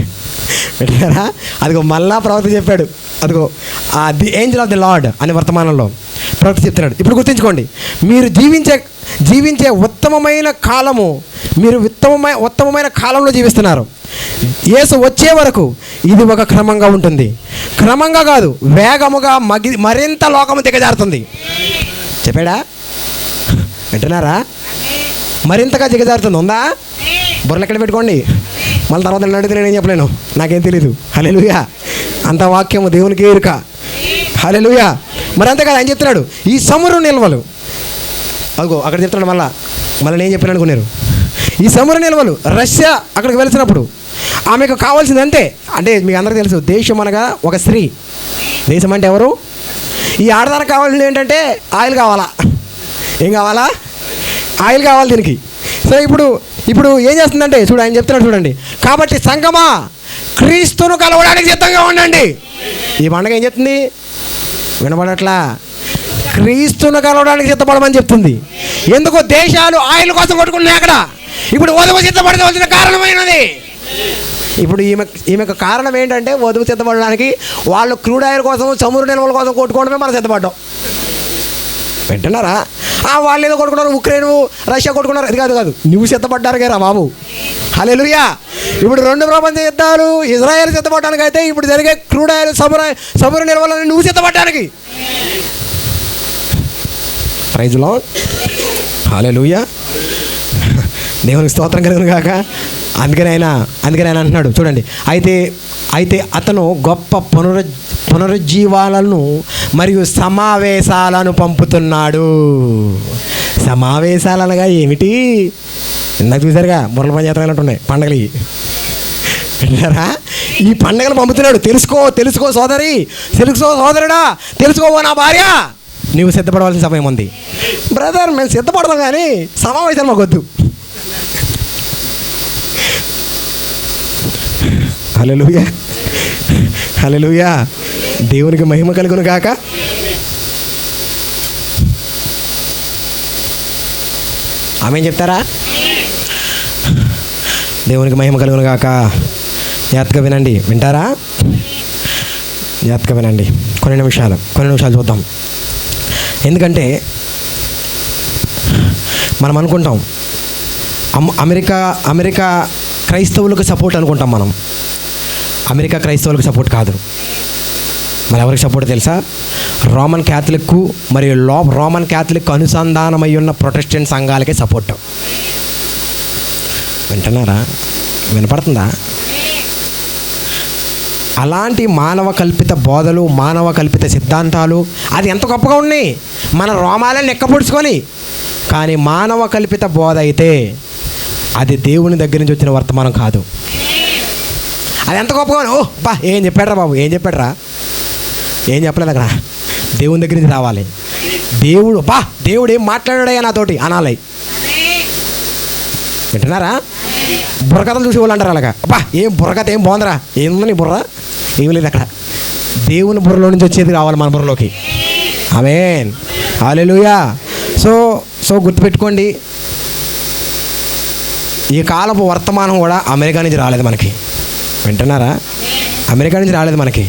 వింటున్నారా? అదిగో మళ్ళా ప్రవక్త చెప్పాడు. అదిగో the Angel of the lord అనే వర్తమానంలో ప్రవక్త చెప్తున్నాడు. ఇప్పుడు గుర్తుంచుకోండి, మీరు జీవించే ఉత్తమమైన కాలము, మీరు ఉత్తమమైన కాలంలో జీవిస్తున్నారు. యేసు వచ్చే వరకు ఇది ఒక క్రమంగా ఉంటుంది. క్రమంగా కాదు, వేగముగా మరింత లోకము దిగజారుతుంది. చెప్పాడా? వింటున్నారా? మరింతగా దిగజారుతుంది. ఉందా? బుర్రలు ఎక్కడ పెట్టుకోండి. మళ్ళీ తర్వాత అడిగితే నేనేం చెప్పలేను, నాకేం తెలీదు. హల్లెలూయా. అంత వాక్యము దేవునికి ఎరుక. హల్లెలూయా. మరి అంతేకాదు, ఆయన చెప్తున్నాడు ఈ సముద్ర నిల్వలు. అదిగో అక్కడ చెప్తున్నాడు. మళ్ళీ నేను చెప్పాను అనుకున్నారు. ఈ సముద్ర నిల్వలు రష్యా అక్కడికి వెళ్తున్నప్పుడు ఆమెకు కావాల్సింది అంటే మీకు అందరికీ తెలుసు, దేశం అనగా ఒక స్త్రీ. దేశం అంటే ఎవరు? ఈ ఆడదానికి కావాల్సింది ఏంటంటే ఆయిల్ కావాలా. ఏం కావాలా? ఆయిల్ కావాలి దీనికి. సో ఇప్పుడు ఏం చేస్తుందంటే ఆయన చెప్తున్నాడు చూడండి. కాబట్టి సంగమా, క్రీస్తును కలవడానికి సిద్ధంగా ఉండండి. ఈ పండుగ ఏం చెప్తుంది? వినబడట్లా? క్రీస్తును కలవడానికి సిద్ధపడమని చెప్తుంది. ఎందుకు? దేశాలు ఆయిల్ కోసం కొట్టుకున్నాయి అక్కడ. ఇప్పుడు వధువు సిద్ధపడవలసిన కారణమైనది. ఇప్పుడు ఈమెకు కారణం ఏంటంటే వధువు సిద్ధపడడానికి వాళ్ళు క్రూడ్ ఆయిల్ కోసం, చమురు నిల్వల కోసం కొట్టుకోవడమే మనం సిద్ధపడ్డాం. వింటున్నారా? వాళ్ళు ఏదో కొట్టుకున్నారు, ఉక్రెయిన్ రష్యా కొట్టుకున్నారు. అది కాదు, నువ్వు సిద్ధపడ్డారు కదా బాబు. హల్లెలూయా. ఇప్పుడు 2 ప్రపంచ యుద్ధాలు ఇజ్రాయెల్ సిద్ధపడడానికి అయితే ఇప్పుడు జరిగే క్రూడ్ ఆయిల్, చమురు నిల్వలని నువ్వు సిద్ధపడడానికి. ప్రైజ్ లార్డ్, హల్లెలూయా, దేవునికి స్తోత్రం కలుగును గాక. అందుకని ఆయన అంటున్నాడు చూడండి, అయితే అతను గొప్ప పునరుజ్జీవాలను మరియు సమావేశాలను పంపుతున్నాడు. సమావేశాలు అనగా ఏమిటి? ఇందాక చూసారుగా మురళ పంచాయతీ ఉన్నాయి పండగలు. విన్నారా? ఈ పండగలు పంపుతున్నాడు. తెలుసుకో సోదరి, తెలుసుకో సోదరుడా, తెలుసుకోవో నా భార్య, నీవు సిద్ధపడవలసిన సమయం ఉంది. బ్రదర్, మేము సిద్ధపడదాం కానీ సమావేశాలు మాకు వద్దు. హల్లెలూయా, హల్లెలూయా, దేవునికి మహిమ కలుగును గాక. ఆమేన్ చెప్తారా? దేవునికి మహిమ కలుగును గాక. జాగ్రత్తగా వినండి. వింటారా? జాగ్రత్తగా వినండి. కొన్ని నిమిషాలు చూద్దాం. ఎందుకంటే మనం అనుకుంటాం అమెరికా క్రైస్తవులకు సపోర్ట్ అనుకుంటాం మనం. అమెరికా క్రైస్తవులకు సపోర్ట్ కాదు. మరి ఎవరికి సపోర్ట్ తెలుసా? రోమన్ క్యాథలిక్ మరియు రోమన్ క్యాథలిక్ అనుసంధానమై ఉన్న ప్రొటెస్టెంట్ సంఘాలకే సపోర్ట్. వింటున్నారా? వినపడుతుందా? అలాంటి మానవ కల్పిత బోధలు, మానవ కల్పిత సిద్ధాంతాలు అది ఎంత గొప్పగా ఉన్నాయి మన రోమాలను ఎక్కపొడుచుకొని. కానీ మానవ కల్పిత బోధ అయితే అది దేవుని దగ్గర నుంచి వచ్చిన వర్తమానం కాదు. అది ఎంత గొప్పగా ఏం చెప్పాడ్రా బాబు, ఏం చెప్పలేదు అక్కడ. దేవుని దగ్గర నుంచి రావాలి. దేవుడు ఏం మాట్లాడాడయ్యా నాతోటి అనాలి. వింటున్నారా? బుర్రకథలు చూసి వాళ్ళు అంటారు అలాగా, ఏం బుర్రకథ, ఏం బాగుందిరా, ఏముంది నీ బుర్ర, ఏం లేదు అక్కడ. దేవుని బుర్రలో నుంచి వచ్చేది రావాలి మన బుర్రలోకి. ఆమేన్, హల్లెలూయా. సో గుర్తుపెట్టుకోండి, ఈ కాలపు వర్తమానం కూడా అమెరికా నుంచి రాలేదు మనకి. వింటున్నారా? అమెరికా నుంచి రాలేదు మనకి.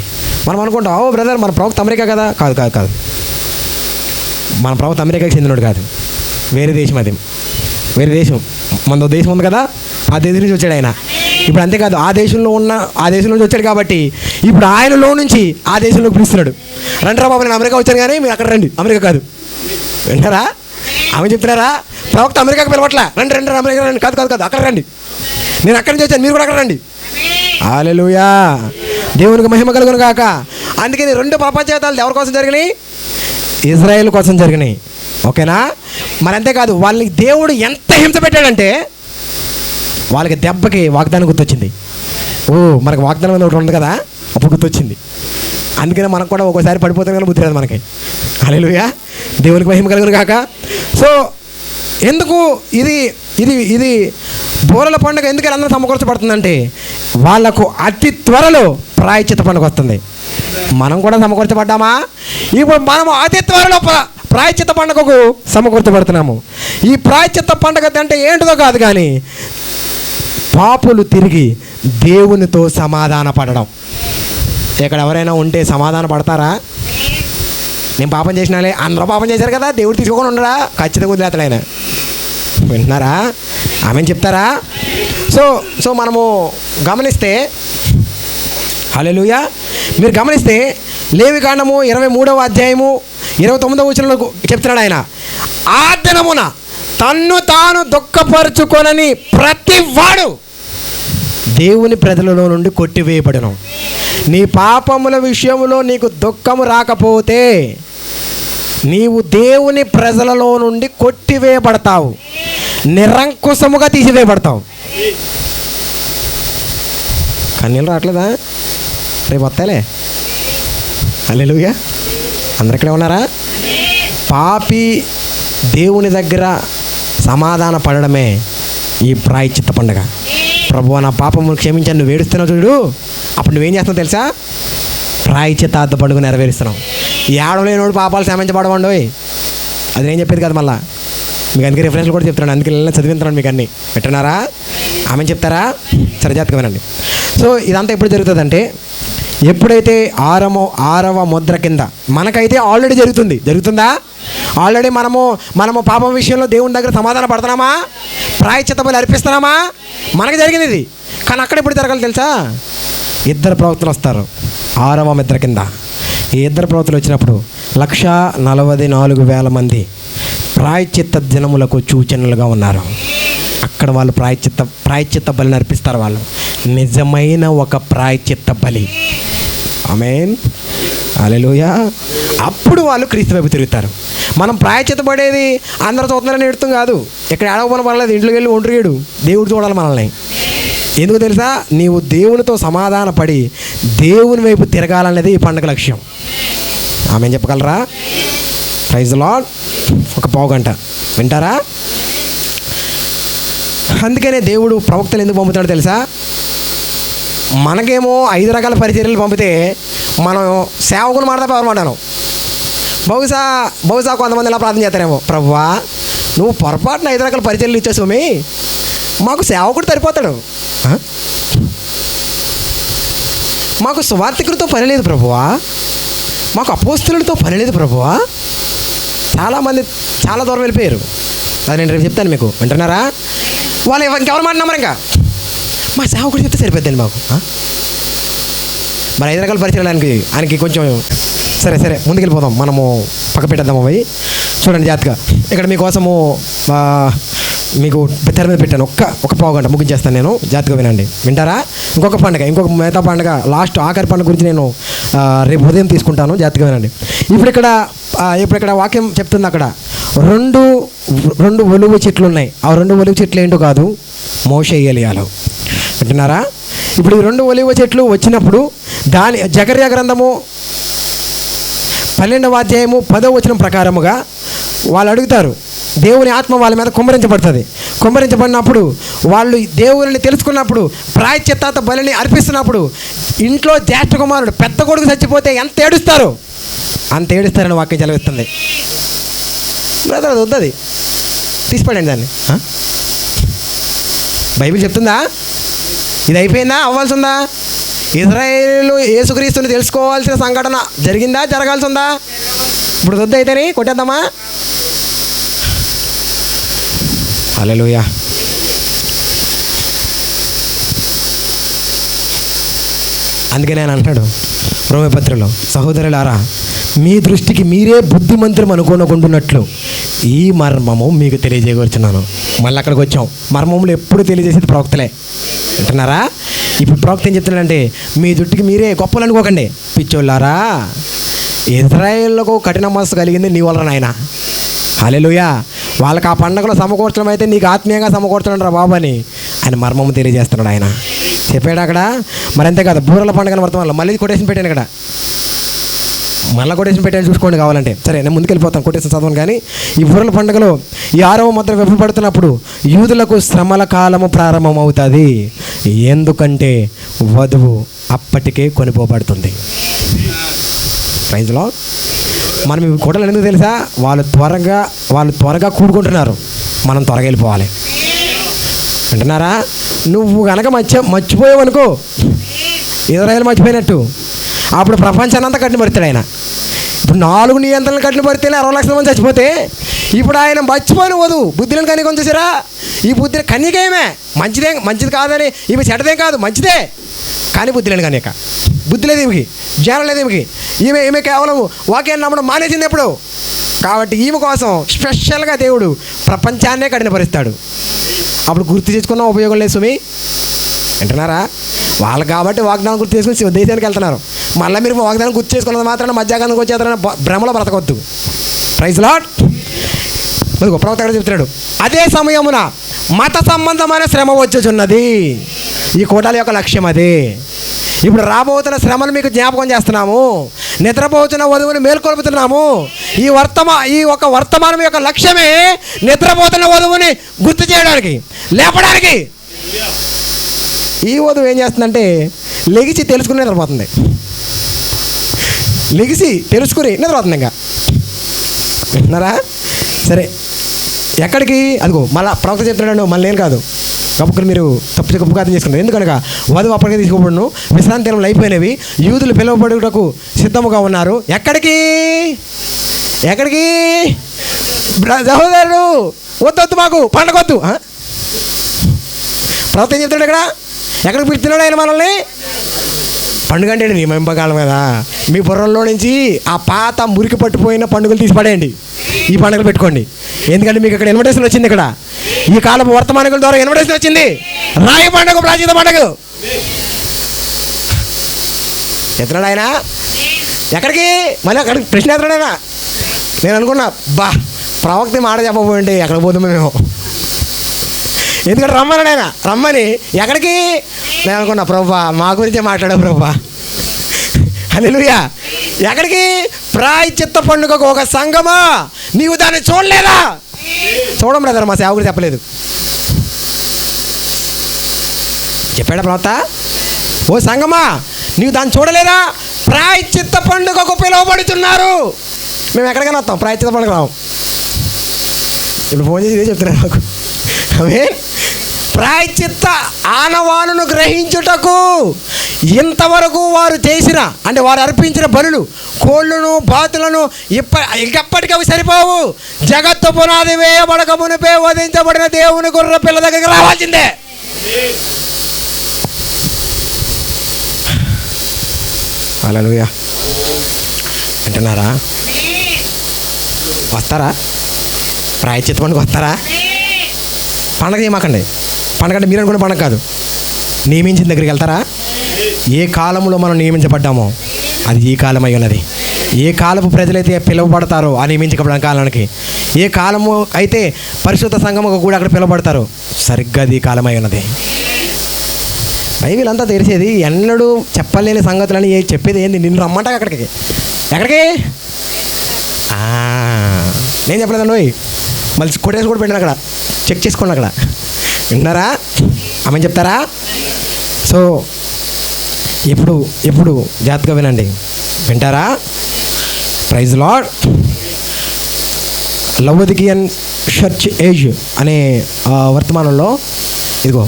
మనం అనుకుంటాం, బ్రదర్ మన ప్రవక్త అమెరికా కదా. కాదు. మన ప్రవక్త అమెరికాకి చెందినోడు కాదు, వేరే దేశం. అది వేరే దేశం. మన దేశం ఉంది కదా, ఆ దేశం నుంచి వచ్చాడు ఆయన. ఇప్పుడు అంతేకాదు, ఆ దేశంలో నుంచి వచ్చాడు కాబట్టి ఇప్పుడు ఆయనలో నుంచి ఆ దేశంలోకి పిలుస్తున్నాడు. రండిరా బాబు, నేను అమెరికా వచ్చాను కానీ మీరు అక్కడ రండి. అమెరికా కాదు. వింటారా? ఆమె చెప్తున్నారా? ప్రవక్త అమెరికాకి పిలవట్లా, రండి అమెరికా రండి. కాదు, అక్కడ రండి, నేను అక్కడి నుంచి వచ్చాను, మీరు కూడా అక్కడ రండి. హల్లెలూయా, దేవునికి మహిమ కలుగును గాక. అందుకని 2 ప్రపంచ యుద్ధాలు ఎవరి కోసం జరిగినాయి? ఇజ్రాయేల్ కోసం జరిగినాయి. ఓకేనా? మరి అంతేకాదు, వాళ్ళకి దేవుడు ఎంత హింస పెట్టాడంటే వాళ్ళకి దెబ్బకి వాగ్దానం గుర్తొచ్చింది. మనకు వాగ్దానం ఒకటి ఉంది కదా, అప్పుడు గుర్తొచ్చింది. అందుకనే మనకు కూడా ఒక్కోసారి పడిపోతాం కానీ బుద్ధి రాదు మనకి. హల్లెలూయా, దేవునికి మహిమ కలుగును గాక. సో ఎందుకు ఇది బూరల పండుగ ఎందుకు అందరూ సమకూర్చబడుతుందంటే వాళ్ళకు అతి త్వరలో ప్రాయశ్చిత్త పండుగ వస్తుంది. మనం కూడా సమకూర్చబడ్డామా? ఇప్పుడు మనము అతి త్వరలో ప్రాయశ్చిత్త పండుగకు సమకూర్చబడుతున్నాము. ఈ ప్రాయశ్చిత్త పండుగ అంటే ఏంటిదో కాదు కానీ పాపులు తిరిగి దేవునితో సమాధాన పడడం. ఇక్కడ ఎవరైనా ఉంటే సమాధాన పడతారా? నేను పాపం చేసినాలే, అందరూ పాపం చేశారు కదా, దేవుడు తీసుకోకుండా ఉండడా? ఖచ్చితంగా వదిలేతాడు ఆయన. వింటున్నారా? ఆమెను చెప్తారా? సో మనము గమనిస్తే, హల్లెలూయా, మీరు గమనిస్తే లేవికాండము 23వ అధ్యాయము 29వ వచనంలో చెప్తున్నాడు ఆయన, ఆ దినమున తన్ను తాను దుఃఖపరుచుకొనని ప్రతి వాడు దేవుని ప్రజలలో నుండి కొట్టివేయబడును. నీ పాపముల విషయంలో నీకు దుఃఖము రాకపోతే నీవు దేవుని ప్రజలలో నుండి కొట్టివేయబడతావు, నిరంకుశముగా తీసివేయబడతావు. కన్నీళ్ళు రావట్లేదా? రేపు వస్తాలే. హల్లెలూయా, అందరు ఇక్కడే ఉన్నారా? పాపి దేవుని దగ్గర సమాధాన పడడమే ఈ ప్రాయశ్చిత్త పండుగ. ప్రభువా, నా పాపమును క్షమించాను, నువ్వు ఏడుస్తున్నావు చూడు, అప్పుడు నువ్వేం చేస్తున్నావు తెలుసా? ప్రాయశ్చిత్తార్థ పండుగ నెరవేరుస్తున్నావు. ఏడవలేనోడు పాపాలు క్షమించబడవండోయ్, అది నేను చెప్పేది కదా. మళ్ళీ మీకు అందుకే రిఫరెన్స్లు కూడా చెప్తున్నాను, అందుకే చదివిస్తున్నాను మీకు అన్నీ. వింటున్నారా? ఆమె చెప్తారా? సరిజాతగా వినండి. సో ఇదంతా ఎప్పుడు జరుగుతుందంటే, ఎప్పుడైతే ఆరవ ముద్ర కింద మనకైతే ఆల్రెడీ జరుగుతుందా? ఆల్రెడీ మనము పాపం విషయంలో దేవుని దగ్గర సమాధాన పడుతున్నామా? ప్రాయశ్చిత్త బలి అర్పిస్తున్నామా? మనకు జరిగింది ఇది. కానీ అక్కడ ఎప్పుడు జరగాలి తెలుసా? 2 ప్రవక్తలు వస్తారు 6వ ముద్ర కింద. ఈ 2 ప్రవక్తలు వచ్చినప్పుడు 144,000 మంది ప్రాయశ్చిత్త దినములకు సూచనలుగా ఉన్నారు. అక్కడ వాళ్ళు ప్రాయశ్చిత్త బలిని అర్పిస్తారు. వాళ్ళు నిజమైన ఒక ప్రాయశ్చిత్త బలి. ఆమేన్, హల్లెలూయా. అప్పుడు వాళ్ళు క్రీస్తు వైపు తిరుగుతారు. మనం ప్రాయశ్చిత్త పడేది అందరూ చూస్తున్నారని ఎడుతాం కాదు. ఇక్కడ ఏడవపని పర్లేదు, ఇంట్లోకి వెళ్ళి ఒంటరిగాడు దేవుడు చూడాలి మనల్ని. ఎందుకు తెలుసా? నీవు దేవునితో సమాధాన పడి దేవుని వైపు తిరగాలనేది ఈ పండుగ లక్ష్యం. ఆమె చెప్పగలరా? Praise the lord. ఒక పావుగంట వింటారా? అందుకనే దేవుడు ప్రవక్తలు ఎందుకు పంపుతాడో తెలుసా? మనకేమో 5 రకాల పరిచర్యలు పంపితే మనం సేవకులు మాట్లాడే ఎవరు మాట్లాను. బహుశా కొంతమంది ఇలా ప్రార్థన చేస్తారేమో, ప్రభువా నువ్వు పొరపాటున 5 రకాల పరిచర్యలు ఇచ్చేసామి, మాకు సేవకుడు సరిపోతాడు, మాకు సువార్థికులతో పని లేదు ప్రభువా, మాకు అపోస్తలులతో పని లేదు ప్రభువా. చాలామంది చాలా దూరం వెళ్ళిపోయారు. అది నేను రేపు చెప్తాను మీకు, వింటున్నారా? వాళ్ళు ఇంకెవరు మాట నమ్మరు. ఇంకా మా సేవకుడు చెప్తే సరిపోద్దండి మాకు. మరి 5 రకాల పరిచయాలు ఆయనకి కొంచెం సరే ముందుకెళ్ళిపోదాం. మనము పక్క పెట్టేద్దాము. అవి చూడండి జాగ్రత్తగా. ఇక్కడ మీకోసము మీకు తెర మీద పెట్టాను. ఒక పావుగంట ముగించేస్తాను నేను. జాగ్రత్తగా వినండి. వింటారా? ఇంకొక మిగతా పండుగ లాస్ట్ ఆఖరి పండుగ గురించి నేను రేపు ఉదయం తీసుకుంటాను. జాగ్రత్తగా వినండి. ఇప్పుడు ఇక్కడ వాక్యం చెప్తుంది. అక్కడ రెండు ఒలువు చెట్లు ఉన్నాయి. ఆ 2 ఒలువు చెట్లు ఏంటో కాదు, మోషే ఏలియాలు. వింటున్నారా? ఇప్పుడు ఈ 2 ఒలివ చెట్లు వచ్చినప్పుడు జకర్యా గ్రంథము 12వ అధ్యాయము 10వ వచనం ప్రకారముగా వాళ్ళు అడుగుతారు. దేవుని ఆత్మ వాళ్ళ మీద కుమ్మరించబడినప్పుడు వాళ్ళు దేవుని తెలుసుకున్నప్పుడు ప్రాయశ్చిత్త బలిని అర్పిస్తున్నప్పుడు ఇంట్లో జ్యేష్ఠ కుమారుడు పెద్ద కొడుకు చచ్చిపోతే ఎంత ఏడుస్తారు, అంత ఏడుస్తారని వాక్యం చదివిస్తుంది. బ్రదర్ అది వద్దది తీసిపడండి దాన్ని. బైబిల్ చెప్తుందా? ఇది అయిపోయిందా? అవ్వాల్సి ఉందా? ఇజ్రాయేలు యేసుక్రీస్తుని తెలుసుకోవాల్సిన సంఘటన జరిగిందా, జరగాల్సి ఉందా? ఇప్పుడు వద్దు అయితేనే కొట్టేద్దామా? హల్లెలూయా. అందుకే నేను అంటాడు రోమపత్రికలో, సహోదరులారా మీ దృష్టికి మీరే బుద్ధిమంతులం అనుకోనకుంటున్నట్లు ఈ మర్మము మీకు తెలియజేయవచ్చున్నాను. మళ్ళీ అక్కడికి వచ్చాం. మర్మములు ఎప్పుడు తెలియజేసేది ప్రవక్తలే. అంటున్నారా? ఇప్పుడు ప్రవక్త ఏం చెప్తున్నాడంటే, మీ దృష్టికి మీరే గొప్పలు అనుకోకండి పిచ్చోళ్ళారా, ఇజ్రాయేలుకు కఠిన మనసు కలిగింది నీ వలన నాయన. హల్లెలూయా. వాళ్ళకి ఆ పండుగలో సమకూర్చడం అయితే నీకు ఆత్మీయంగా సమకూర్చడం రా బాబు అని ఆయన మర్మము తెలియజేస్తున్నాడు. ఆయన చెప్పాడు అక్కడ. మరి అంతేకాదు, బూరల పండుగను వర్తమానంలో మళ్ళీ కొటేషన్ పెట్టాను. ఇక్కడ మళ్ళీ కొటేషన్ పెట్టాను, చూసుకోండి కావాలంటే. సరే నేను ముందుకెళ్ళిపోతాను, కొటేషన్ చదవను. కానీ ఈ బూరల పండుగలో ఈ 6వ ముద్ర విప్పబడుతున్నప్పుడు యూదులకు శ్రమల కాలము ప్రారంభమవుతుంది. ఎందుకంటే వధువు అప్పటికే కొనిపోబడుతుంది. ప్రైజ్లో మనం ఈ కొటలు ఎందుకు తెలుసా? వాళ్ళు త్వరగా కూడుకుంటున్నారు, మనం త్వరగా వెళ్ళిపోవాలి. అంటున్నారా? నువ్వు కనుక మర్చిపోయావనుకో, ఇజ్రాయేలు మర్చిపోయినట్టు, అప్పుడు ప్రపంచాన్ని అంతా కట్టిన పడతాడు ఆయన. ఇప్పుడు 4 నియంత్రణలు కట్టిన పడితే 60 లక్షల మంది చచ్చిపోతే, ఇప్పుడు ఆయన మర్చిపోయిన వధువు బుద్ధిని కనికం చూసారా? ఈ బుద్ధిని కన్యకేమే మంచిది కాదని, ఈమె చెడ్డదేం కాదు, మంచిదే. కానీ బుద్ధి లేని కన్యక, బుద్ధి లేదు ఈమెకి, జ్ఞానం లేదు ఈమె కేవలం వాక్యాన్ని నమ్మడం మానేసింది ఎప్పుడు. కాబట్టి ఈమె కోసం స్పెషల్గా దేవుడు ప్రపంచాన్నే కఠినపరుస్తాడు. అప్పుడు గుర్తు చేసుకున్న ఉపయోగం లేదు సుమి. వింటున్నారా? వాళ్ళు కాబట్టి వాగ్దానం గుర్తు చేసుకుని దేశానికి వెళ్తున్నారు. మళ్ళీ మీరు వాగ్దానం గుర్తు చేసుకున్నది మాత్రాన మధ్యాహ్నానికి వచ్చేస్తారని భ్రమలో బ్రతకొద్దు. Praise lord. ప్రవక్త చెప్తున్నాడు, అదే సమయమున మత సంబంధమైన శ్రమ వచ్చుచున్నది. ఈ కోటాల యొక్క లక్ష్యం అదే. ఇప్పుడు రాబోతున్న శ్రమను మీకు జ్ఞాపకం చేస్తున్నాము. నిద్రపోతున్న వధువుని మేల్కొల్పుతున్నాము. ఈ ఒక వర్తమానం యొక్క లక్ష్యమే నిద్రపోతున్న వధువుని గుర్తు చేయడానికి, లేపడానికి. ఈ వధువు ఏం చేస్తుందంటే లెగిసి తెలుసుకుని నిద్రపోతుంది. ఇంకా వింటున్నారా? సరే, ఎక్కడికి? అదిగో మళ్ళీ ప్రవక్త చెప్తున్నాడు, మళ్ళీ నేను కాదు, గొప్పలు మీరు తప్పు కాదు చేసుకున్నారు. ఎందుకనగా వధువు అప్పటికే తీసుకోబడును, విశ్రాంతి దినములు అయిపోయినవి, యూదులు పిలువబడుటకు సిద్ధముగా ఉన్నారు. ఎక్కడికి? సహోదరుడు వద్దు, మాకు పండగ వద్దు. ప్రవక్త ఏం చెప్తున్నాడు ఇక్కడ? ఎక్కడికి పిలుస్తున్నాడు ఆయన మనల్ని? పండుగ అంటే నియమింపగలం కదా. మీ బుర్రల్లో నుంచి ఆ పాత మురికి పట్టిపోయిన పండుగలు తీసి పడేయండి. ఈ పండుగలు పెట్టుకోండి. ఎందుకంటే మీకు ఇక్కడ ఇన్విటేషన్ వచ్చింది. ఇక్కడ ఈ కాలపు వర్తమానికుల ద్వారా ఇన్విటేషన్ వచ్చింది. రాయి పండుగ, ప్రాచీన పండుగ. ఎత్తున్నాడు ఆయన ఎక్కడికి? మళ్ళీ అక్కడికి ప్రశ్న ఎత్తున్నాడు ఆయన. నేను అనుకున్నా, ప్రవక్త మాట చెప్పబోయింటే ఎక్కడ పోతామో మేము. ఎందుకంటే రమ్మన్నాడు ఆయన. రమ్మని ఎక్కడికి? నేను అనుకున్నా, ప్రభువా మా గురించే మాట్లాడావు ప్రభువా. హల్లెలూయా. ఎక్కడికి? ప్రాయశ్చిత్త పండుగకు ఒక సంఘమా, నీవు దాన్ని చూడలేదా? చూడం బ్రదర్, మా సేవకుడు చెప్పలేదు. చెప్పాడా ప్రవక్త? ఓ సంఘమా, నీవు దాన్ని చూడలేదా? ప్రాయశ్చిత్త పండుగకు పిలువబడుతున్నారు. మేము ఎక్కడికైనా వస్తాం, ప్రాయశ్చిత్త పండుగ రావు. ఇప్పుడు ఫోన్ చేసి ఇదే చెప్తున్నాను నాకు. ప్రాయశ్చిత్త ఆనవాళ్ళను గ్రహించుటకు ఇంతవరకు వారు చేసిన, అంటే వారు అర్పించిన బలులు, కోళ్ళను బాతులను ఇంకెప్పటికీ అవి సరిపోవు. జగత్తు పునాది వేయబడక మునిపే వధించబడిన దేవుని గొర్రె పిల్ల దగ్గరికి రావాల్సిందే. హల్లెలూయా. వింటున్నారా? వస్తారా? ప్రాయశ్చిత్త పండుగ వస్తారా? పండగ చేయమాకండి. పండగ అంటే మీరు అనుకునే పండగ కాదు. నియమించిన దగ్గరికి వెళ్తారా? ఏ కాలంలో మనం నియమించబడ్డామో అది ఈ కాలం అయి ఉన్నది. ఏ కాలపు ప్రజలైతే పిలువబడతారో ఆ నియమించబడిన కాలానికి, ఏ కాలము అయితే పరిశుద్ధ సంఘముకు కూడా అక్కడ పిలువబడతారో సరిగ్గా అది ఈ కాలం అయి ఉన్నది. బైబిల్ అంతా తెరిచేది ఎన్నడూ చెప్పలేని సంగతులని చెప్పేది ఏంది? నిన్ను రమ్మంటా అక్కడికి. ఎక్కడికి? నేను చెప్పలేదండి. మళ్ళీ కొట్టేసి కూడా పెట్టాను అక్కడ, చెక్ చేసుకోండి అక్కడ. విన్నారా? ఆమె చెప్తారా? సో ఇప్పుడు జాగ్రత్తగా వినండి. వింటారా? Praise Lord. Laodicean church age అనే వర్తమానంలో ఇదిగో,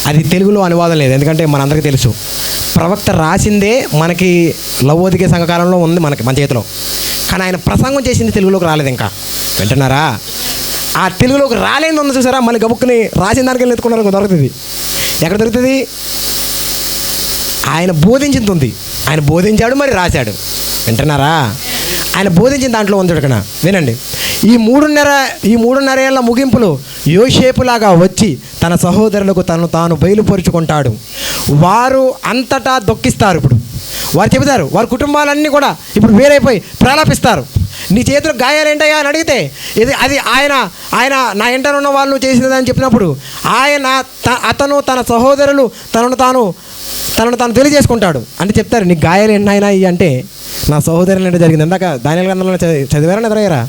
అది తెలుగులో అనువాదం లేదు, ఎందుకంటే మనందరికీ తెలుసు. ప్రవక్త రాసిందే మనకి లవోదికీయ సంఘకాలంలో ఉంది, మన చేతిలో. కానీ ఆయన ప్రసంగం చేసింది తెలుగులోకి రాలేదు ఇంకా. వింటున్నారా? ఆ తెలుగులోకి రాలేని ఉంది చూసారా, మళ్ళీ గబుక్కుని రాసిన దానికి వెళ్ళి ఎత్తుకున్నారు, దొరుకుతుంది. ఎక్కడ దొరుకుతుంది? ఆయన బోధించింది ఉంది, ఆయన బోధించాడు, మరి రాశాడు. వింటున్నారా? ఆయన బోధించిన దాంట్లో ఉంది ఇక్కడ. వినండి. ఈ మూడున్నర ఏళ్ళ ముగింపులో యోసేపులాగా వచ్చి తన సహోదరులకు తను తాను బయలుపరుచుకుంటాడు. వారు అంతటా దొక్కిస్తారు. ఇప్పుడు వారు చెబుతారు, వారి కుటుంబాలన్నీ కూడా ఇప్పుడు వేరైపోయి ప్రలాపిస్తారు. నీ చేతులకు గాయాలు ఏంటయ్యా అని అడిగితే అది ఆయన నా ఇంటర్ ఉన్న వాళ్ళు చేసినదని చెప్పినప్పుడు అతను తన సహోదరులు తనను తాను తెలియజేసుకుంటాడు. అంటే చెప్తారు, నీకు గాయాలు ఎన్నైనా అంటే నా సహోదరులు అంటే జరిగింది. ఇందాక దానియేలు గ్రంథంలో చదివారా నిద్రయ్యారా?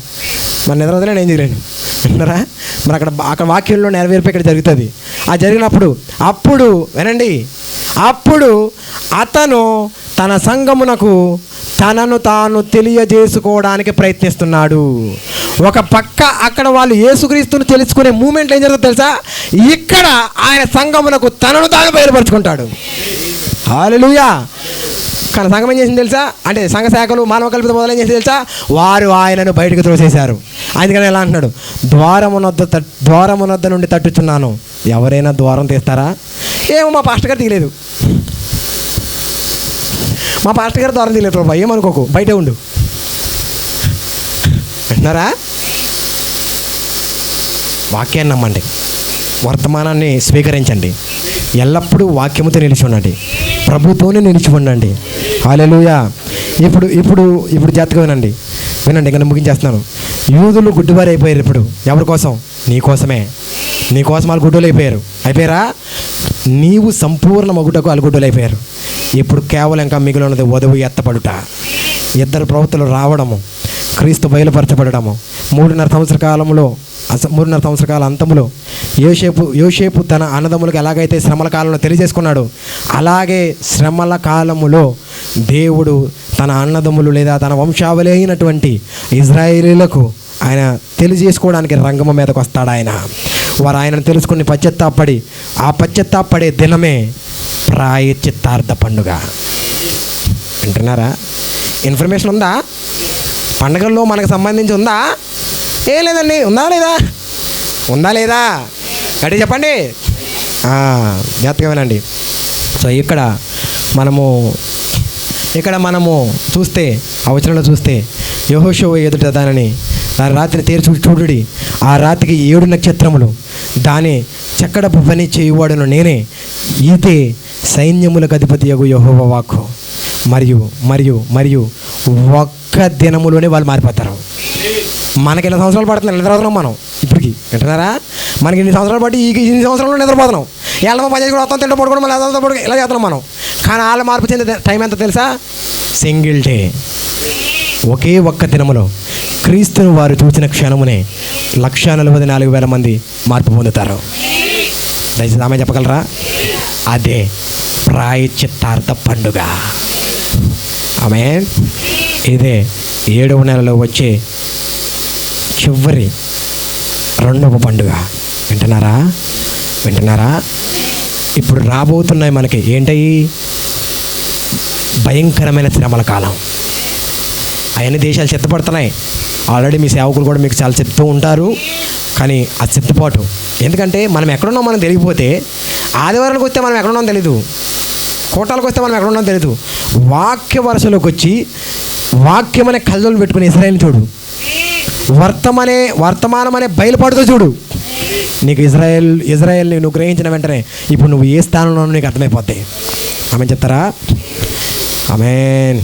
మరి నిద్ర వదిలే నేను చేయలేను. విన్నారా? మరి అక్కడ వాక్యంలో నెరవేర్పు ఇక్కడ జరుగుతుంది. ఆ జరిగినప్పుడు వినండి, అప్పుడు అతను తన సంఘమునకు తనను తాను తెలియజేసుకోవడానికి ప్రయత్నిస్తున్నాడు. ఒక పక్క అక్కడ వాళ్ళు యేసుక్రీస్తును తెలుసుకునే మూమెంట్లో ఏం జరుగుతుందో తెలుసా? ఇక్కడ ఆయన సంఘమునకు తనను తాను బయలుపరుచుకుంటాడు. హల్లెలూయా. కానీ సంఘం ఏం చేసింది తెలుసా? అంటే సంఘ శాఖలు మానవ కల్పిత మొదలు ఏం చేసింది తెలుసా? వారు ఆయనను బయటకు త్రోసేశారు. అందుకని ఎలా అంటున్నాడు? ద్వారమునొద్ద నుండి తట్టుచున్నాను, ఎవరైనా ద్వారం తీస్తారా? ఏమో మా పాస్టర్ గారు తీయలేదు, మా పాస్టర్ గారు ద్వారం తీయలేదు ప్రభా, ఏమనుకోకు, బయటే ఉండు. వింటున్నారా? వాక్యాన్ని నమ్మండి, వర్తమానాన్ని స్వీకరించండి, ఎల్లప్పుడూ వాక్యముతో నిలిచి ఉండండి, ప్రభుతోనే నిలిచి ఉండండి. హల్లెలూయా. ఇప్పుడు జాగ్రత్తగా వినండి. ఇంకా ముగించేస్తున్నాను. యూదులు గుడ్డివారు అయిపోయారు. ఇప్పుడు ఎవరి కోసం? నీ కోసమే. నీ కోసం వాళ్ళు గుడ్డోలు అయిపోయారా? నీవు సంపూర్ణ మగుటకు వాళ్ళు గుడ్డోలు అయిపోయారు. ఇప్పుడు కేవలం ఇంకా మిగిలి ఉన్నది వధువు ఎత్తపడుట. ఇద్దరు ప్రవక్తలు రావడము, క్రీస్తు బయలుపరచబడము. 3.5 సంవత్సర కాల అంతములో యోసేపు తన అన్నదమ్ములకు ఎలాగైతే శ్రమల కాలంలో తెలియజేసుకున్నాడు, అలాగే శ్రమల కాలములో దేవుడు తన అన్నదమ్ములు లేదా తన వంశావళి అయినటువంటి ఇజ్రాయేలీలకు ఆయన తెలియజేసుకోవడానికి రంగం మీదకు వస్తాడు. వారు ఆయనను తెలుసుకుని పశ్చాత్తాపడే దినమే ప్రాయశ్చిత్తార్థ పండుగ. వింటున్నారా? ఇన్ఫర్మేషన్ ఉందా? పండుగల్లో మనకు సంబంధించి ఉందా? ఏం లేదండి. ఉందా లేదా గట్టి చెప్పండి. జాగ్రత్తగా వినండి. సో ఇక్కడ మనము చూస్తే ఆ వచనంలో చూస్తే యెహోషువ ఎదుట దానిని దాని రాత్రిని తేరి చూడుడి, ఆ రాత్రికి 7 నక్షత్రములు, దాని చక్కడపు పని చేయువాడును నేనే, ఇదే సైన్యములకు అధిపతియగు యెహోవా వాక్కు. మరియు మరియు మరియు ఒక్క దినములోనే వాళ్ళు మారిపోతారు. మనకి 2 సంవత్సరాలు పడుతుంది నిద్రపోతున్నాం మనం ఇప్పటికి, వింటున్నారా? మనకి 2 సంవత్సరాలు పట్టి ఈ సంవత్సరాలు నిద్రపోతున్నాం. ఎలా పని చేసి కూడా వస్తాం, తింటూ పడుకోవడం, మళ్ళీ అదంతా పడుకో, ఇలా చేస్తున్నాం మనం. కానీ వాళ్ళు మార్పు చెందే టైం ఎంత తెలుసా? Single day. ఒకే ఒక్క దినములో క్రీస్తును వారు చూసిన క్షణమునే 1,44,000 మంది మార్పు పొందుతారు. దయచేసి ఆమె చెప్పగలరా? అదే ప్రాయశ్చిత్తార్థ పండుగ. ఆమేన్. ఇదే 7వ నెలలో వచ్చే చివరి 2వ పండుగ. వింటున్నారా? వింటున్నారా? ఇప్పుడు రాబోతున్నాయి మనకి ఏంటయి? భయంకరమైన శ్రమల కాలం. అవన్నీ దేశాలు సిద్ధపడుతున్నాయి. ఆల్రెడీ మీ సేవకులు కూడా మీకు చాలా చెప్తూ ఉంటారు. కానీ అది సిద్ధపాటు. ఎందుకంటే మనం ఎక్కడున్నాం మనం తెలియకపోతే, ఆదివారానికి వస్తే మనం ఎక్కడున్నాం తెలీదు, కోటాలకు వస్తే మనం ఎక్కడున్నాం తెలీదు. వాక్య వరుసలోకి వచ్చి వాక్యం అనే కళ్ళలు పెట్టుకుని ఇజ్రాయేల్ చూడు, వర్తమానం అనే బయలుపాటుతో చూడు. నీకు ఇజ్రాయేల్ని నువ్వు గ్రహించిన వెంటనే ఇప్పుడు నువ్వు ఏ స్థానంలో నీకు అర్థమైపోతాయి. ఆమె చెప్తారా? ఆమేన్.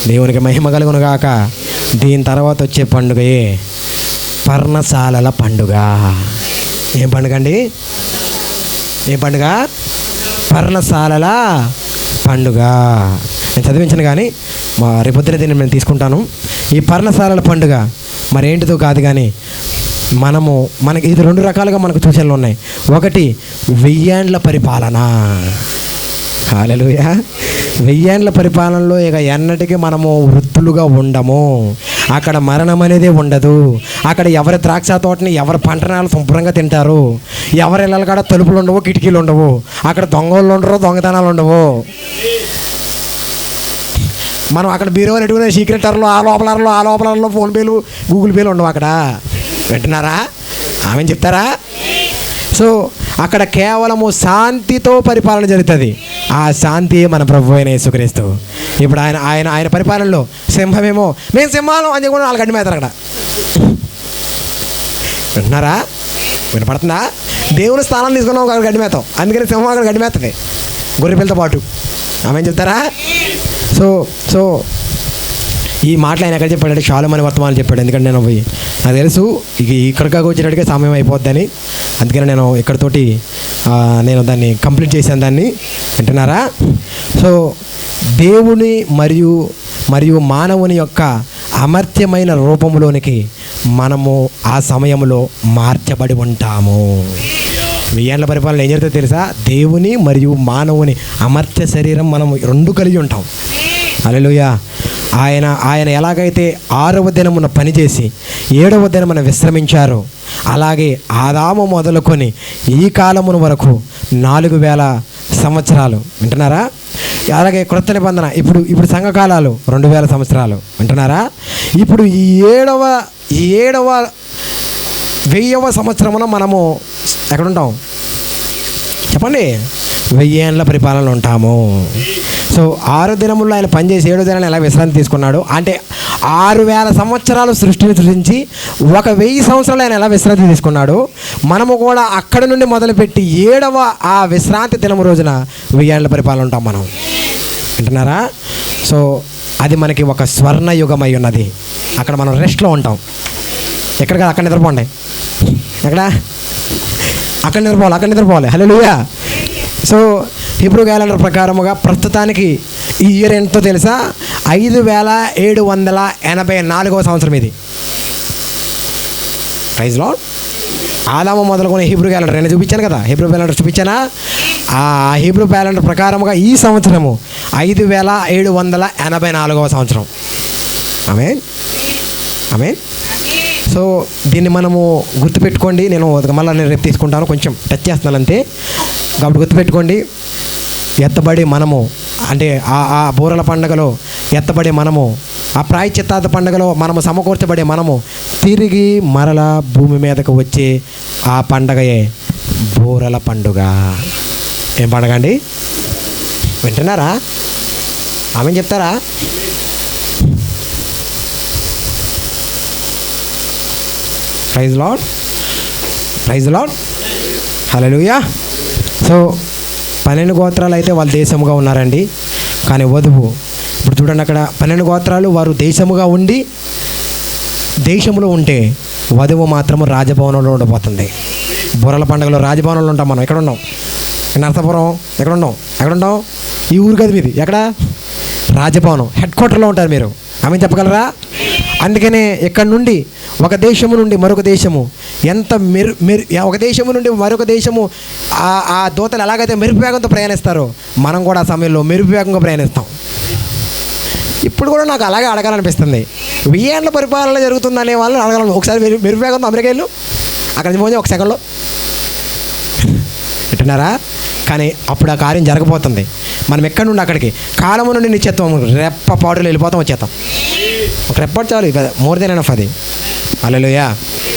దేవునికి మహిమ కలుగును గాక. దీని తర్వాత వచ్చే పండుగయే పర్ణశాలల పండుగ. ఏం పండుగ అండి? ఏం పండుగ? పర్ణశాలల పండుగ. నేను చదివించను కానీ రేపొద్దున దీన్ని నేను తీసుకుంటాను. ఈ పర్ణశాలల పండుగ మరేంటిదో కాదు కానీ మనకి ఇది 2 రకాలుగా మనకు సూచనలు ఉన్నాయి. ఒకటి 1000 ఏండ్ల పరిపాలన. హల్లెలూయా. 1000 ఏండ్ల పరిపాలనలో ఇక ఎన్నటికీ మనము వృద్ధులుగా ఉండము. అక్కడ మరణం అనేది ఉండదు. అక్కడ ఎవరి ద్రాక్ష తోటని ఎవరి పంటనాలు శుభ్రంగా తింటారు. ఎవరి ఇళ్ళ కాడ తలుపులు ఉండవు, కిటికీలు ఉండవు. అక్కడ దొంగలు ఉండరు, దొంగతనాలు ఉండవు. మనం అక్కడ బీరోలు ఎట్టుకునే సీక్రెటర్లు, ఆ లోపలలో ఫోన్పేలు, గూగుల్ పేలు ఉండవు అక్కడ. వింటున్నారా? ఆమె చెప్తారా? సో అక్కడ కేవలము శాంతితో పరిపాలన జరుగుతుంది. ఆ శాంతి మన ప్రభు అయిన యేసుక్రీస్తు. ఇప్పుడు ఆయన పరిపాలనలో సింహమేమో మేము సింహాలం అని చెప్పి వాళ్ళు గడ్డి మేతారు అక్కడ. వింటున్నారా? వినపడుతుందా? దేవుని స్థానం తీసుకున్నాం ఒక గడ్డి మేతాం, అందుకని సింహం అక్కడ గడ్డి మేస్తుంది గొర్రెపిల్లతో పాటు. ఆమె చెప్తారా? సో ఈ మాటలు ఆయన ఎక్కడ చెప్పాడంటే షాలోమోను వర్తమానం చెప్పాడు. ఎందుకంటే నేను నాకు తెలుసు ఇక్కడికి వచ్చేటట్టుగా సమయం అయిపోద్దని, అందుకని నేను ఇక్కడితోటి నేను దాన్ని కంప్లీట్ చేశాను దాన్ని. వింటున్నారా? సో దేవుని మరియు మానవుని యొక్క అమర్త్యమైన రూపంలోనికి మనము ఆ సమయంలో మార్చబడి ఉంటాము. 1000 ఏండ్ల పరిపాలన ఏం జరుగుతుందో తెలుసా? దేవుని మరియు మానవుని అమర్త్య శరీరం మనం 2 కలిగి ఉంటాం. హల్లెలూయా. ఆయన ఎలాగైతే 6వ దినమున పనిచేసి 7వ దినమున విశ్రమించారో, అలాగే ఆదాము మొదలుకొని ఈ కాలమున వరకు 4000 సంవత్సరాలు. వింటున్నారా? అలాగే క్రొత్త నిబంధన ఇప్పుడు సంఘకాలాలు 2000 సంవత్సరాలు. వింటున్నారా? ఇప్పుడు ఈ 7వ 1000వ సంవత్సరమున మనము ఎక్కడుంటాం చెప్పండి? 1000 ఏండ్ల పరిపాలనలో ఉంటాము. సో 6 దినముల్లో ఆయన పనిచేసి 7వ దినాన్ని ఎలా విశ్రాంతి తీసుకున్నాడు అంటే 6000 సంవత్సరాలు సృష్టించి 1000 సంవత్సరాలు ఆయన ఎలా విశ్రాంతి తీసుకున్నాడు, మనము కూడా అక్కడి నుండి మొదలుపెట్టి 7వ ఆ విశ్రాంతి దినము రోజున 1000 ఏండ్ల పరిపాలన ఉంటాం మనం. వింటున్నారా? సో అది మనకి ఒక స్వర్ణయుగం అయి ఉన్నది. అక్కడ మనం రెస్ట్లో ఉంటాం. ఎక్కడ కాదు, అక్కడ నిద్రపోండి. అక్కడ నిద్రపోవాలి. హల్లెలూయా. సో హీబ్రూ క్యాలెండర్ ప్రకారముగా ప్రస్తుతానికి ఈ ఇయర్ ఎంతో తెలుసా? 5784వ సంవత్సరం ఇది. Praise lord. ఆదాము మొదలుకొని హీబ్రూ క్యాలెండర్ నేను చూపించాను కదా, హీబ్రూ క్యాలెండర్ చూపించానా? ఆ హీబ్రూ క్యాలెండర్ ప్రకారముగా ఈ సంవత్సరము 5784వ సంవత్సరం. ఆమేన్. సో దీన్ని మనము గుర్తుపెట్టుకోండి. నేను రేపు తీసుకుంటాను, కొంచెం టచ్ చేస్తున్నాను అంతే. కాబట్టి గుర్తుపెట్టుకోండి. ఎత్తబడి మనము అంటే ఆ బూరల పండుగలో ఎత్తబడి మనము, ఆ ప్రాయశ్చిత్తార్థ పండుగలో మనము సమకూర్చబడే మనము తిరిగి మరలా భూమి మీదకు వచ్చే ఆ పండగయే బూరల పండుగ. ఏం పండుగ అండి? వింటున్నారా? ఆమె చెప్తారా? ప్రైజ్ లార్డ్, ప్రైజ్ లార్డ్, హల్లెలూయా. సో 12 గోత్రాలు అయితే వాళ్ళు దేశముగా ఉన్నారండి. కానీ వధువు ఇప్పుడు చూడండి, అక్కడ 12 గోత్రాలు వారు దేశముగా ఉండి దేశంలో ఉంటే వధువు మాత్రము రాజభవనంలో ఉండిపోతుంది. బుర్రల పండుగలో రాజభవనంలో ఉంటాం మనం. ఎక్కడ ఉన్నాం? నరసాపురం. ఎక్కడ ఉన్నాం? ఈ ఊరు కదా మీది. ఎక్కడ? రాజభవనం, హెడ్ క్వార్టర్లో ఉంటారు మీరు. ఆమె చెప్పగలరా? అందుకనే ఇక్కడ నుండి ఒక దేశము నుండి మరొక దేశము ఎంత ఒక దేశము నుండి మరొక దేశము ఆ దూతలు ఎలాగైతే మెరుపు వేగంతో ప్రయాణిస్తారో మనం కూడా ఆ సమయంలో మెరుపు వేగంగా ప్రయాణిస్తాం. ఇప్పుడు కూడా నాకు అలాగే అడగాలనిపిస్తుంది. 1000 ఏళ్ళ పరిపాలన జరుగుతుందనే వాళ్ళని అడగాలను. ఒకసారి మెరుపు వేగంతో అమెరికా వెళ్ళు, అక్కడ నుంచి పోతే 1 సెకండ్లో వింటున్నారా? కానీ అప్పుడు ఆ కార్యం జరగబోతుంది. మనం ఎక్కడి నుండి అక్కడికి, కాలము నుండి నిత్యత్వం, రెప్ప పాటులు వెళ్ళిపోతాం, వచ్చేస్తాం. ఒక రెప్పటి చాలు, మోర్ దెన్ ఎనఫ్ అది. హల్లెలూయా.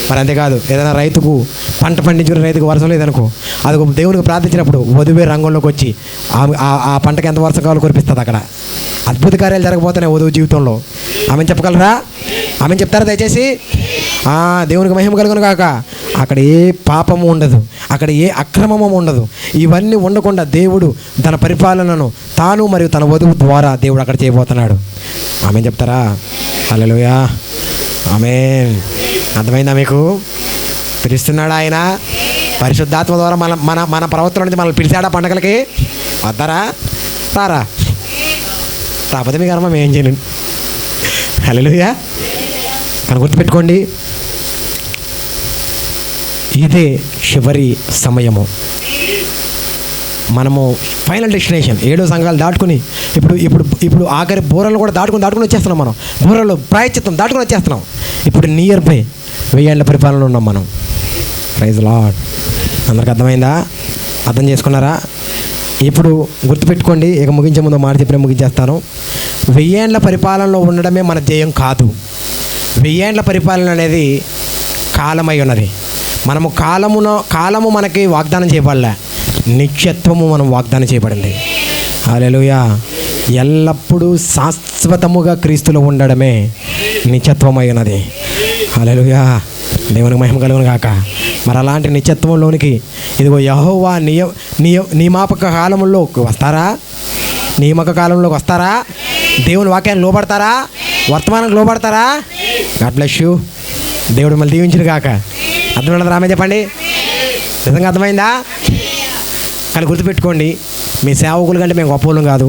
మరి అంతేకాదు, ఏదైనా రైతుకు పంట పండించుకునే రైతుకు వర్షం లేదనుకో, అది దేవునికి ప్రార్థించినప్పుడు వధువే రంగంలోకి వచ్చి ఆ పంటకి ఎంత వర్షం కావాలో కురిపిస్తుంది. అక్కడ అద్భుత కార్యాలు జరగబోతున్నాయి వధువు జీవితంలో. ఆమె చెప్పగలరా? ఆమె చెప్తారా దయచేసి? దేవునికి మహిమ కలుగును గాక. అక్కడ ఏ పాపము ఉండదు, అక్కడ ఏ అక్రమము ఉండదు. ఇవన్నీ ఉండకుండా దేవుడు తన పరిపాలనను తాను మరియు తన వధువు ద్వారా దేవుడు అక్కడ చేయబోతున్నాడు. ఆమె చెప్తారా? హల్లెలూయా, ఆమేన్. అర్థమైందా మీకు? పిలుస్తున్నాడు ఆయన పరిశుద్ధాత్మ ద్వారా. మన ప్రవర్తన నుంచి మనల్ని పిలిచాడా పండగలకి? వద్దారా? రారా? రాకపోతే మీ కర్మ ఏం చేయను. హల్లెలూయా. కానీ గుర్తుపెట్టుకోండి, ఇదే చివరి సమయము. మనము ఫైనల్ డెస్టినేషన్ 7 సంఘాలు దాటుకుని ఇప్పుడు ఆఖరి బూరలు కూడా దాటుకుని వచ్చేస్తున్నాం. మనం బూరలు ప్రాయశ్చిత్తం దాటుకుని వచ్చేస్తున్నాం. ఇప్పుడు నియర్ బై 1000 ఏళ్ళ పరిపాలనలో ఉన్నాం మనం. Praise lord. అందరికి అర్థమైందా? అర్థం చేసుకున్నారా? ఇప్పుడు గుర్తుపెట్టుకోండి, ఇక ముగించే ముందు మాట చెప్పిన ముగించేస్తాను. 1000 ఏళ్ళ పరిపాలనలో ఉండడమే మన ధ్యేయం కాదు. 1000 ఏళ్ళ పరిపాలన అనేది కాలమై ఉన్నది. మనము కాలము మనకి వాగ్దానం చేయబడలే, నిత్యత్వము మనం వాగ్దానం చేయబడింది. హల్లెలూయా. ఎల్లప్పుడూ శాశ్వతముగా క్రీస్తులో ఉండడమే నిత్యత్వమై ఉన్నది. హల్లెలూయా. దేవునికి మహిమ కలుగును గాక. మరి అలాంటి నిత్యత్వంలోనికి ఇదిగో యెహోవా నియామక కాలంలోకి వస్తారా? నియామక కాలంలోకి వస్తారా? దేవుని వాక్యాన్ని లోబడతారా? వర్తమానం లోబడతారా? God bless you. దేవుడు మళ్ళీ దీవించును గాక. అర్థమైనది రామే చెప్పండి. నిజంగా అర్థమైందా? కానీ గుర్తుపెట్టుకోండి, మీ సేవకుల కంటే మేము గొప్పలం కాదు,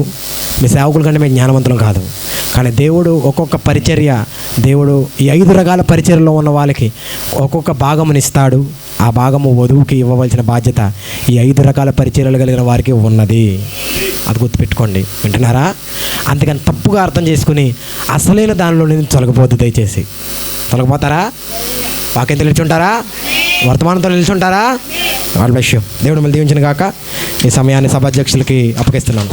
మీ సేవకుల కంటే మేము జ్ఞానవంతులం కాదు. కానీ దేవుడు ఒక్కొక్క పరిచర్య, దేవుడు ఈ 5 రకాల పరిచర్యలో ఉన్న వాళ్ళకి ఒక్కొక్క భాగమునిస్తాడు. ఆ భాగము వధువుకి ఇవ్వవలసిన బాధ్యత ఈ 5 రకాల పరిచర్యలు కలిగిన వారికి ఉన్నది. అది గుర్తుపెట్టుకోండి. వింటున్నారా? అందుకని తప్పుగా అర్థం చేసుకుని అసలైన దానిలో నుంచి తొలగిపోద్దు. దయచేసి తొలగిపోతారా? వాక్యం నిలుచుంటారా? వర్తమానంతో నిలుచుంటారా? God bless you. దేవుడు మళ్ళీ దీవించును గాక. ఈ సమయాన్ని సభాధ్యక్షులకి అప్పగిస్తున్నాను.